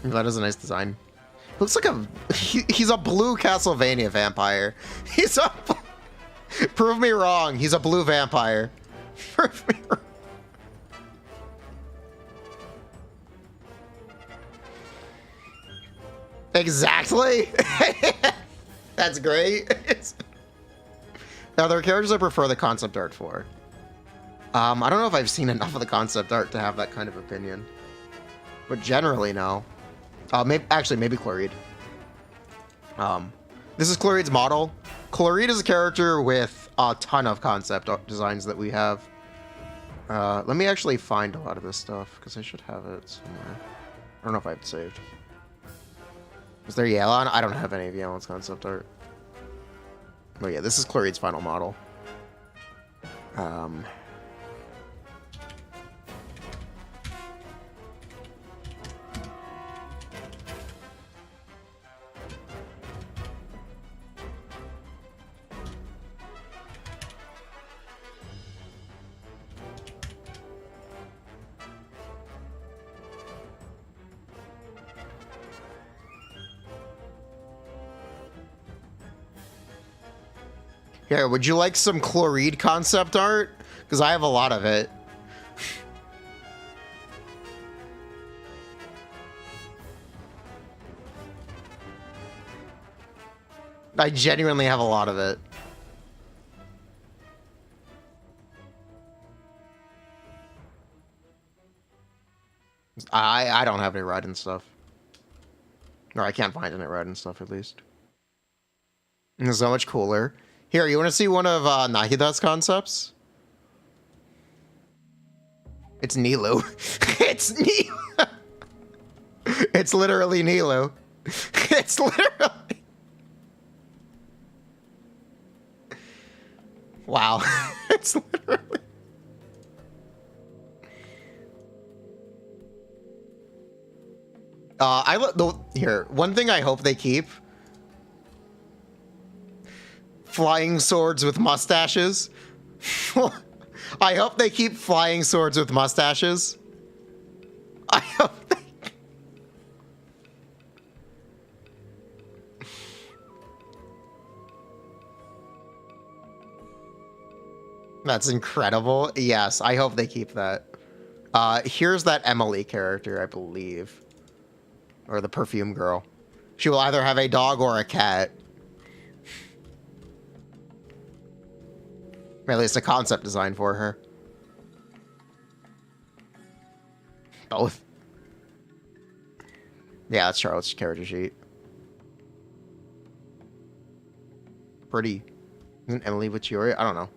[SPEAKER 1] That is a nice design. Looks like he's a blue Castlevania vampire. He's a... Prove me wrong. He's a blue vampire. Prove me wrong. Exactly. That's great. Now, there are characters I prefer the concept art for. I don't know if I've seen enough of the concept art to have that kind of opinion. But generally, no. Maybe Chloride. This is Chloride's model. Chloride is a character with a ton of concept art designs that we have. Let me actually find a lot of this stuff, because I should have it somewhere. I don't know if I have it saved. Is there Yelan? I don't have any of Yelan's concept art. Oh yeah, this is Chloride's final model. Here, would you like some Chloride concept art? Because I have a lot of it. I genuinely have a lot of it. I don't have any Raiden stuff. Or I can't find any Raiden stuff, at least. It's so much cooler. Here, you want to see one of Nahida's concepts? It's Nilu. It's Nilu. It's literally Nilu. It's literally... Wow. It's literally... Here, one thing I hope they keep: flying swords with mustaches. I hope they keep flying swords with mustaches. I hope they... That's incredible. Yes, I hope they keep that. Here's that Emily character, I believe. Or the perfume girl. She will either have a dog or a cat. Or at least a concept design for her. Both. Yeah, that's Charlotte's character sheet. Pretty. Isn't Emily with Chiori? I don't know.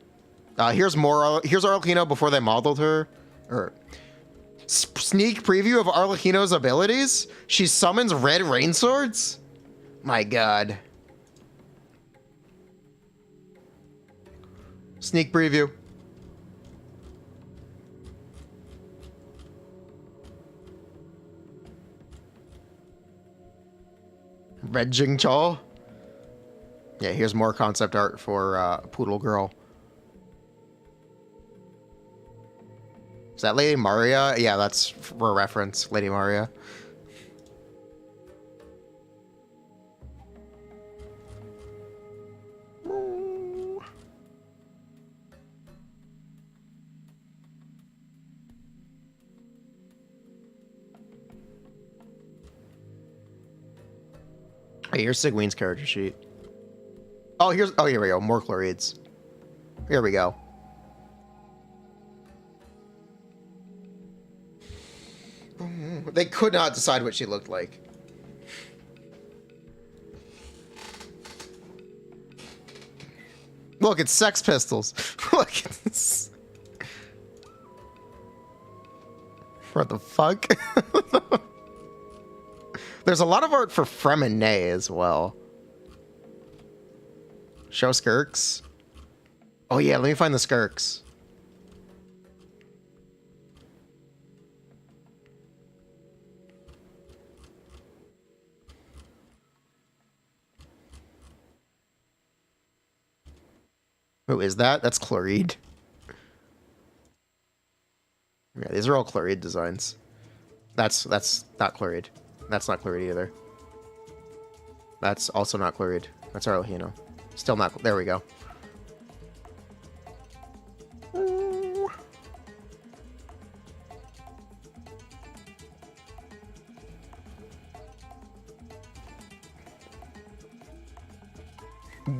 [SPEAKER 1] Here's Arlecchino before they modeled her. Or sneak preview of Arlecchino's abilities. She summons red rain swords. My God. Sneak preview. Red Jingchol. Yeah, here's more concept art for Poodle Girl. Is that Lady Maria? Yeah, that's for reference, Lady Maria. Hey, here's Sigween's character sheet. Oh, here we go. More chlorides. Here we go. They could not decide what she looked like. Look, it's Sex Pistols. Look at this. What the fuck? There's a lot of art for Fremine as well. Show Skirks. Oh yeah, let me find the Skirks. Who is that? That's Chloride. Yeah, these are all Chloride designs. That's not Chloride. That's not Chloride either. That's also not Chloride. That's Arlecchino. Still not. There we go.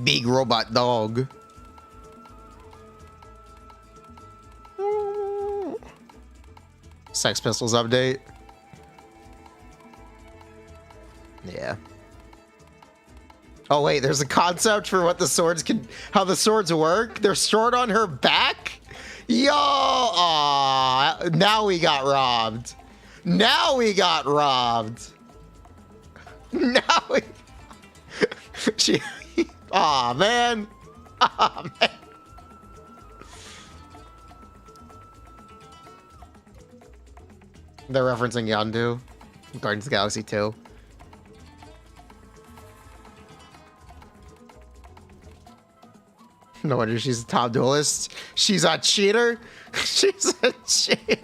[SPEAKER 1] Big robot dog. Sex Pistols update. Yeah. Oh wait, there's a concept for what the swords how the swords work. They're stored on her back. Yo, aw, now we got robbed. Now we got robbed. Now we. Aw, man. Aw, man. They're referencing Yondu, Guardians of the Galaxy 2. No wonder she's a top duelist. She's a cheater. She's a cheater.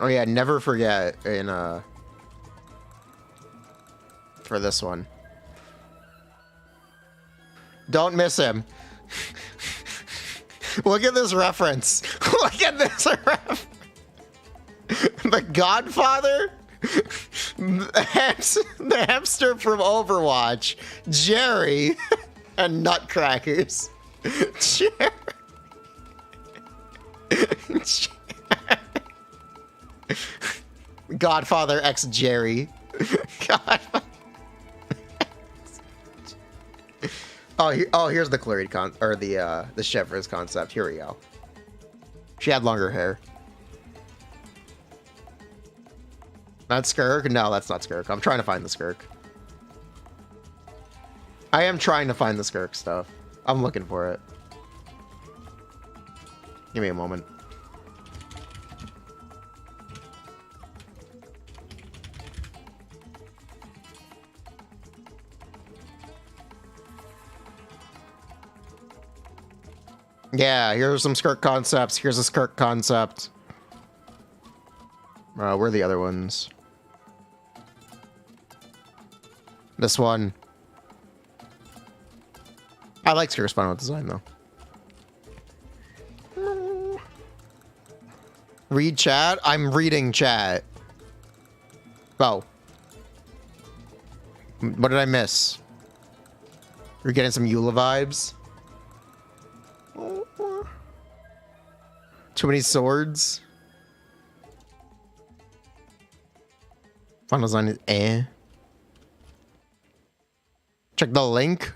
[SPEAKER 1] Oh yeah, never forget in for this one. Don't miss him. Look at this reference. Look at this reference. The Godfather, the hamster from Overwatch, Jerry, and Nutcrackers. Jerry. Godfather X Jerry. Godfather. Here's the Chloride the Chevreuse concept. Here we go. She had longer hair. That's Skirk? No, that's not Skirk. I'm trying to find the Skirk. I am trying to find the Skirk stuff. I'm looking for it. Give me a moment. Yeah, here's some Skirk concepts. Here's a Skirk concept. Where are the other ones? This one. I like Skirk's final design, though. Read chat? I'm reading chat. Oh. What did I miss? You're getting some Eula vibes? Too many swords? Final design is eh. Check the link.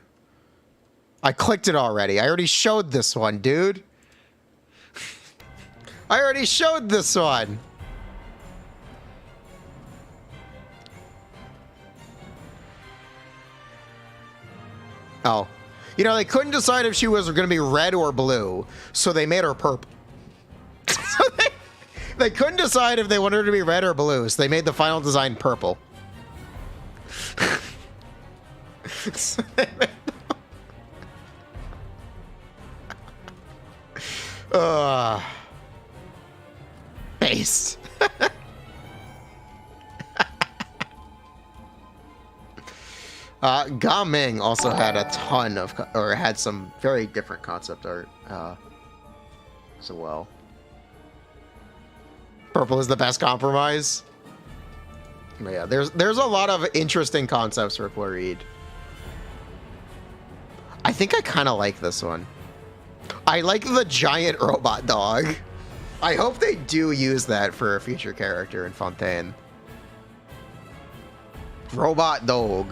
[SPEAKER 1] I clicked it already. I already showed this one, dude. I already showed this one. Oh. You know, they couldn't decide if she was going to be red or blue, so they made her purple. So they couldn't decide if they wanted her to be red or blue, so they made the final design purple. So based. Gaming also had a ton of, or had some very different concept art as well. Purple is the best compromise. But yeah, there's a lot of interesting concepts for Chloride. I think I kind of like this one. I like the giant robot dog. I hope they do use that for a future character in Fontaine. Robot dog.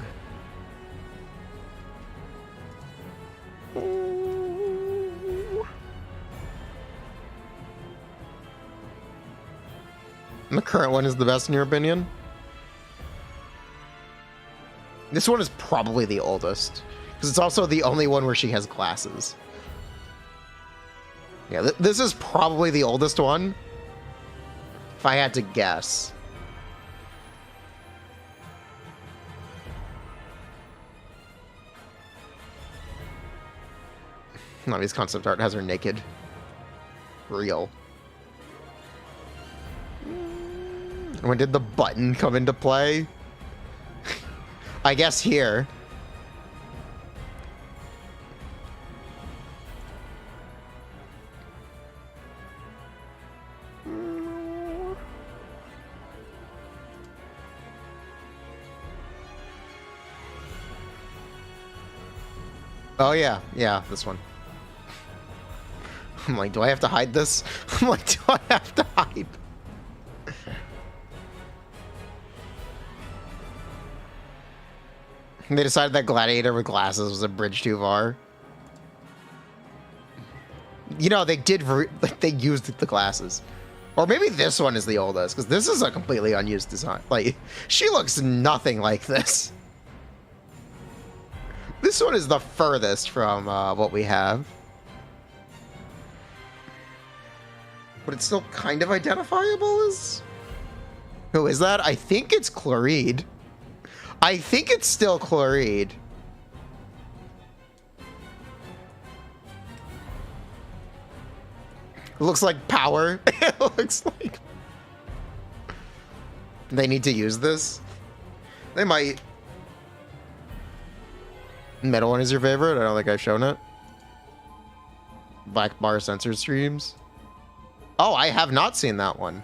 [SPEAKER 1] And the current one is the best in your opinion? This one is probably the oldest, because it's also the only one where she has glasses. Yeah, this is probably the oldest one, if I had to guess. Nami's concept art has her naked. Real. When did the button come into play? I guess here. Oh yeah, yeah, this one. I'm like, do I have to hide this? I'm like, do I have to hide? They decided that Gladiator with glasses was a bridge too far. You know, they did, they used the glasses. Or maybe this one is the oldest, because this is a completely unused design. Like, she looks nothing like this. This one is the furthest from what we have. But it's still kind of identifiable as... Who is that? I think it's Chloride. I think it's still Chloride. It looks like power. It looks like... They need to use this. They might. Middle one is your favorite? I don't think I've shown it. Black bar censored streams. Oh, I have not seen that one.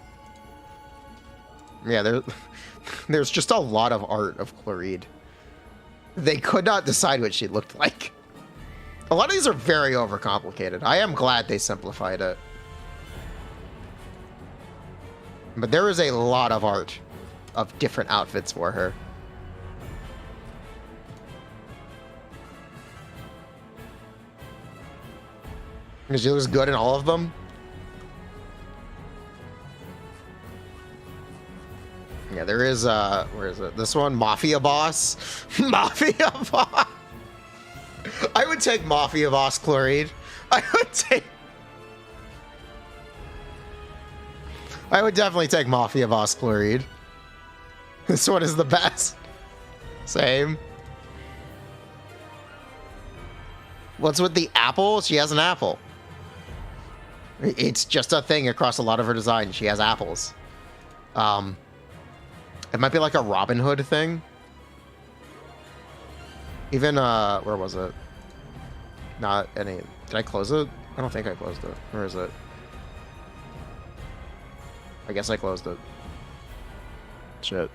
[SPEAKER 1] Yeah, there's just a lot of art of Chloride. They could not decide what she looked like. A lot of these are very overcomplicated. I am glad they simplified it. But there is a lot of art of different outfits for her. Because she looks good in all of them. Yeah, there is, where is it? This one? Mafia Boss? Mafia Boss! I would take Mafia Boss Chloride. I would definitely take Mafia Boss Chloride. This one is the best. Same. What's with the apple? She has an apple. It's just a thing across a lot of her designs. She has apples. It might be like a Robin Hood thing. Even, where was it? Not any... Did I close it? I don't think I closed it. Where is it? I guess I closed it. Shit.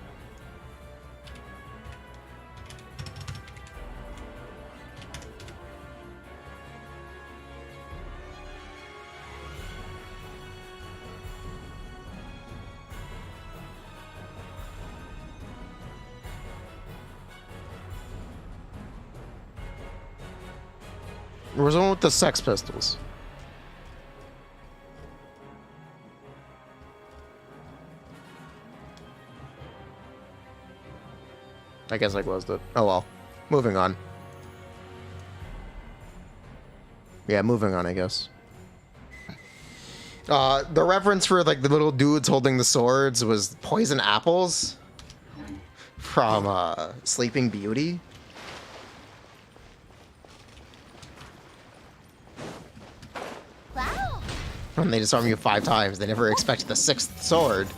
[SPEAKER 1] Where's the one with the Sex Pistols? I guess I closed it. Oh well. Moving on. Yeah, moving on, I guess. The reference for like the little dudes holding the swords was poison apples from Sleeping Beauty.
[SPEAKER 2] Wow.
[SPEAKER 1] When they disarm you 5 times, they never expect the 6th sword.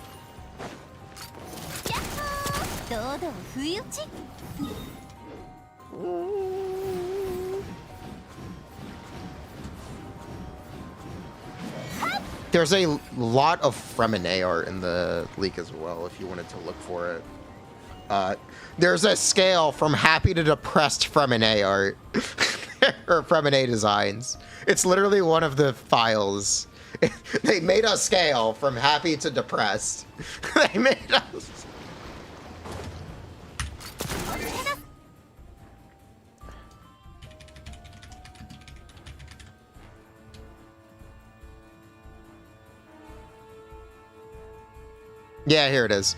[SPEAKER 1] There's a lot of Furina art in the leak as well, if you wanted to look for it. There's a scale from happy to depressed Furina art. Or Furina designs. It's literally one of the files. They made a scale from happy to depressed. They made us. Yeah, here it is.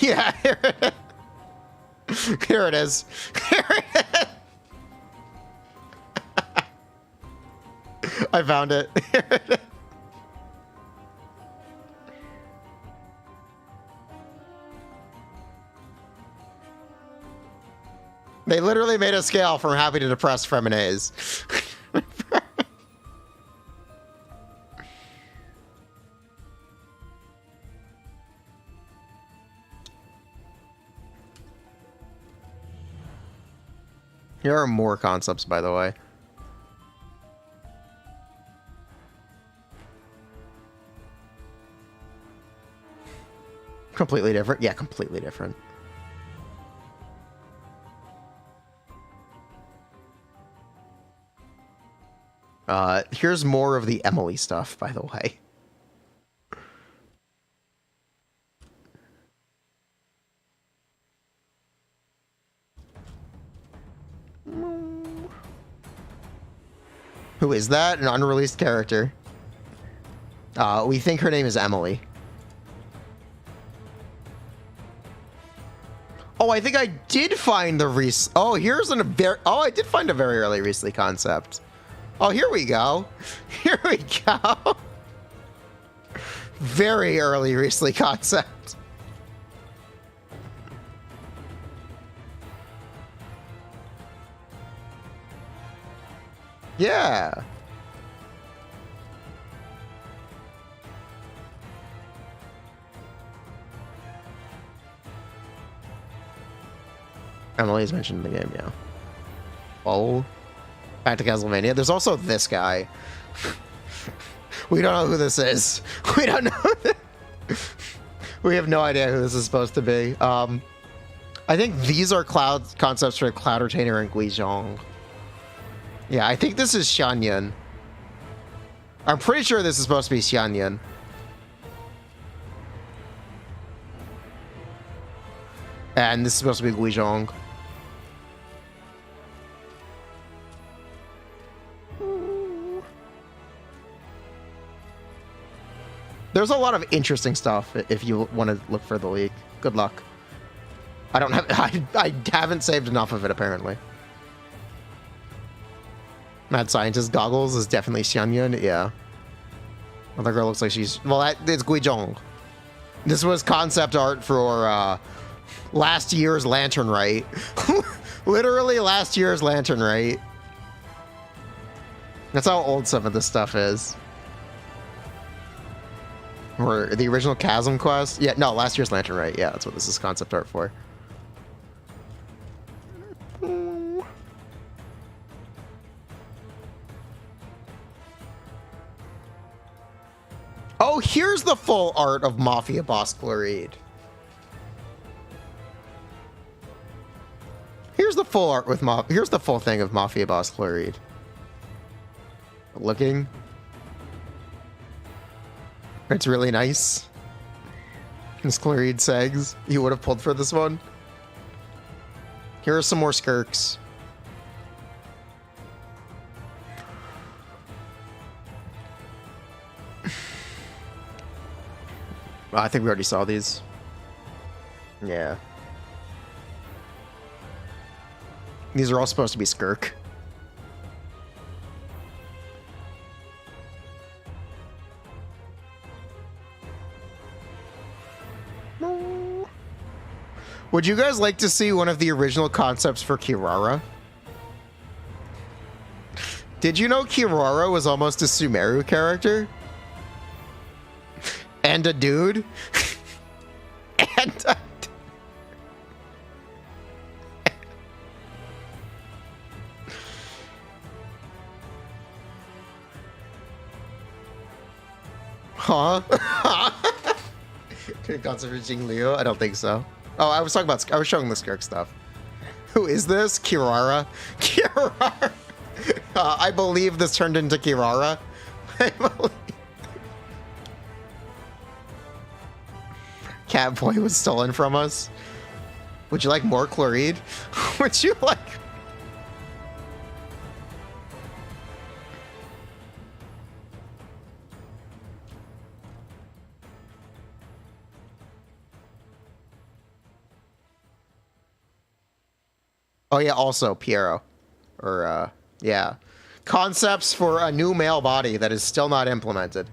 [SPEAKER 1] Yeah, here it is. Here it is. Here it is. I found it. Here it is. They literally made a scale from happy to depressed Furina's. Here are more concepts, by the way. Completely different. Yeah, completely different. Here's more of the Emily stuff, by the way. Who is that? An unreleased character. We think her name is Emily. Oh, I think I did find the Oh, here's Oh, I did find a very early Riesli concept. Oh, here we go. Here we go. Very early Riesli concept. Yeah. Emily's mentioned in the game, yeah. Oh. Back to Castlevania. There's also this guy. We don't know who this is. We don't know. We have no idea who this is supposed to be. I think these are cloud concepts for Cloud Retainer and Guizhong. Yeah, I think this is Xianyan. I'm pretty sure this is supposed to be Xianyan. And this is supposed to be Guizhong. There's a lot of interesting stuff if you want to look for the leak. Good luck. I don't have... I haven't saved enough of it, apparently. Mad Scientist Goggles is definitely Xianyun. Yeah. Other girl looks like she's... Well, it's Guizhong. This was concept art for last year's Lantern Rite. Literally last year's Lantern Rite. That's how old some of this stuff is. Or the original Chasm Quest? Yeah, no, last year's Lantern Rite. Yeah, that's what this is concept art for. Oh, here's the full art of Mafia Boss Chloride. Here's the full art with here's the full thing of Mafia Boss Chloride. Looking. It's really nice. This Chloride Segs. You would have pulled for this one. Here are some more skirks. I think we already saw these. Yeah. These are all supposed to be skirk. Would you guys like to see one of the original concepts for Kirara? Did you know Kirara was almost a Sumeru character? And a dude? And huh? Concept for Jing Liu? I don't think so. Oh, I was showing the skirk stuff. Who is this? Kirara? Kirara! I believe this turned into Kirara. I believe. Catboy was stolen from us. Would you like more Chloride? Would you like... Oh yeah, also Piero. Or, yeah. Concepts for a new male body that is still not implemented.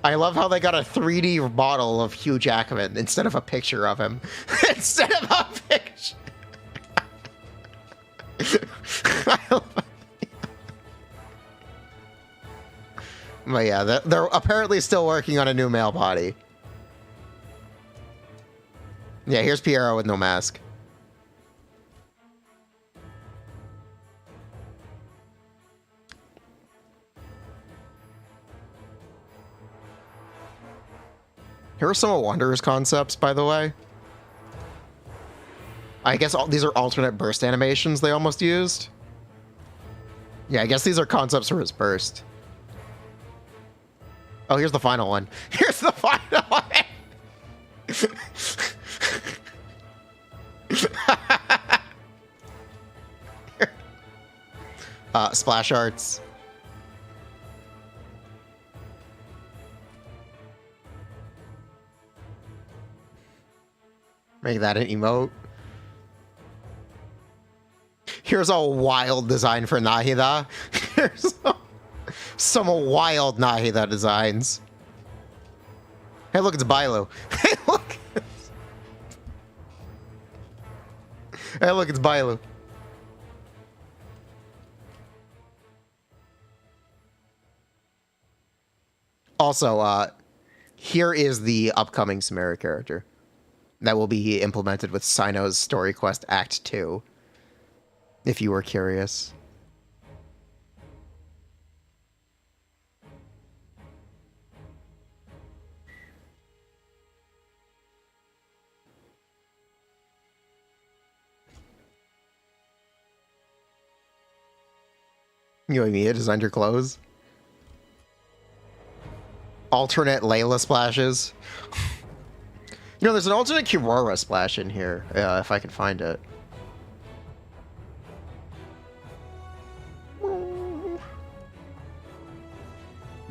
[SPEAKER 1] I love how they got a 3D model of Hugh Jackman instead of a picture of him. Instead of a picture. But yeah, they're apparently still working on a new male body. Yeah, here's Piero with no mask. Here are some of Wanderer's concepts, by the way. I guess these are alternate burst animations they almost used. Yeah, I guess these are concepts for his burst. Oh, here's the final one. Here's the final one! Splash arts. Make that an emote. Here's a wild design for Nahida. Here's some wild Nahida designs. Hey, look, it's Bailu. Hey, look. Hey, look, it's Bailu. Also, here is the upcoming Sumeru character that will be implemented with Sino's Story Quest Act 2, if you were curious. You and Mia designed your clothes? Alternate Layla splashes. You know, there's an alternate Kirara splash in here, if I can find it.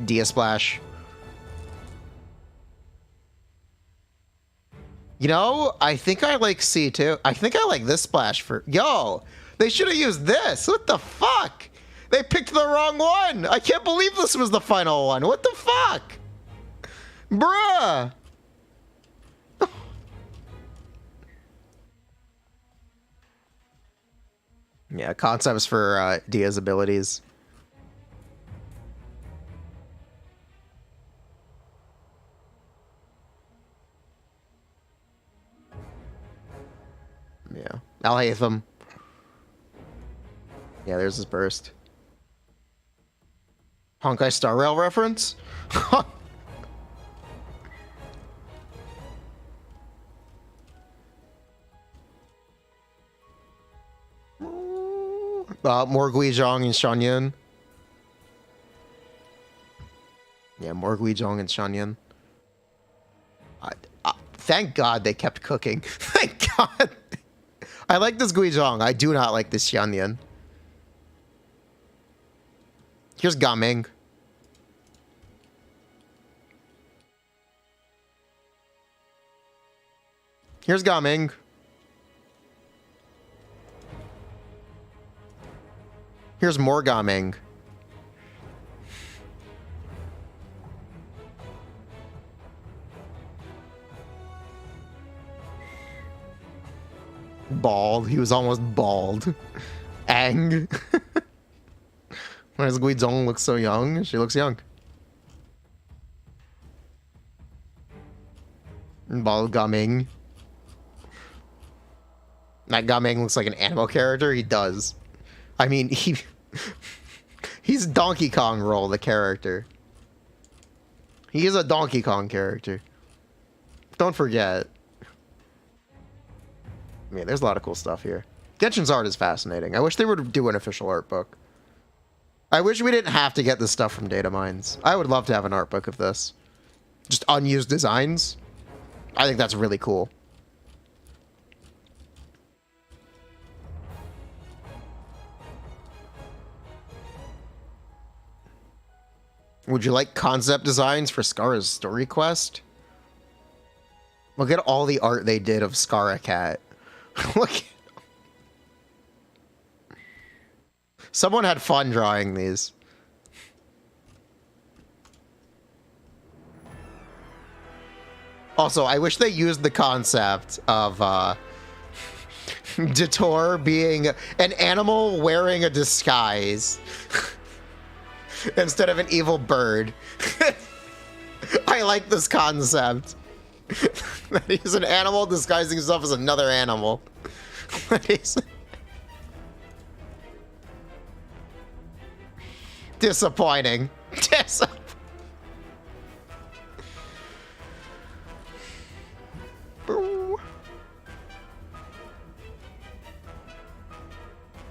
[SPEAKER 1] Dia splash. You know, I think I like C too. I think I like this splash for... Yo, they should have used this. What the fuck? They picked the wrong one. I can't believe this was the final one. What the fuck? Bruh. Yeah, concepts for Dia's abilities. Yeah, Alhaitham. Yeah, there's his burst. Honkai Star Rail reference? More Guizhong and Shanyan. Yeah, more Guizhong and Shanyan. Thank God they kept cooking. Thank God. I like this Guizhong. I do not like this Shanyan. Here's Gaming. Here's Gaming. Here's more Gaming. Bald. He was almost bald. Ang. Why does Guizhong look so young? She looks young. Bald Gaming. That Gaming looks like an animal character. He does. I mean, he's Donkey Kong role, the character. He is a Donkey Kong character. Don't forget. Yeah, there's a lot of cool stuff here. Genshin's art is fascinating. I wish they would do an official art book. I wish we didn't have to get this stuff from data mines. I would love to have an art book of this. Just unused designs. I think that's really cool. Would you like concept designs for Skara's story quest? Look at all the art they did of Skara Cat. Look. Someone had fun drawing these. Also, I wish they used the concept of Dator being an animal wearing a disguise instead of an evil bird. I like this concept. That he's an animal disguising himself as another animal. Disappointing. Boo.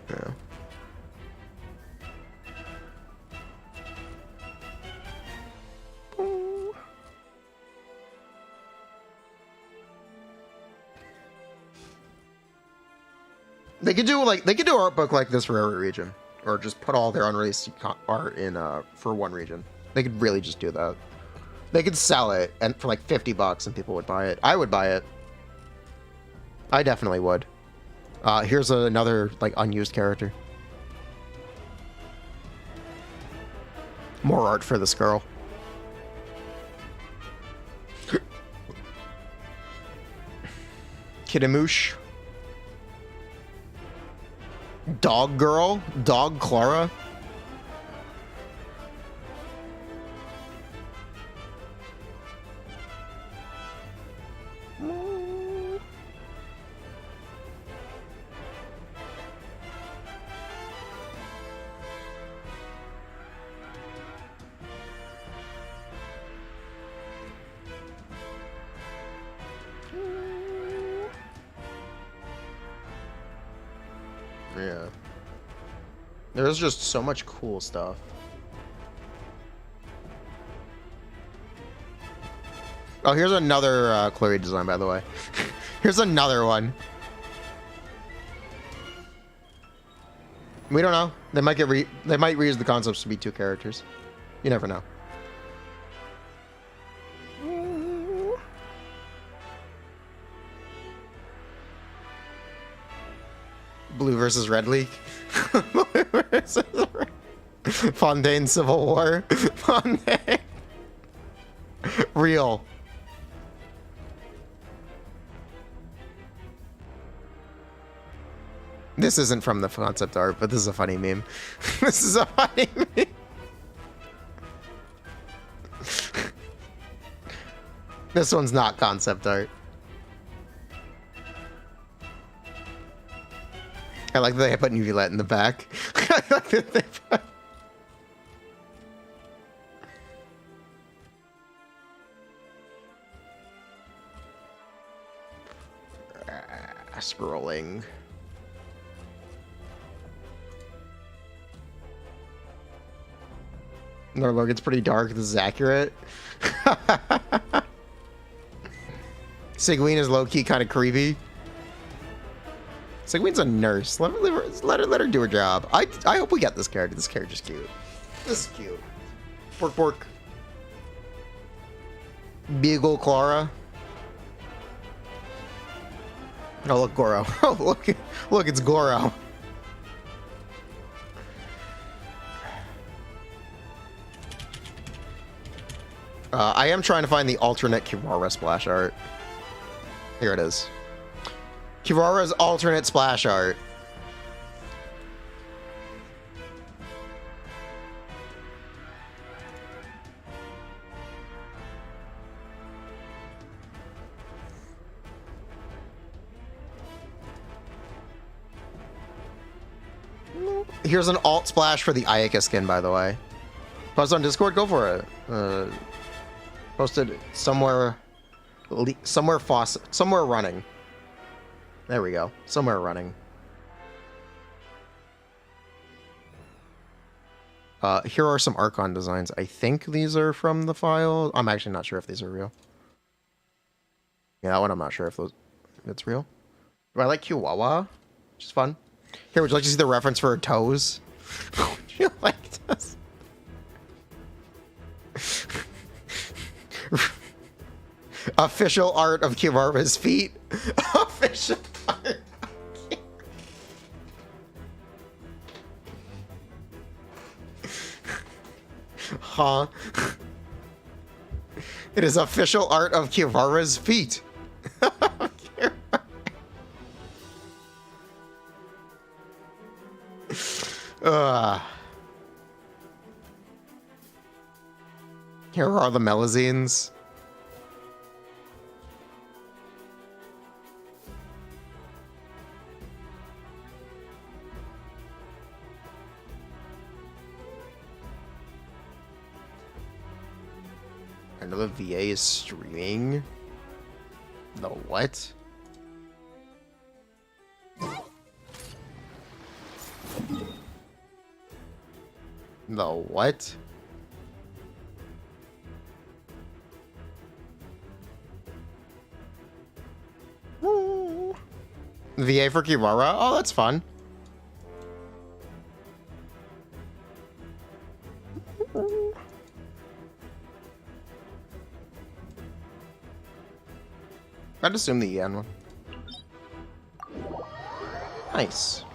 [SPEAKER 1] Yeah. Boo. They could do art book like this for every region, or just put all their unreleased art in for one region. They could really just do that. They could sell it and for like $50 and people would buy it. I would buy it. I definitely would. Here's another like unused character. More art for this girl. Kidamoosh. Dog girl? Dog Clara? Yeah. There's just so much cool stuff. Oh, here's another Chloe design, by the way. Here's another one. We don't know. They might reuse the concepts to be two characters. You never know. Blue versus Red League. Fontaine Civil War. Fontaine. Real. This isn't from the concept art, but this is a funny meme. This is a funny meme. This one's not concept art. I like that they put Uvulette in the back. I like that they put... Scrolling. No, look, it's pretty dark. This is accurate. Sigween is low-key kind of creepy. Sigween's a nurse. Let her do her job. I hope we get this character. This character's cute. This is cute. Pork pork. Big ol' Clara. Oh, look, Goro. Oh, look, it's Goro. I am trying to find the alternate Kiwara splash art. Here it is. Kiwara's alternate splash art. Here's an alt splash for the Ayaka skin, by the way. Post on Discord, go for it. Posted somewhere running. There we go. Somewhere running. Here are some Archon designs. I think these are from the file. I'm actually not sure if these are real. Yeah, that one I'm not sure if it's real. Do I like Kiwawa? Which is fun. Here, would you like to see the reference for her toes? Would you like this? Official art of Kiwara's feet. Official art. Huh? It is official art of Kiwara's feet. Here are the Melazines. Another VA is streaming. The what? The what? Woo. VA for Kiwara? Oh, that's fun. I'd assume the Yen one. Nice.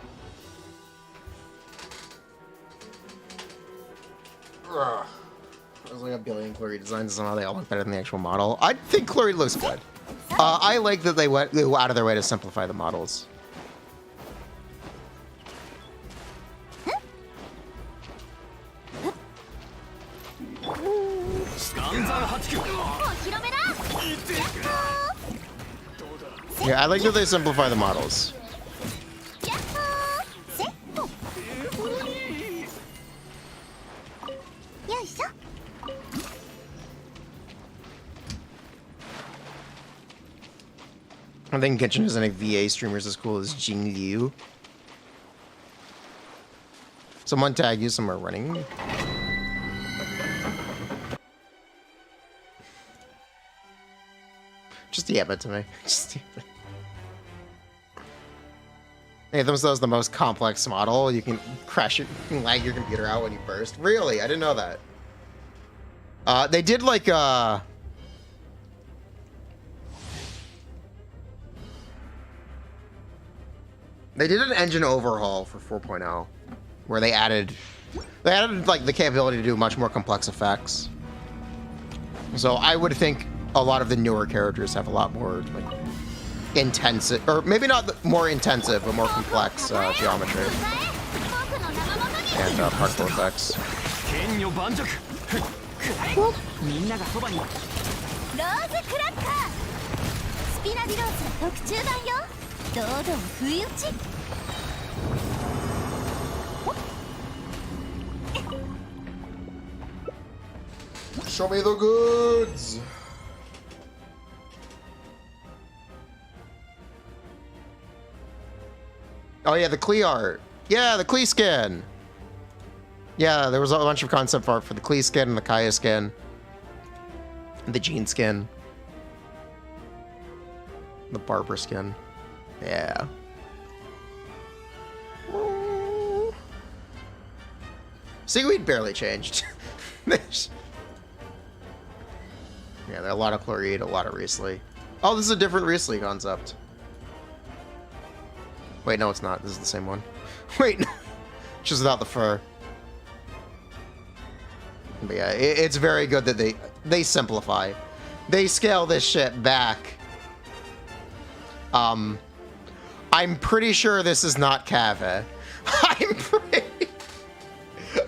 [SPEAKER 1] Ugh. There's like a billion Chlorine designs, somehow they all look better than the actual model. I think Chlorine looks good. I like that they went out of their way to simplify the models. Yeah, I like that they simplify the models. I think Genshin isn't a VA streamers as cool as Jing Liu. Someone tag you somewhere running. Just DM it to me. Just DM it. Nathan says the most complex model. You can lag your computer out when you burst. Really? I didn't know that. They did like They did an engine overhaul for 4.0, where they added like the capability to do much more complex effects. So I would think a lot of the newer characters have a lot more like intensive, or maybe not more intensive, but more complex geometry and particle effects.
[SPEAKER 2] みんながそばにローズクラッカースピナディローズの特注版よ堂々不意打ち
[SPEAKER 1] Show me the goods. Oh yeah, the Klee art. Yeah, the Klee skin. Yeah, there was a bunch of concept art for the Klee skin and the Kaya skin. And the Jean skin. The Barbara skin. Yeah. Seaweed barely changed. Yeah, there are a lot of Chloride, a lot of Riesling. Oh, this is a different Riesling concept. Wait, no, it's not. This is the same one. Wait, no. Just without the fur. But yeah, it's very good that they simplify. They scale this shit back. I'm pretty sure this is not Cave.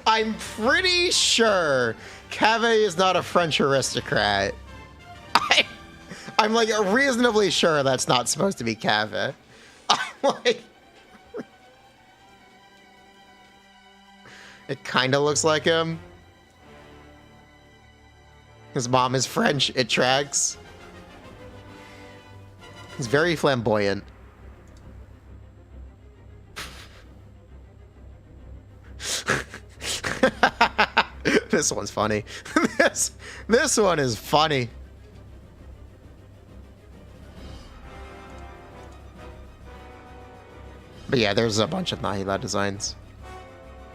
[SPEAKER 1] I'm pretty sure Cave is not a French aristocrat. I'm like reasonably sure that's not supposed to be Cave. I'm like, it kind of looks like him. His mom is French. It tracks. He's very flamboyant. This one's funny. This one is funny. But yeah, there's a bunch of Nahida designs.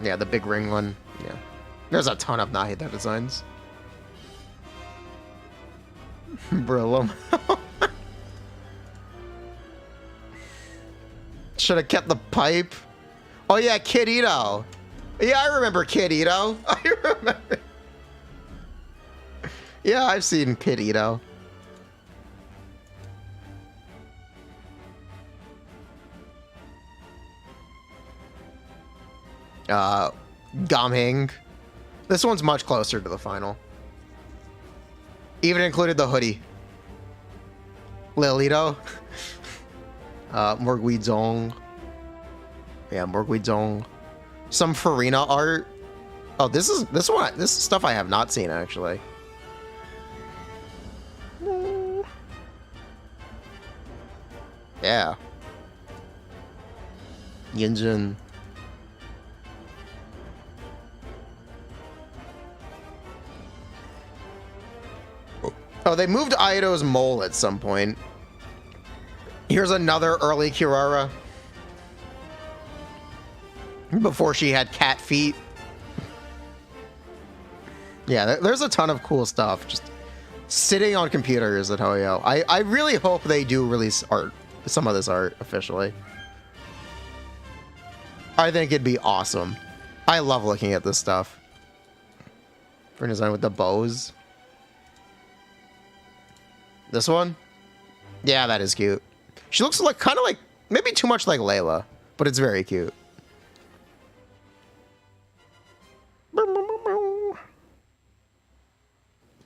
[SPEAKER 1] Yeah, the big ring one. Yeah. There's a ton of Nahida designs. Brillo. Should have kept the pipe. Oh yeah, Kid Ito. Yeah, I remember Kid Ito. I remember. Yeah, I've seen Kid Ito. Gamhing. This one's much closer to the final. Even included the hoodie. Lilito. Morguizong. Yeah, Morguizong. Some Furina art. Oh, this is stuff I have not seen actually. Yeah. Yinjin. Oh, they moved Aido's mole at some point. Here's another early Kirara. Before she had cat feet. Yeah, there's a ton of cool stuff just sitting on computers at Hoyo. I really hope they do release art, some of this art officially. I think it'd be awesome. I love looking at this stuff. For design with the bows. This one? Yeah, that is cute. She looks like kind of like maybe too much like Layla, but it's very cute.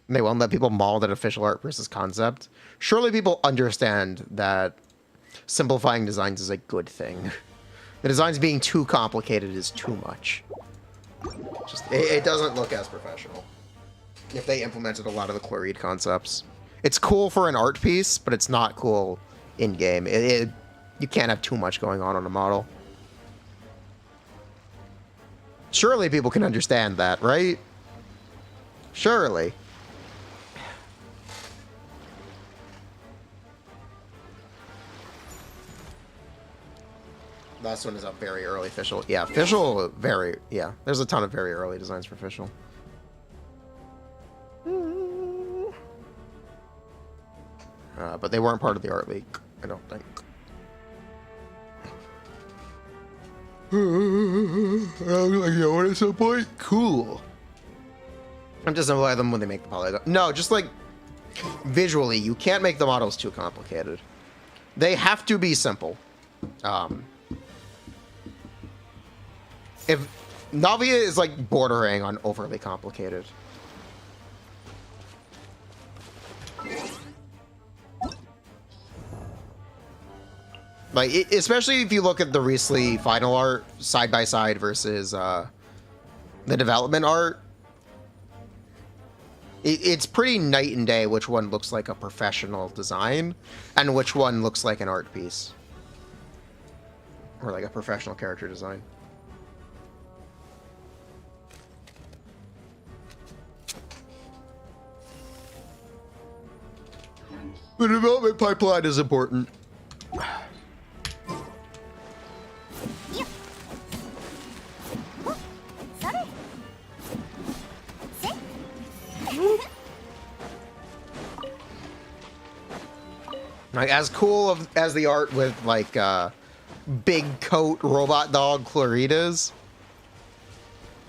[SPEAKER 1] They won't let people maul that official art versus concept. Surely people understand that simplifying designs is a good thing. The designs being too complicated is too much. Just it doesn't look as professional. If they implemented a lot of the Chloride concepts. It's cool for an art piece, but it's not cool in-game. You can't have too much going on a model. Surely people can understand that, right? Surely. Last one is a very early official. Yeah, official, very, yeah. There's a ton of very early designs for official. But they weren't part of the art leak, I don't think. What is the point? Cool. I'm just simplify them when they make the polygon. No, just like visually, you can't make the models too complicated. They have to be simple. If Navia is like bordering on overly complicated. Like, especially if you look at the recently final art side by side versus the development art, it's pretty night and day which one looks like a professional design and which one looks like an art piece or like a professional character design. The development pipeline is important. Like, as cool as the art with like big coat robot dog Claritas,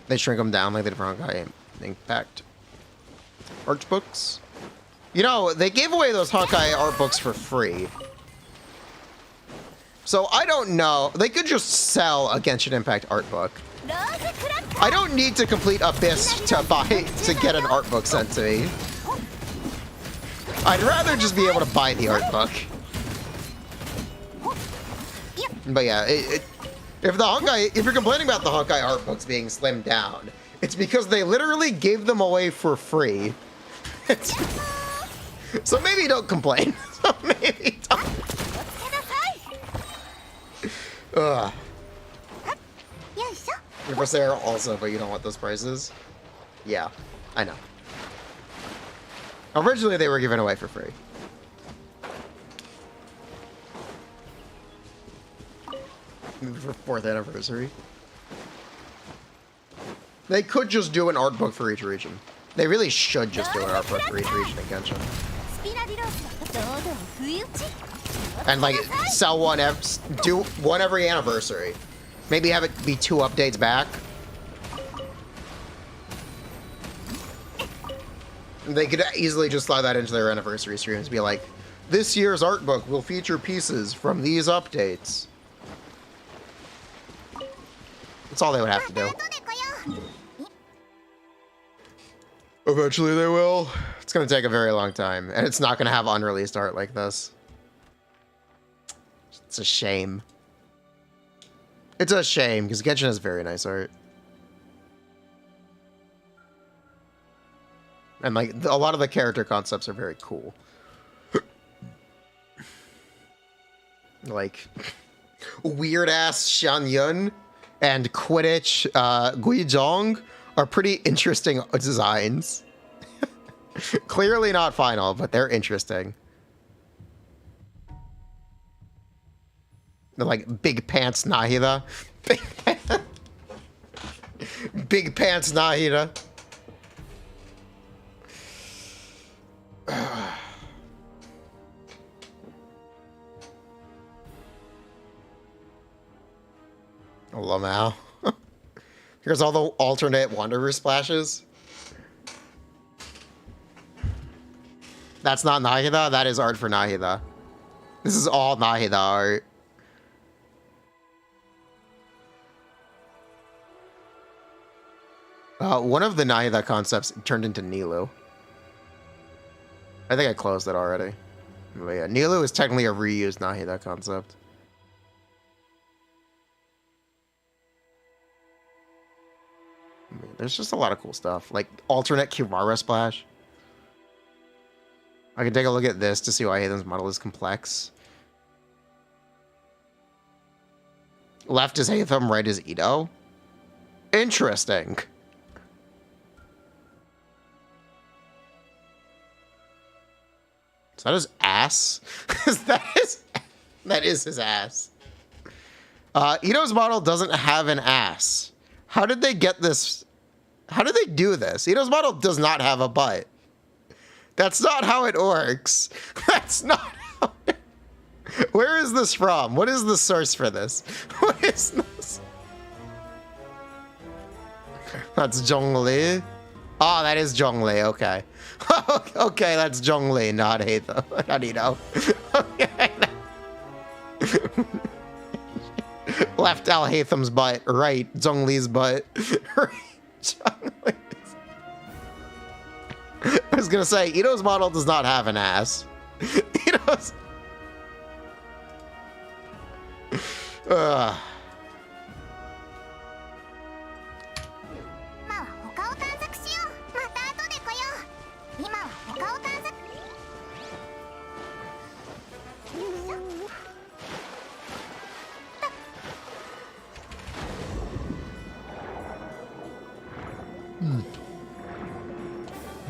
[SPEAKER 1] they shrink them down like they did for Honkai Impact art books. You know, they gave away those Honkai art books for free. So I don't know. They could just sell a Genshin Impact art book. I don't need to complete Abyss to get an art book sent to me. I'd rather just be able to buy the art book. But yeah, if you're complaining about the Honkai art books being slimmed down, it's because they literally gave them away for free. So maybe don't complain. So maybe don't. Ugh. You're for sale also, but you don't want those prices? Yeah, I know. Originally, they were given away for free. For 4th anniversary. They could just do an art book for each region. They really should just do an art book for each region in Genshin. And like, sell one, do one every anniversary. Maybe have it be 2 updates back. They could easily just slide that into their anniversary streams. Be like, this year's art book will feature pieces from these updates. That's all they would have to do. Eventually they will. It's going to take a very long time. And it's not going to have unreleased art like this. It's a shame. It's a shame, because Genshin has very nice art. And like a lot of the character concepts are very cool. Like weird ass Shan Yun and Quidditch Guizhong are pretty interesting designs. Clearly not final, but they're interesting. They're like Big Pants Nahida. Big Pants Nahida. Lamau. Here's all the alternate Wanderer splashes. That's not Nahida. That is art for Nahida. This is all Nahida art. One of the Nahida concepts turned into Nilu. I think I closed it already. But yeah, Nilu is technically a reused Nahida concept. I mean, there's just a lot of cool stuff. Like alternate Kiwara splash. I can take a look at this to see why Hayden's model is complex. Left is Haytham, right is Ito. Interesting. Is that his ass? That is his ass. Ito's model doesn't have an ass. How did they get this? How did they do this? Ito's model does not have a butt. That's not how it works. That's not how it... Where is this from? What is the source for this? What is this? That's Zhongli. Oh, that is Zhongli. Okay. Okay, that's Zhongli, not Hatham. How do you know? Okay. Left Al Hatham's butt, right Zhongli's butt. Right, Zhongli's. I was gonna say, Ito's model does not have an ass. Ito's...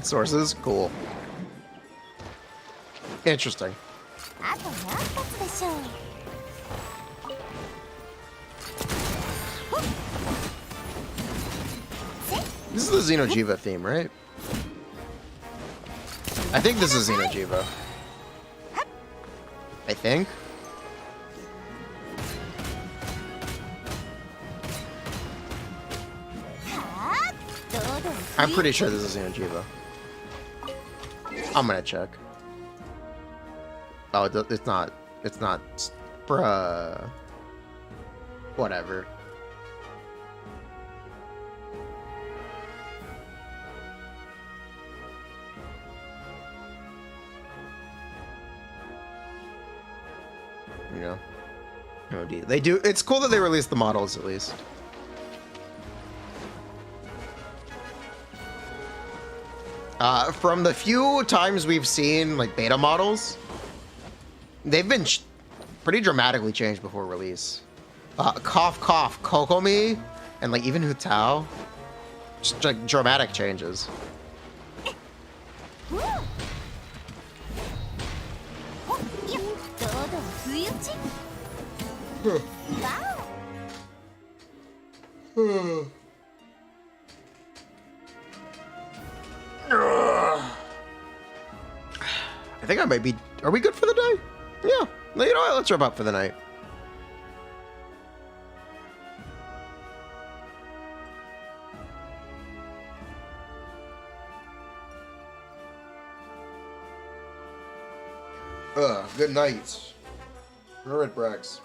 [SPEAKER 1] Sources? Cool. Interesting. This is the Xeno'jiiva theme, right? I think this is Xeno'jiiva. I think. I'm pretty sure this is Xeno'jiiva. I'm gonna check. Oh, it's not. It's not. Bruh. Whatever. You know? Oh, they do. It's cool that they released the models at least. From the few times we've seen like beta models, they've been pretty dramatically changed before release. Cough Cough Kokomi and like even Hu Tao, just like dramatic changes. I think I might be... Are we good for the day? Yeah. You know what? Let's wrap up for the night. Good night. Red Brax.